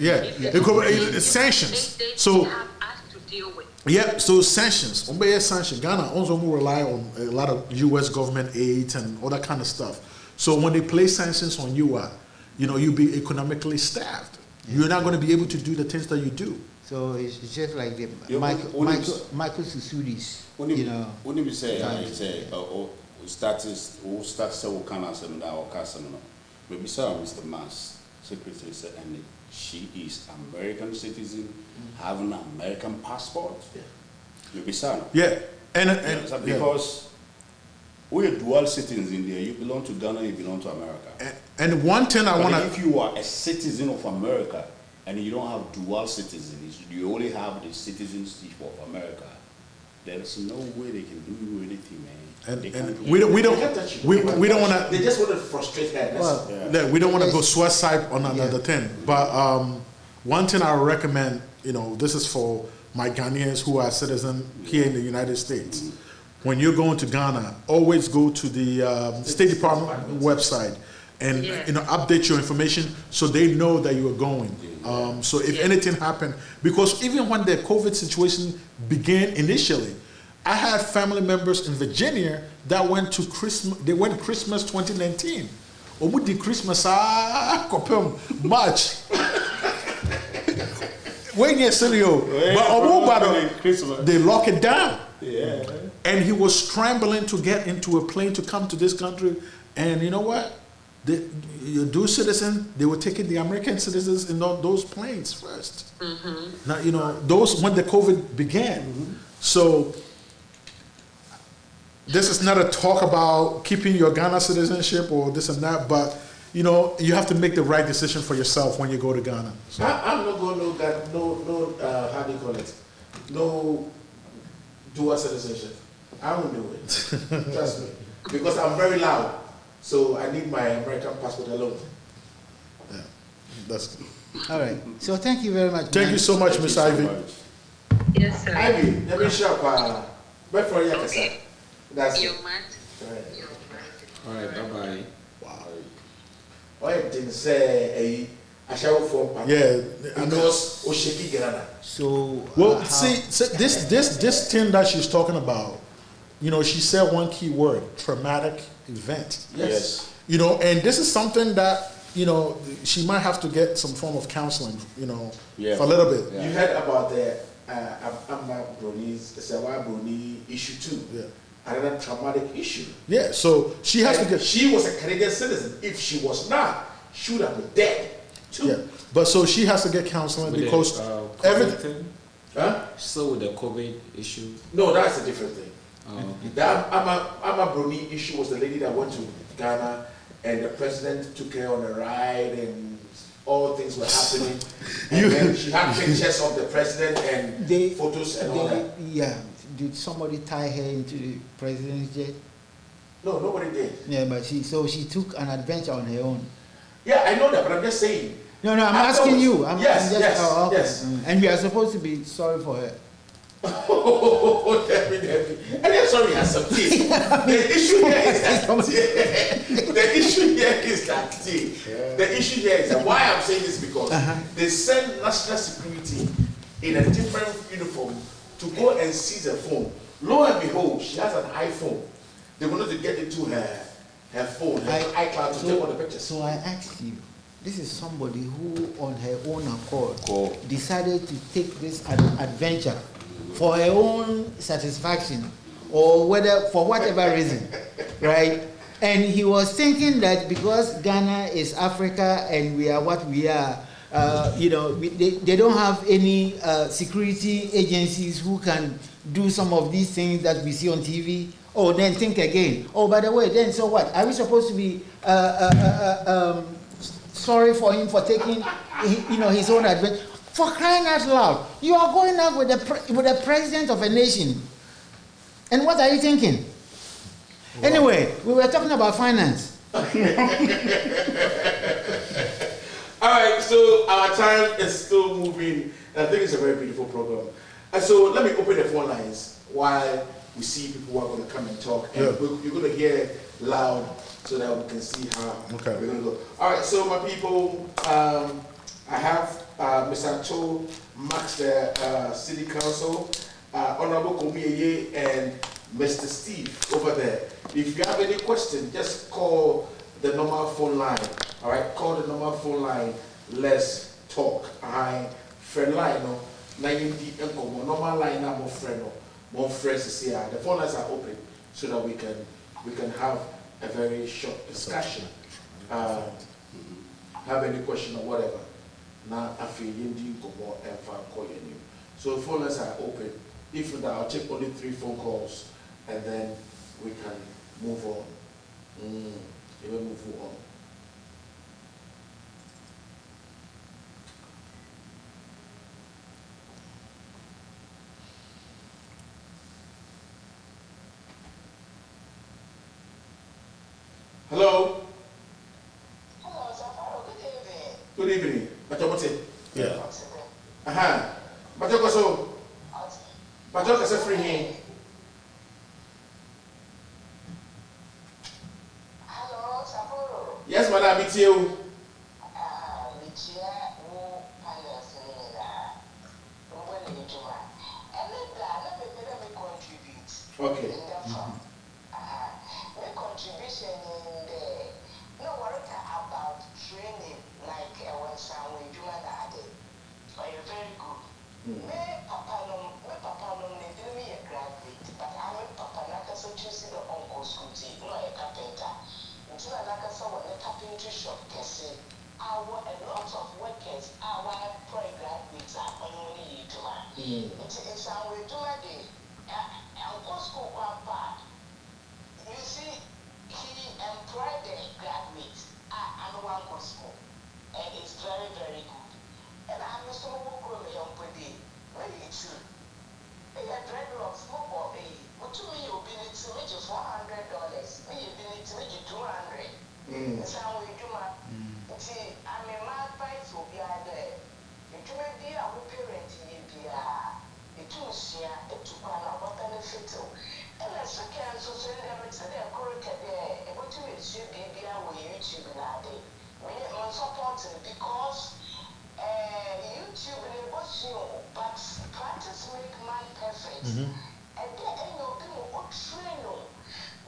Sanctions. So. Yeah, so sanctions. Ghana also rely on a lot of U.S. government aid and all that kind of stuff. So when they place sanctions on you, you'll be economically starved. You're not going to be able to do the things that you do. So it's just like the Michael Susudis. When you say, status, maybe Mr. Mass, Secretary said, and she is American citizen, having an American passport. Maybe so. Yeah, and because we're dual citizens in there. You belong to Ghana, you belong to America. And one thing I want to, if you are a citizen of America and you don't have dual citizenship, you only have the citizenship of America, there's no way they can do you anything, man. And we don't want to. They just want to frustrate her. We don't want to go suicide on another thing. But one thing I recommend, this is for my Ghanaians who are citizens here in the United States. when you're going to Ghana, always go to the State Department website and update your information so they know that you are going. So if anything happened, because even when the COVID situation began initially, I had family members in Virginia that went to Christmas. They went Christmas 2019. Omu di Christmas March. When you but they lock it down. Yeah. And he was scrambling to get into a plane to come to this country. And you know what? You do citizens, they were taking the American citizens in those planes first. Mm-hmm. Now, those when the COVID began. Mm-hmm. So this is not a talk about keeping your Ghana citizenship or this and that, but you have to make the right decision for yourself when you go to Ghana. So. I'm not going to no how do you call it? No dual citizenship. I won't do it. Trust me. Because I'm very loud. So I need my American passport alone. Yeah, that's good. All right. So thank you very much. Thank you so much, Miss Ivy. Yes, sir. Ivy, let me show up. Before you can that's You're it. mad. All right, bye-bye. Wow. Why didn't say I shall form? Yeah, because Oshiki Ghana. So well, see this thing that she's talking about. She said one key word: traumatic event. Yes. And this is something that she might have to get some form of counseling. For a little bit. Yeah. You heard about the Amma Broni's Sawa Broni issue too. Yeah. Another traumatic issue. Yeah, so she has to get. She was a Canadian citizen. If she was not, she would have been dead too. Yeah, but so she has to get counseling because everything. Huh? So with the COVID issue. No, that's a different thing. Okay. That Amma Broni issue was the lady that went to Ghana and the president took her on a ride and all things were happening. And then she had pictures of the president and photos and all that. Yeah. Did somebody tie her into the president's jet? No, nobody did. Yeah, but she took an adventure on her own. Yeah, I know that, but I'm just saying. No, I'm asking you. Yes. And we are supposed to be sorry for her. Oh, definitely. And I'm sorry, I submit. The issue here is that the issue here is that why I'm saying this because they send national security in a different uniform to go and seize her phone. Lo and behold, she has an iPhone. They wanted to get into her phone, her iCloud to take all the pictures. So I asked you, this is somebody who on her own accord decided to take this adventure for her own satisfaction or whether for whatever reason, right? And he was thinking that because Ghana is Africa and we are what we are, they don't have any security agencies who can do some of these things that we see on TV. Oh, then think again. Oh, by the way, then so what? Are we supposed to be sorry for him for taking, his own adventure? For crying out loud, you are going out with the president of a nation. And what are you thinking? Wow. Anyway, we were talking about finance. All right, so our time is still moving. And I think it's a very beautiful program. And so let me open the phone lines while we see people who are going to come and talk. And you're going to hear loud so that we can see how we're going to go. All right, so my people, I have Mr. Ato, Max, the City Council, Honorable Komiye, and Mr. Steve over there. If you have any question, just call the normal phone line. All right, call the normal phone line. Let's talk. Friend line, no. Normal line, no more friend, no. More friends is here. The phone lines are open so that we can have a very short discussion. Have any question or whatever. Now I feel you go more and call you. So phone lines are open. If not, I'll take only 3 phone calls and then we can move on. Even move on. Hello. Hello, Safaro. Good evening. Machomote. Yeah. Machokoso. Machokoso free here. you. Okay. The contribution in the no worry about training like when someone do that. Oh, you're very good. Me papa no they didn't me a graduate, but I'm a papa like so choosing the uncle school tea, no a carpenter. Until I like someone a carpentry shop can say a lot of workers our graduates are only to it's our way to my day. Uncle school papa. You see, he employed the graduates at one school, and it's very, very good. And I'm so good with young people. Very true. They are dreadlocks, small baby. But to me, you'll be able to make you $400. Me, you'll be able to make you $200. That's how we do my. See, I'm a mad price will be there. You do a deal, I will parent you. It will share it to one of what benefit. And as a can so send them to their correct there, and what you should be on YouTube nowadays. We are supporting because YouTube and what's you, but practice make man perfect. And there ain't no people train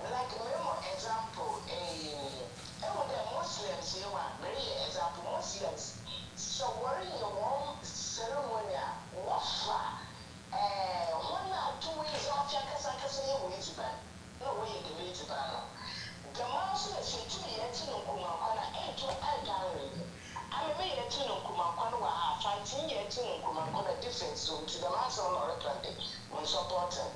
like a example, the Muslims here one very example Muslims. So worry your one ceremony, wafa. 1 or 2 weeks off, I say, no way you can to ban. The mouse is a 2 year to no Kumakana, 8 to 8 gallery. I may a to no Kumakana, 15 year to no Kumakana difference to the mouse on Oregon when supporting.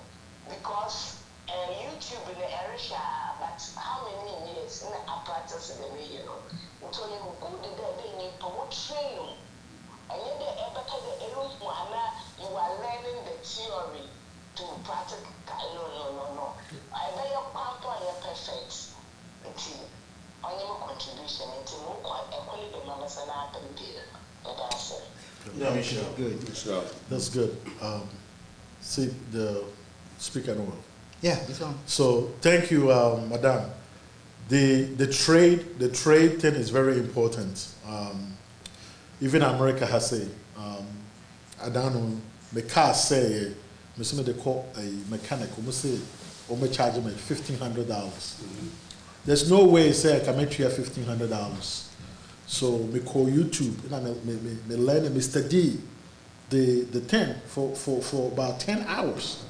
Because YouTube in the area, but how many years in the apparatus in the way, until you go to the day, you training. And yet, you are learning the theory to practice. No. I bet your papa is perfect. On your contribution, it's more quite equally the numbers and I can do. That's it. Yeah, Michelle. Good. That's good. See the speaker no. Yeah, it's on. So thank you, Madam. The trade thing is very important. Even America has said, I don't know, the car say, they call a mechanic, say, charge him $1,500. There's no way say I can make you $1,500. So we call YouTube, and me learn and study the 10 for about 10 hours.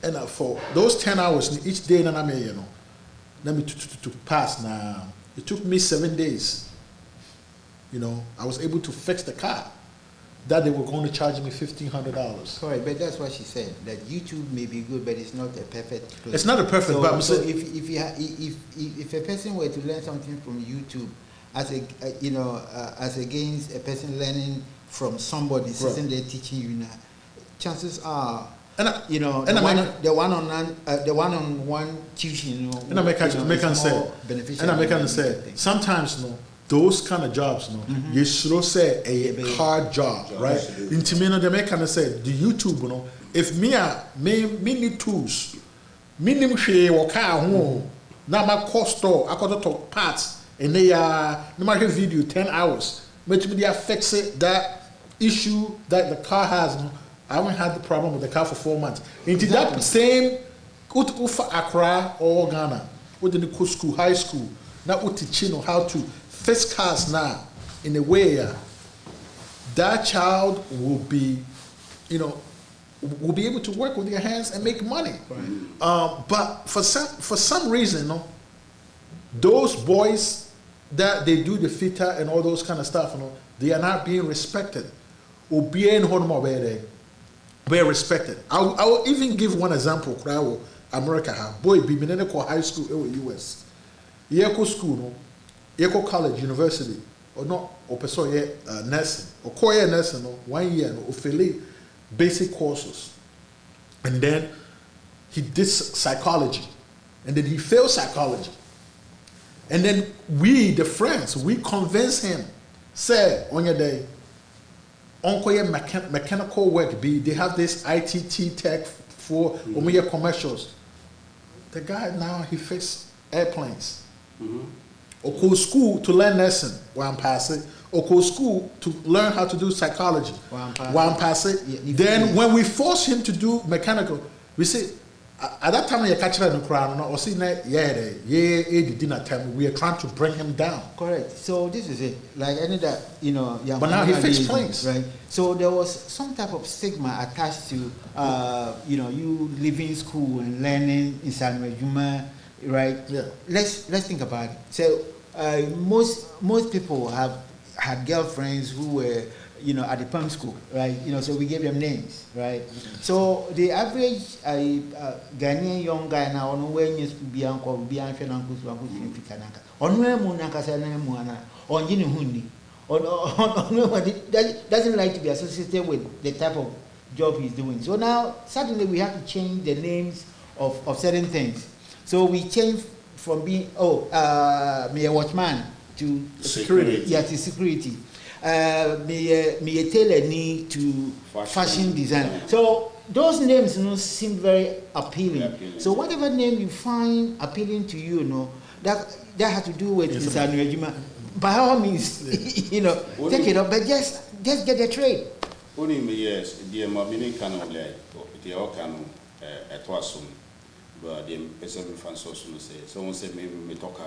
And for those 10 hours each day, let me to pass now. It took me 7 days. I was able to fix the car. That they were going to charge me $1,500. Correct, but that's what she said. That YouTube may be good, but it's not a perfect place. It's not a perfect. But so if a person were to learn something from YouTube, as against a person learning from somebody sitting there teaching you, chances are. The one-on-one teaching, and I make say sometimes those kind of jobs, you should say a hard job, right? Into me, they make say the YouTube, if me need tools, minimum share or car home, now my cost store, I got to talk parts, and they are no matter video 10 hours, but they fix it that issue that the car has. I haven't had the problem with the car for 4 months. Into that same Ufa Accra or Ghana, within the school, high school, now teaching how to fix cars now in a way that child will be, will be able to work with their hands and make money. Right. But for some reason, those boys that they do the fitter and all those kind of stuff, they are not being respected. Or being very respected. I will even give one example. America have boy be in high school in US. Yeko school, Yeko college, university, or not, or person nursing, or core nursing, 1 year, or fairly basic courses. And then he did psychology, and then he failed psychology. And then we, the friends, we convince him, say on your day, mechanical work they have this ITT tech for commercials. The guy now he fixes airplanes. Oko school to learn nursing, one pass it. Oko school to learn how to do psychology, one pass it. Then when we force him to do mechanical, we say, at that time you catch the crowd, or see dinner time. We are trying to bring him down. Correct. So this is it. Like any that but now he fixed planes, right? So there was some type of stigma attached to you leaving school and learning in San Juma, right? Yeah. Let's think about it. So most people have had girlfriends who were at the pump school, right? So we gave them names, right? So the average Ghanaian young guy now, on when you be uncle, be uncle, uncle, on where Munaka Sana, on Jini Hundi, doesn't like to be associated with the type of job he's doing. So now suddenly we have to change the names of certain things. So we changed from being me a watchman to security. Yeah, to security. Me a tailor need to fashion design. So those names seem very appealing. So whatever name you find appealing to you, that has to do with Insanu Ejima. By all means, take it up, but just get the trade. Only me yes, the mabini cano le, the okano at Wasum, but the person fan so say. Someone said me talk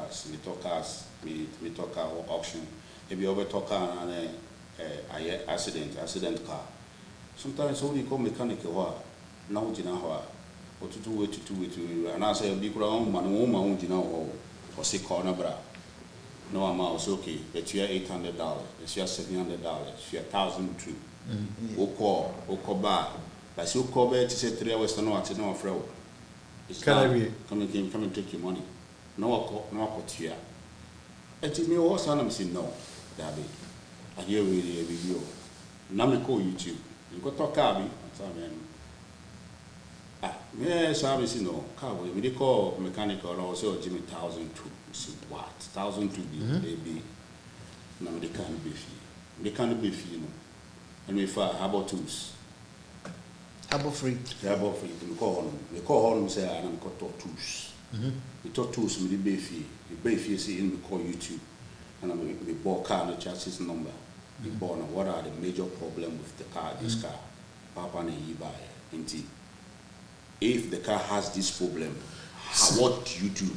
auction. If you ever talk on an accident car, sometimes only call mechanical now jina or to do it, and I say big round man woman jina or sick corner bra. No amount okay, but you are $800, it's your $700, you are $1,002. Oko bar, but you call back to say 3 hours no at no fraud. Come and take your money. No here. And to me, all son say no. Dabi, I hear really a video. Now me call YouTube. You got talk Kabi, yes, I see no. Kabi, we call mechanical or also Jimmy 1,002. See what? 1,002 baby. Now they can't be fee. They can't be fee, And we fire Harbor tools. Harbor free. Harbor free. We call home. Say I am got tools. We talk tools. We be fee. We be fee. See in we call YouTube. And we bought car and the chassis number. We bought what are the major problem with the car, this car. Papa and he buy it. If the car has this problem, what do you do?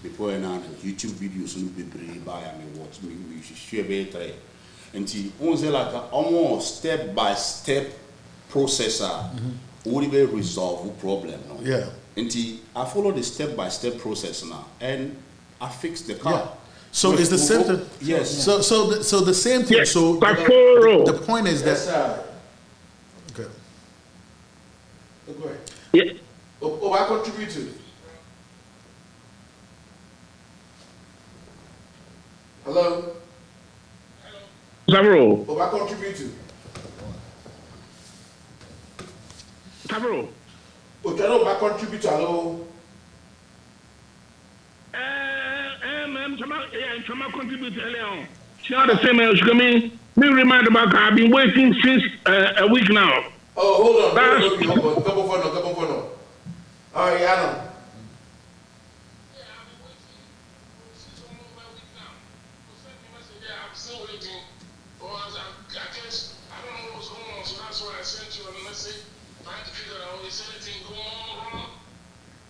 Before now, YouTube videos will be buy and watch me. We should share better. And see, only like almost step-by-step processor will be resolve the problem. No? Yeah. And see, I follow the step-by-step process now, and I fix the car. Yeah. So it's the same thing. Yes. So the same thing. Yes. So the point is that. Okay. Go ahead. Yeah. Oh, I contribute to it. Hello? Savro. Oh, I contribute to. Savro. Okay, no, I contribute to. Hello? I'm contribute earlier on. She had the same as me. Me remind about I've been waiting since a week now. Oh, hold on. Come on. Oh, yeah, I know.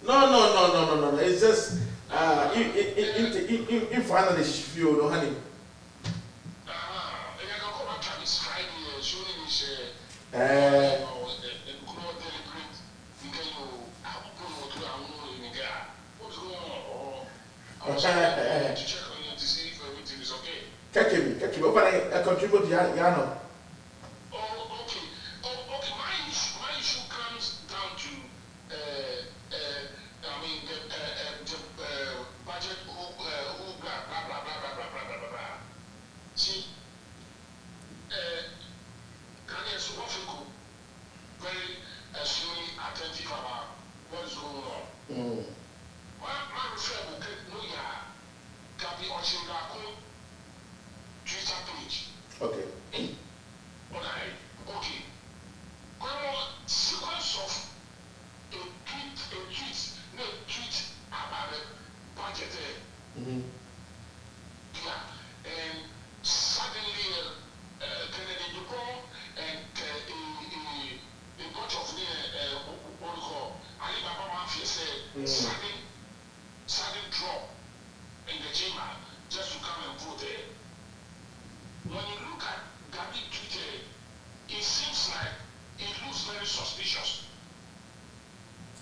No. It's just in finally feel no honey. Kaki, but I contribute Yano. My issue comes down to budget, blah. See, Ghanaians who very extremely attentive about what is going on. My friend will get no Gabi Oshingako Twitter page. Okay. Okay. Sequence of a tweet about the budget.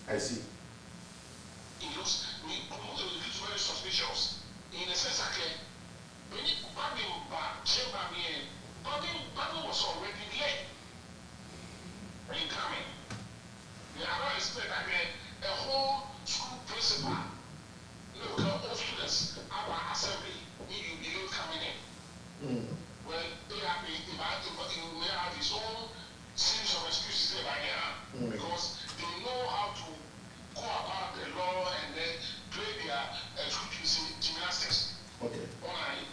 I see. It looks very suspicious. In the sense that when you Bobby was already late in coming. I don't expect that a whole school principal, look, all students, our assembly, you coming in. Well, they have his own series of excuses right now because they know how to go about the law and then play their gymnastics. Okay. Alright.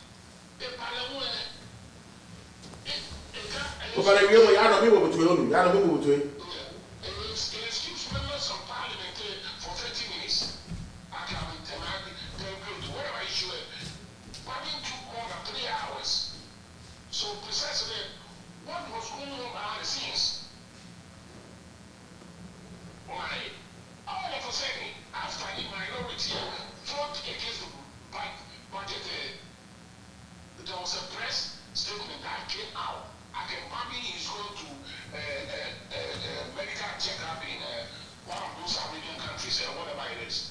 Excuse members of parliament for 30 minutes. I can whatever issue. Parliament took more than 3 hours. So precisely what was going on behind the scenes? Why? All of a sudden, after the minority vote against the budget, there was a press statement that came out. Bobby is going to medical checkup in one of those Arabian countries or whatever it is.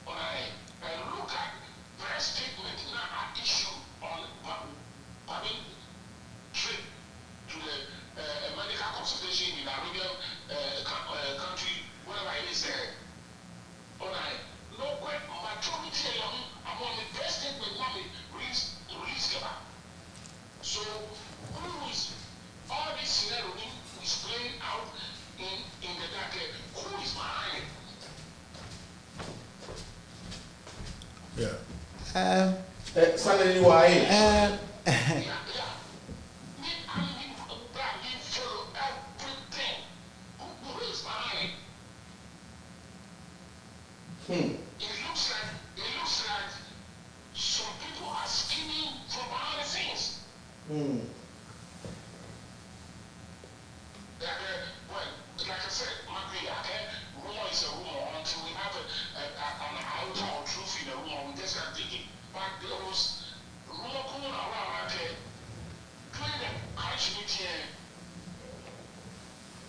Alright, and look at press statement now are issued on Bobby trip to the medical consultation in Arabian country, whatever it is. Alright, no majority among the press statement now release about. So, who is all this scenario is playing out in the dark? Who is behind it? Yeah. Salary why? It looks like some people are scheming from behind the scenes. Like I said, rumor is a rumor until we have an outer or truth in the rumor. We just can't dig it. But there was rumor going around claiming that actually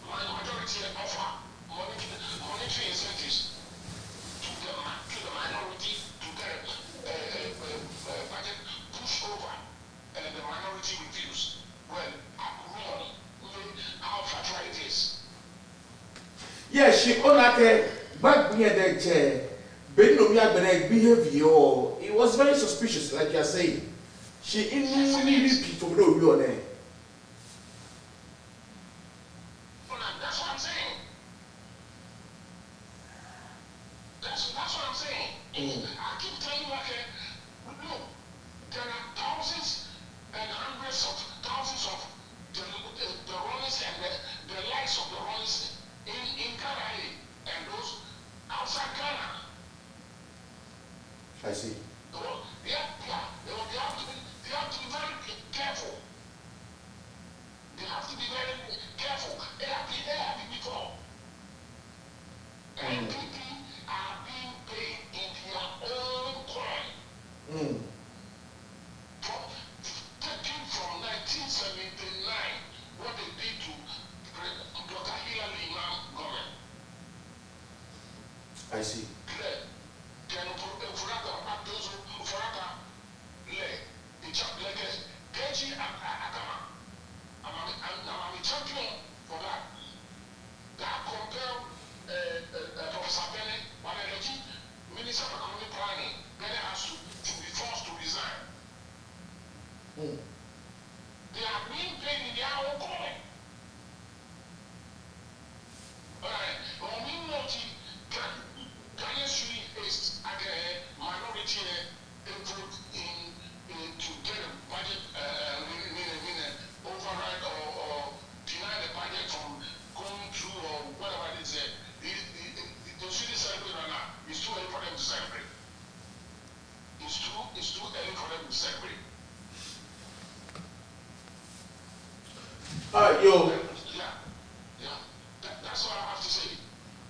my majority offer monetary incentives to the minority to get budget pushed over and the minority refused. Well, how fragile it is. Yeah, she only back near the chair. Behavior. It was very suspicious, like you're saying. She immediately people know you on there. That's what I'm saying. That's what I'm saying. I keep telling you, look, there are thousands and hundreds of thousands of the Rollins and the likes of the Rollins in Ghana and those outside Ghana. I see. They have to be very careful. They have to be very careful. They have been before. And people are being paid in their own coin. Taking from 1979, what they did to Dr. Hillary government. I see. I'm a champion for that. That compelled Professor Bennett, Minister of Economic Planning, Bennett has to be forced to resign. They are being paid in their own coin. Alright, when we know Ghanaian student is minority input to get a budget override or deny the budget from going through or whatever it is. The students celebrate right now. It's too early for them to celebrate. It's too early for them to celebrate. Alright, yo. Yeah. That's all I have to say.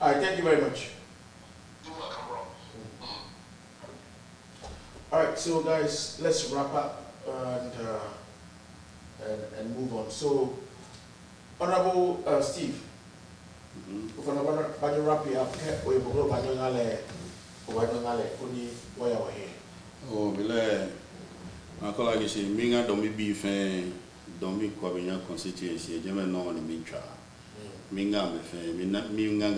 Alright, thank you very much. You're welcome, bro. Alright, so guys, let's wrap up and move on. So, Honorable Steve, Ufana bana wrap it up. We go bana ngale. Bana ngale. Kuni waya wahe. Oh, bile. Akola kisi minga domi beef domi kwa binya constituency. Jeme no ni mincha. Minga me fe. Minga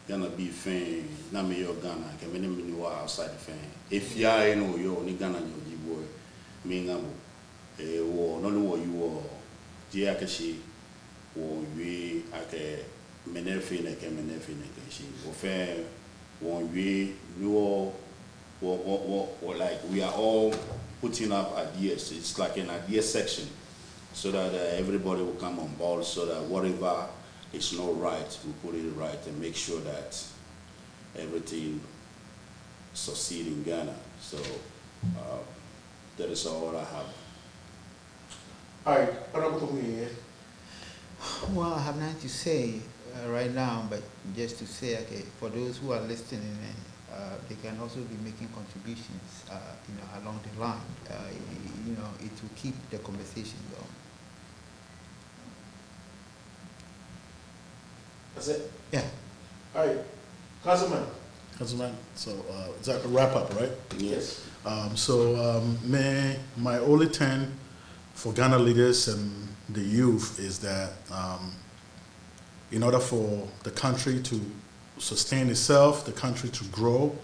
gonna be fan. Na me yo Ghana. Kemene mini wa outside the fan. If ya no yo ni Ghana nyoji boy. Minga mo. Wo no wo you wo. Je akashi wo we ake menefi ne ke shi. Wo fe wo we like we are all putting up ideas. It's like an idea section so that everybody will come on board so that whatever is not right, we put it right and make sure that everything succeeds in Ghana. So that is all I have. All right, Honorable. Well, I have nothing to say right now, but just to say, okay, for those who are listening, they can also be making contributions, along the line. It will keep the conversation going. That's it? Yeah. All right. Councilman, so is that a wrap up, right? Yes. My only turn for Ghana leaders and the youth is that in order for the country to sustain itself, the country to grow,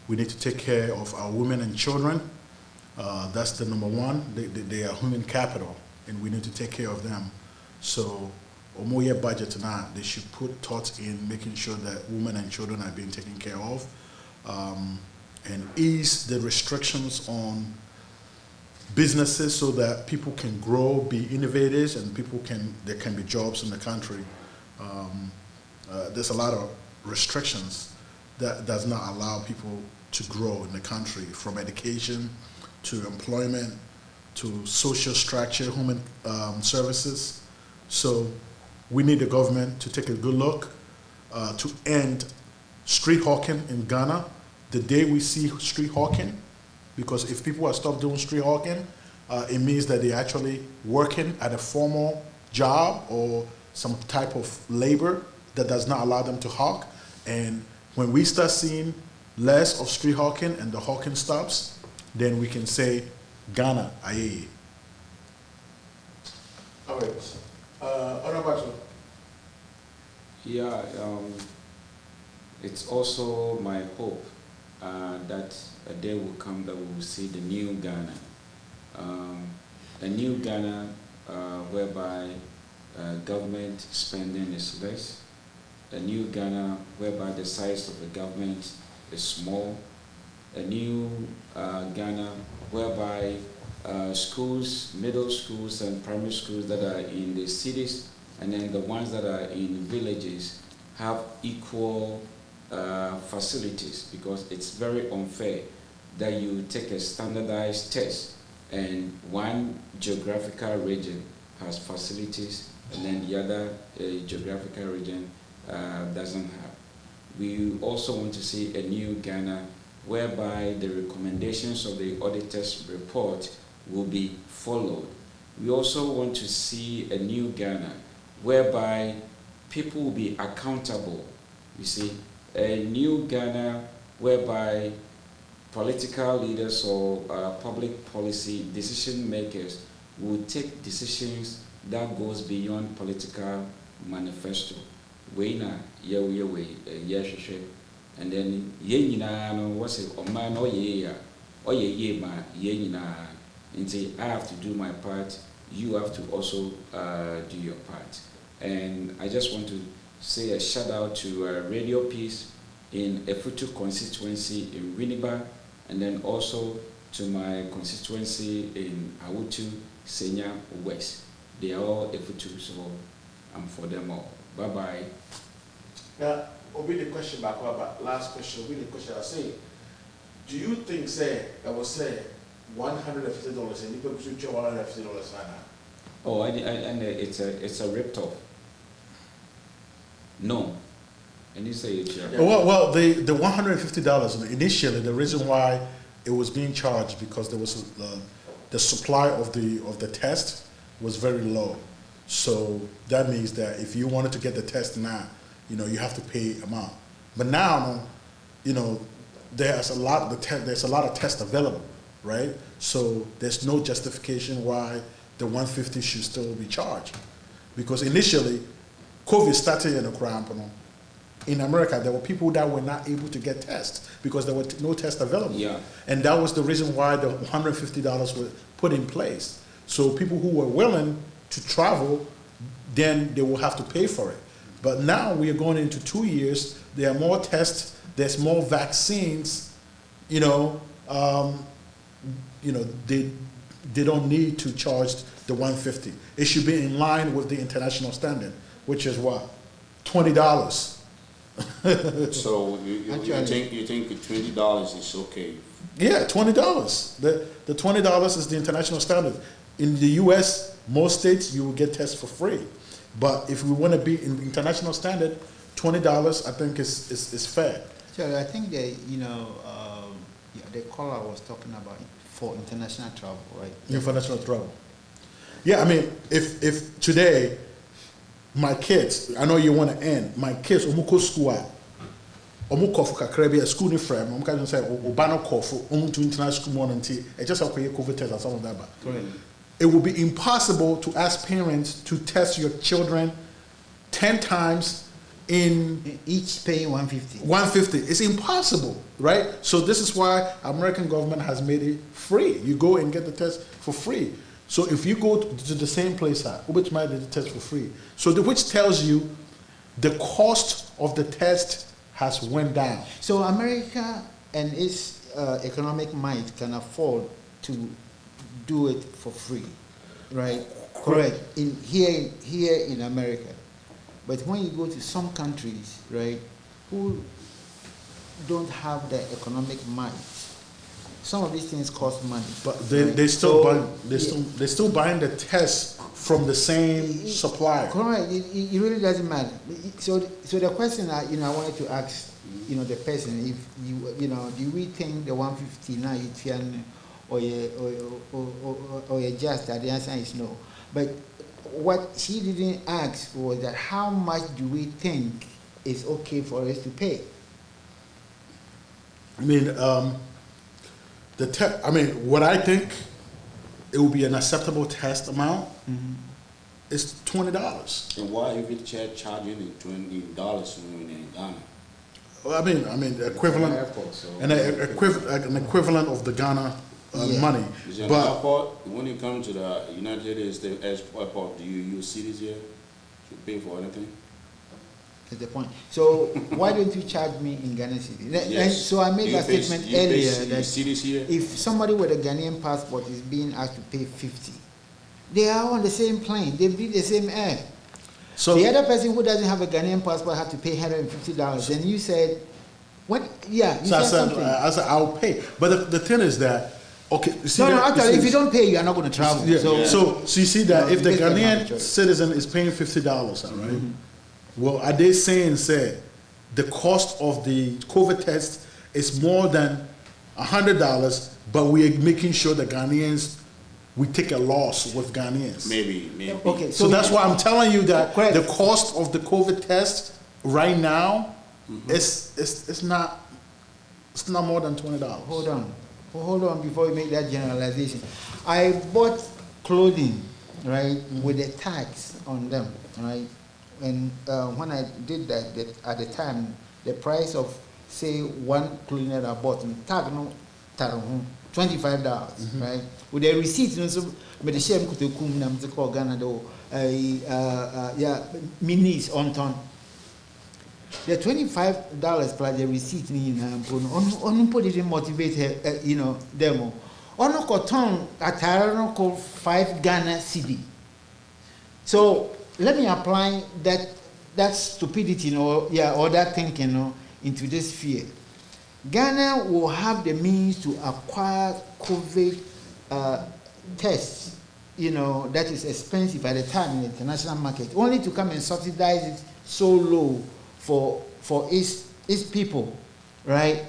we need to take care of our women and children. That's the number one. They are human capital, and we need to take care of them. So, Omoye budget now, they should put thought in making sure that women and children are being taken care of, and ease the restrictions on businesses so that people can grow, be innovators, and there can be jobs in the country. There's a lot of restrictions that does not allow people to grow in the country, from education to employment to social structure, human services. So we need the government to take a good look to end street hawking in Ghana. The day we see street hawking, because if people are stopped doing street hawking, it means that they're actually working at a formal job or some type of labor that does not allow them to hawk. And when we start seeing less of street hawking and the hawking stops, then we can say, Ghana, aye. All right. Honorable. Yeah, it's also my hope that a day will come that we will see the new Ghana. A new Ghana whereby government spending is less. A new Ghana whereby the size of the government is small. A new Ghana whereby schools, middle schools and primary schools that are in the cities and then the ones that are in villages have equal facilities, because it's very unfair that you take a standardized test and one geographical region has facilities and then the other geographical region doesn't have. We also want to see a new Ghana whereby the recommendations of the auditor's report will be followed. We also want to see a new Ghana whereby people will be accountable. You see, a new Ghana whereby political leaders or public policy decision makers will take decisions that goes beyond political manifesto. And then I have to do my part, you have to also do your part. And I just want to say a shout out to Radio Peace in Efutu constituency in Winneba, and then also to my constituency in Awutu, Senya West. They are all Efutu, so I'm for them all. Bye-bye. Now, obi the question back about last question. Obi the question I say, do you think I will say $150 and people should charge $150 now? Oh, and it's a rip-off. No. And you say it's well, the $150 initially, the reason why it was being charged because there was the supply of the test was very low. So that means that if you wanted to get the test now, you have to pay amount. But now, there's a lot of tests available, right? So there's no justification why the 150 should still be charged. Because initially, COVID started in a cramp. In America, there were people that were not able to get tests because there were no tests available. Yeah. And that was the reason why the $150 were put in place. So people who were willing to travel, then they will have to pay for it. But now we are going into 2 years. There are more tests. There's more vaccines. They don't need to charge the 150. It should be in line with the international standard, which is what? $20. So you think $20 is okay? Yeah, $20. The $20 is the international standard. In the U.S., most states you will get tests for free, but if we want to be in international standard, $20 I think is fair. So I think that the caller was talking about for international travel, right? International travel. Yeah, I mean, if today my kids, I know you want to end, my kids, omuko school, omuko kakrebi a school ni frame, omuka just say obano kofu, to international school morning tea, it just okay COVID test and some of that, but it will be impossible to ask parents to test your children 10 times in each paying 150. 150. It's impossible, right? So this is why American government has made it free. You go and get the test for free. So if you go to the same place, which might be the test for free. So which tells you the cost of the test has went down. So America and its economic might can afford to do it for free, right? Correct. Here in America. But when you go to some countries, right, who don't have the economic might, some of these things cost money. But they still buying the test from the same supplier. Correct. It really doesn't matter. So the question I wanted to ask, the person, if do we think the 150 now you can or just that? The answer is no. But what she didn't ask was that how much do we think is okay for us to pay? I mean, what I think it will be an acceptable test amount is $20. And why if it charging in $20 in Ghana? Well, I mean, equivalent, an equivalent of the Ghana money. Is it but an airport? When you come to the United States airport, do you use cities here to pay for anything? That's the point. So why don't you charge me in Ghana city? Yes. And so I made that statement earlier that cities here? if somebody with a Ghanaian passport is being asked to pay 50, they are on the same plane. They breathe the same air. So the other person who doesn't have a Ghanaian passport have to pay $150. And you said, what? Yeah. You so said I said I'll pay. But the thing is that. Okay. Actually, if you don't pay, you are not going to travel. Yeah. So you see that if the Ghanaian citizen is paying $50, right? Well, are they saying the cost of the COVID test is more than $100, but we are making sure the Ghanaians we take a loss with Ghanaians? Maybe. Okay. So that's why I'm telling you that the cost of the COVID test right now it's not more than $20. Hold on before you make that generalization. I bought clothing, right, with a tax on them, right? And when I did that, at the time, the price of, say, one clothing that I bought, tag no, $25, right? With the receipt, so but the shame could come nam to call Ghana do, minis on ton. The $25 plus the receipt on put it in motivate demo. On cotton at 5 Ghana cedi. So let me apply that stupidity or that thinking into this fear. Ghana will have the means to acquire COVID tests, that is expensive at the time in the international market, only to come and subsidize it so low for its people, right?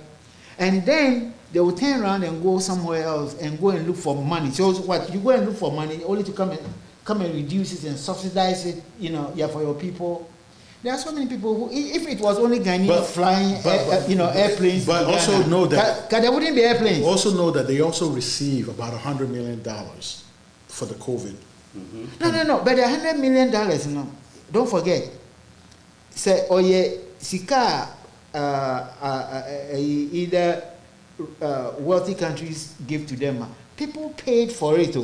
And then they will turn around and go somewhere else and go and look for money. So what? You go and look for money only to come and reduce it and subsidize it, for your people. There are so many people who, if it was only Ghanaians flying, airplanes. But also Ghana, know that there wouldn't be airplanes. Also know that they also receive about $100 million for the COVID. Mm-hmm. No. But the $100 million, no, don't forget. Say, sika, either wealthy countries give to them. People paid for it,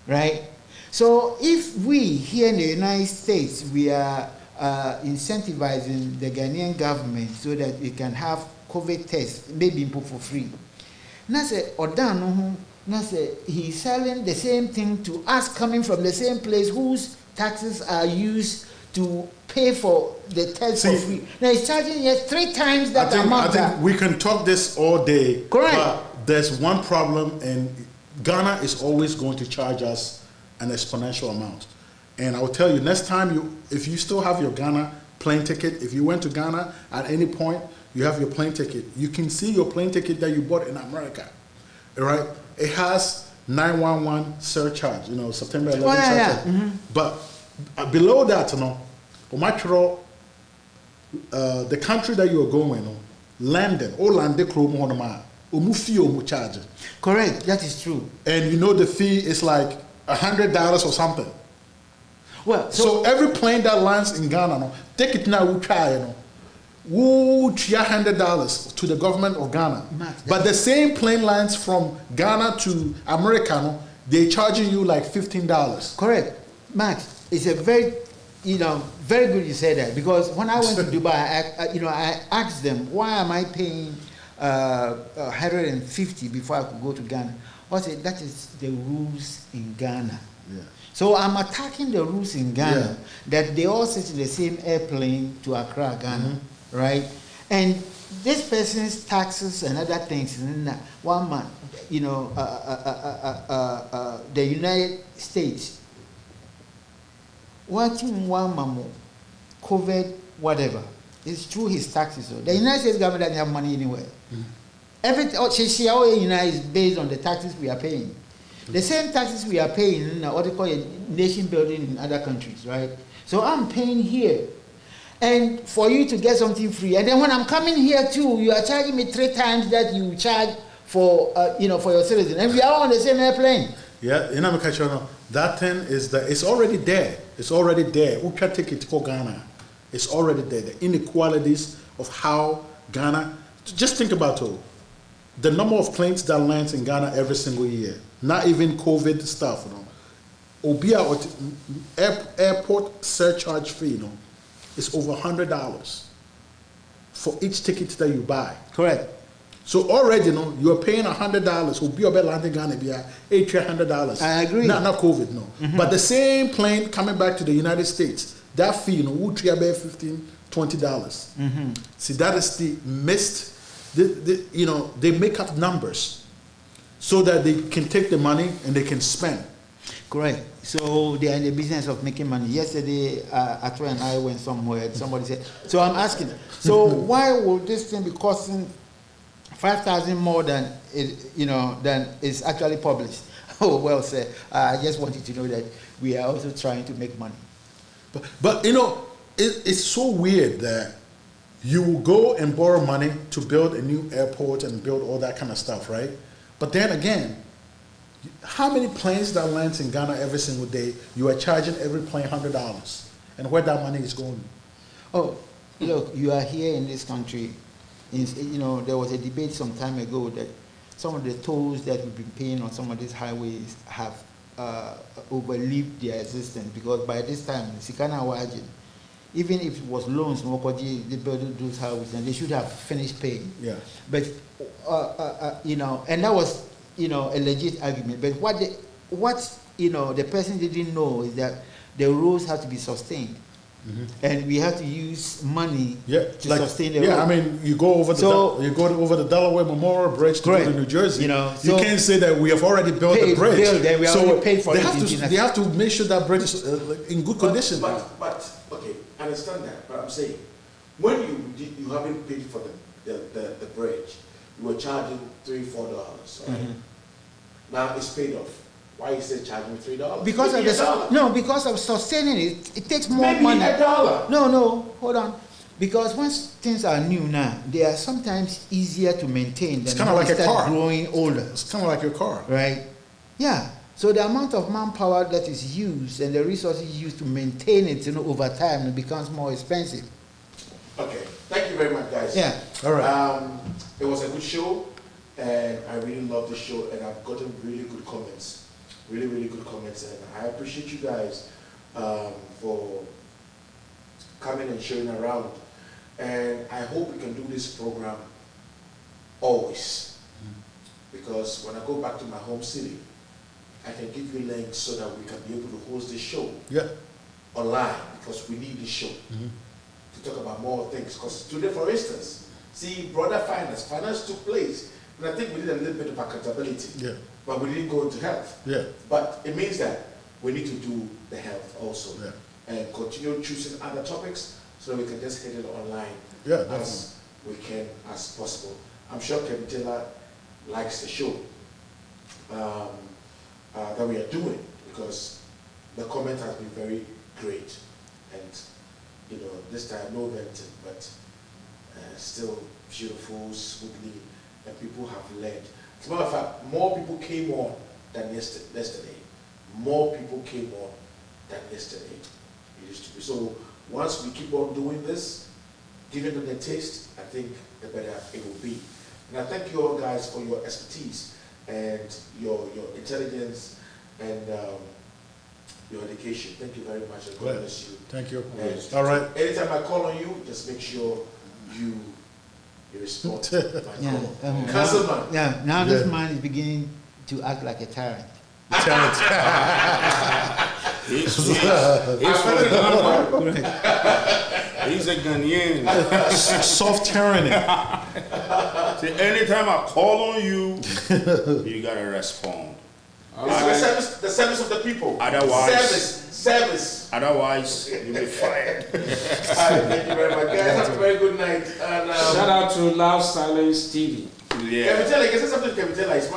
right? So if we here in the United States, we are incentivizing the Ghanaian government so that we can have COVID tests, maybe for free. Now say, he's selling the same thing to us coming from the same place whose taxes are used to pay for the test for free. Now he's charging us 3 times that amount. I think we can talk this all day. Correct. But there's one problem, and Ghana is always going to charge us an exponential amount. And I will tell you, next time if you still have your Ghana plane ticket, if you went to Ghana at any point, you have your plane ticket. You can see your plane ticket that you bought in America, right? It has 911 surcharge, September 11th surcharge. Mm-hmm. But below that, the country that you are going, London, charge. Correct, that is true. And the fee is like $100 or something. Well, so every plane that lands in Ghana, take it now, we try, we'll try $100 to the government of Ghana. Max, but the same plane lands from Ghana to America, they're charging you like $15. Correct. Max, it's a very, very good you said that, because when I went to Dubai, I asked them, why am I paying 150 before I could go to Ghana? I said, that is the rules in Ghana. Yeah. So I'm attacking the rules in Ghana, that they all sit in the same airplane to Accra, Ghana, right? And this person's taxes and other things, one man, the United States, watching one mamo, COVID, whatever, it's through his taxes. So the United States government doesn't have money anywhere. Everything is based on the taxes we are paying. The same taxes we are paying in what they call a nation building in other countries, right? So I'm paying here. And for you to get something free. And then when I'm coming here too, you are charging me 3 times that you charge for, for your citizen. And we are all on the same airplane. Yeah, that thing it's already there. It's already there. Uka ticket to Ghana. It's already there. The inequalities of how Ghana, just think about it. The number of planes that lands in Ghana every single year, not even COVID stuff, Obia airport surcharge fee, is over $100 for each ticket that you buy. Correct. So already, you are paying $100. Obia landing Ghana $800. I agree. Not COVID, no. Mm-hmm. But the same plane coming back to the United States, that fee, would be $15, $20. Mm-hmm. See, that is the missed. They make up numbers so that they can take the money and they can spend. Correct. So they are in the business of making money. Yesterday, Atro and I went somewhere. Somebody said, so I'm asking, so why would this thing be costing 5,000 more than than is actually published? Oh, well, sir, I just wanted to know that we are also trying to make money. But it's so weird that you will go and borrow money to build a new airport and build all that kind of stuff, right? But then again, how many planes that lands in Ghana every single day, you are charging every plane $100? And where that money is going? Oh, look, you are here in this country. There was a debate some time ago that some of the tolls that we've been paying on some of these highways have overlived their existence, because by this time, Sikana Wajin, even if it was loans, they built those houses, and they should have finished paying. Yeah. But and that was a legit argument. But what the person didn't know is that the roads have to be sustained, and we have to use money to sustain the road. Yeah, I mean, you go over the Delaware Memorial Bridge to go to New Jersey. You can't say that we have already built the bridge. We already paid for they have to make sure that bridge is in good condition. But okay, I understand that. But I'm saying, when you haven't paid for the bridge, you were charging $3-4, right? Now it's paid off. Why you say charge me $3? Because of because of sustaining it, it takes more Maybe money. $1. No, hold on. Because once things are new now, they are sometimes easier to maintain than It's kind of like a car. growing older. It's kind of like your car. Right? Yeah. So the amount of manpower that is used and the resources used to maintain it, over time, it becomes more expensive. Okay. Thank you very much, guys. Yeah. All right. It was a good show, and I really love the show, and I've gotten really good comments. Really, really good comments, and I appreciate you guys for coming and showing around. And I hope we can do this program always, because when I go back to my home city, I can give you links so that we can be able to host this show online, because we need this show to talk about more things. Because today, for instance, see, broader finance took place, and I think we did a little bit of accountability, but we didn't go into health. But it means that we need to do the health also, and continue choosing other topics so that we can just hit it online as we can as possible. I'm sure Kevin Taylor likes the show that we are doing, because the comment has been very great, and this time no venting, but still beautiful, smoothly, and people have learned. As a matter of fact, more people came on than yesterday. More people came on than yesterday. It used to be. So once we keep on doing this, giving them the taste, I think the better it will be. And I thank you all guys for your expertise and your intelligence and your education. Thank you very much, and God bless you. Thank you. And All right. anytime I call on you, just make sure you respond to my call. Councilman. Now this man is beginning to act like a tyrant. He's a Ghanaian. Soft tyranny. See, anytime I call on you, you gotta respond. It's the service of the people. Otherwise, service. Otherwise, you'll be fired. All right, thank you very much, guys. Have a very good night. And, shout out to Loud Silence TV. Yeah. Kevin Taylor, I guess something to Kevin Taylor. He's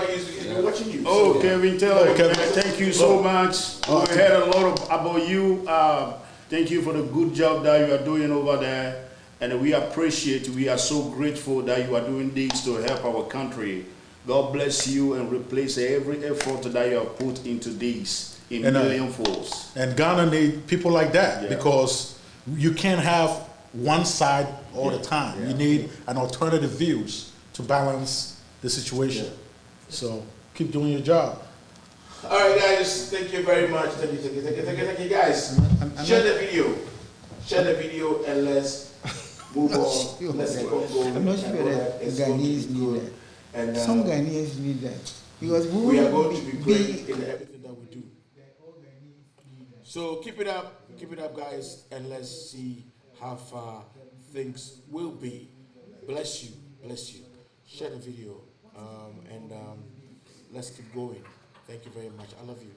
been watching you. Oh, so. Kevin Taylor, thank you so much. We heard a lot about you. Thank you for the good job that you are doing over there. And we appreciate, we are so grateful that you are doing this to help our country. God bless you and replace every effort that you have put into this in million folds. And Ghana need people like that, because you can't have one side all the time. You need an alternative views to balance the situation. So keep doing your job. All right, guys. Thank you very much. Thank you, guys. Share the video. Share the video, and let's move on. Let's keep on going. I'm not sure that Ghanaians need that. And some Ghanaians need that, because we are going to be great in everything that we do. So keep it up, guys, and let's see how far things will be. Bless you, bless you. Share the video, and let's keep going. Thank you very much. I love you.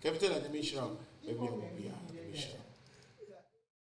Capital animation, maybe I will be animation.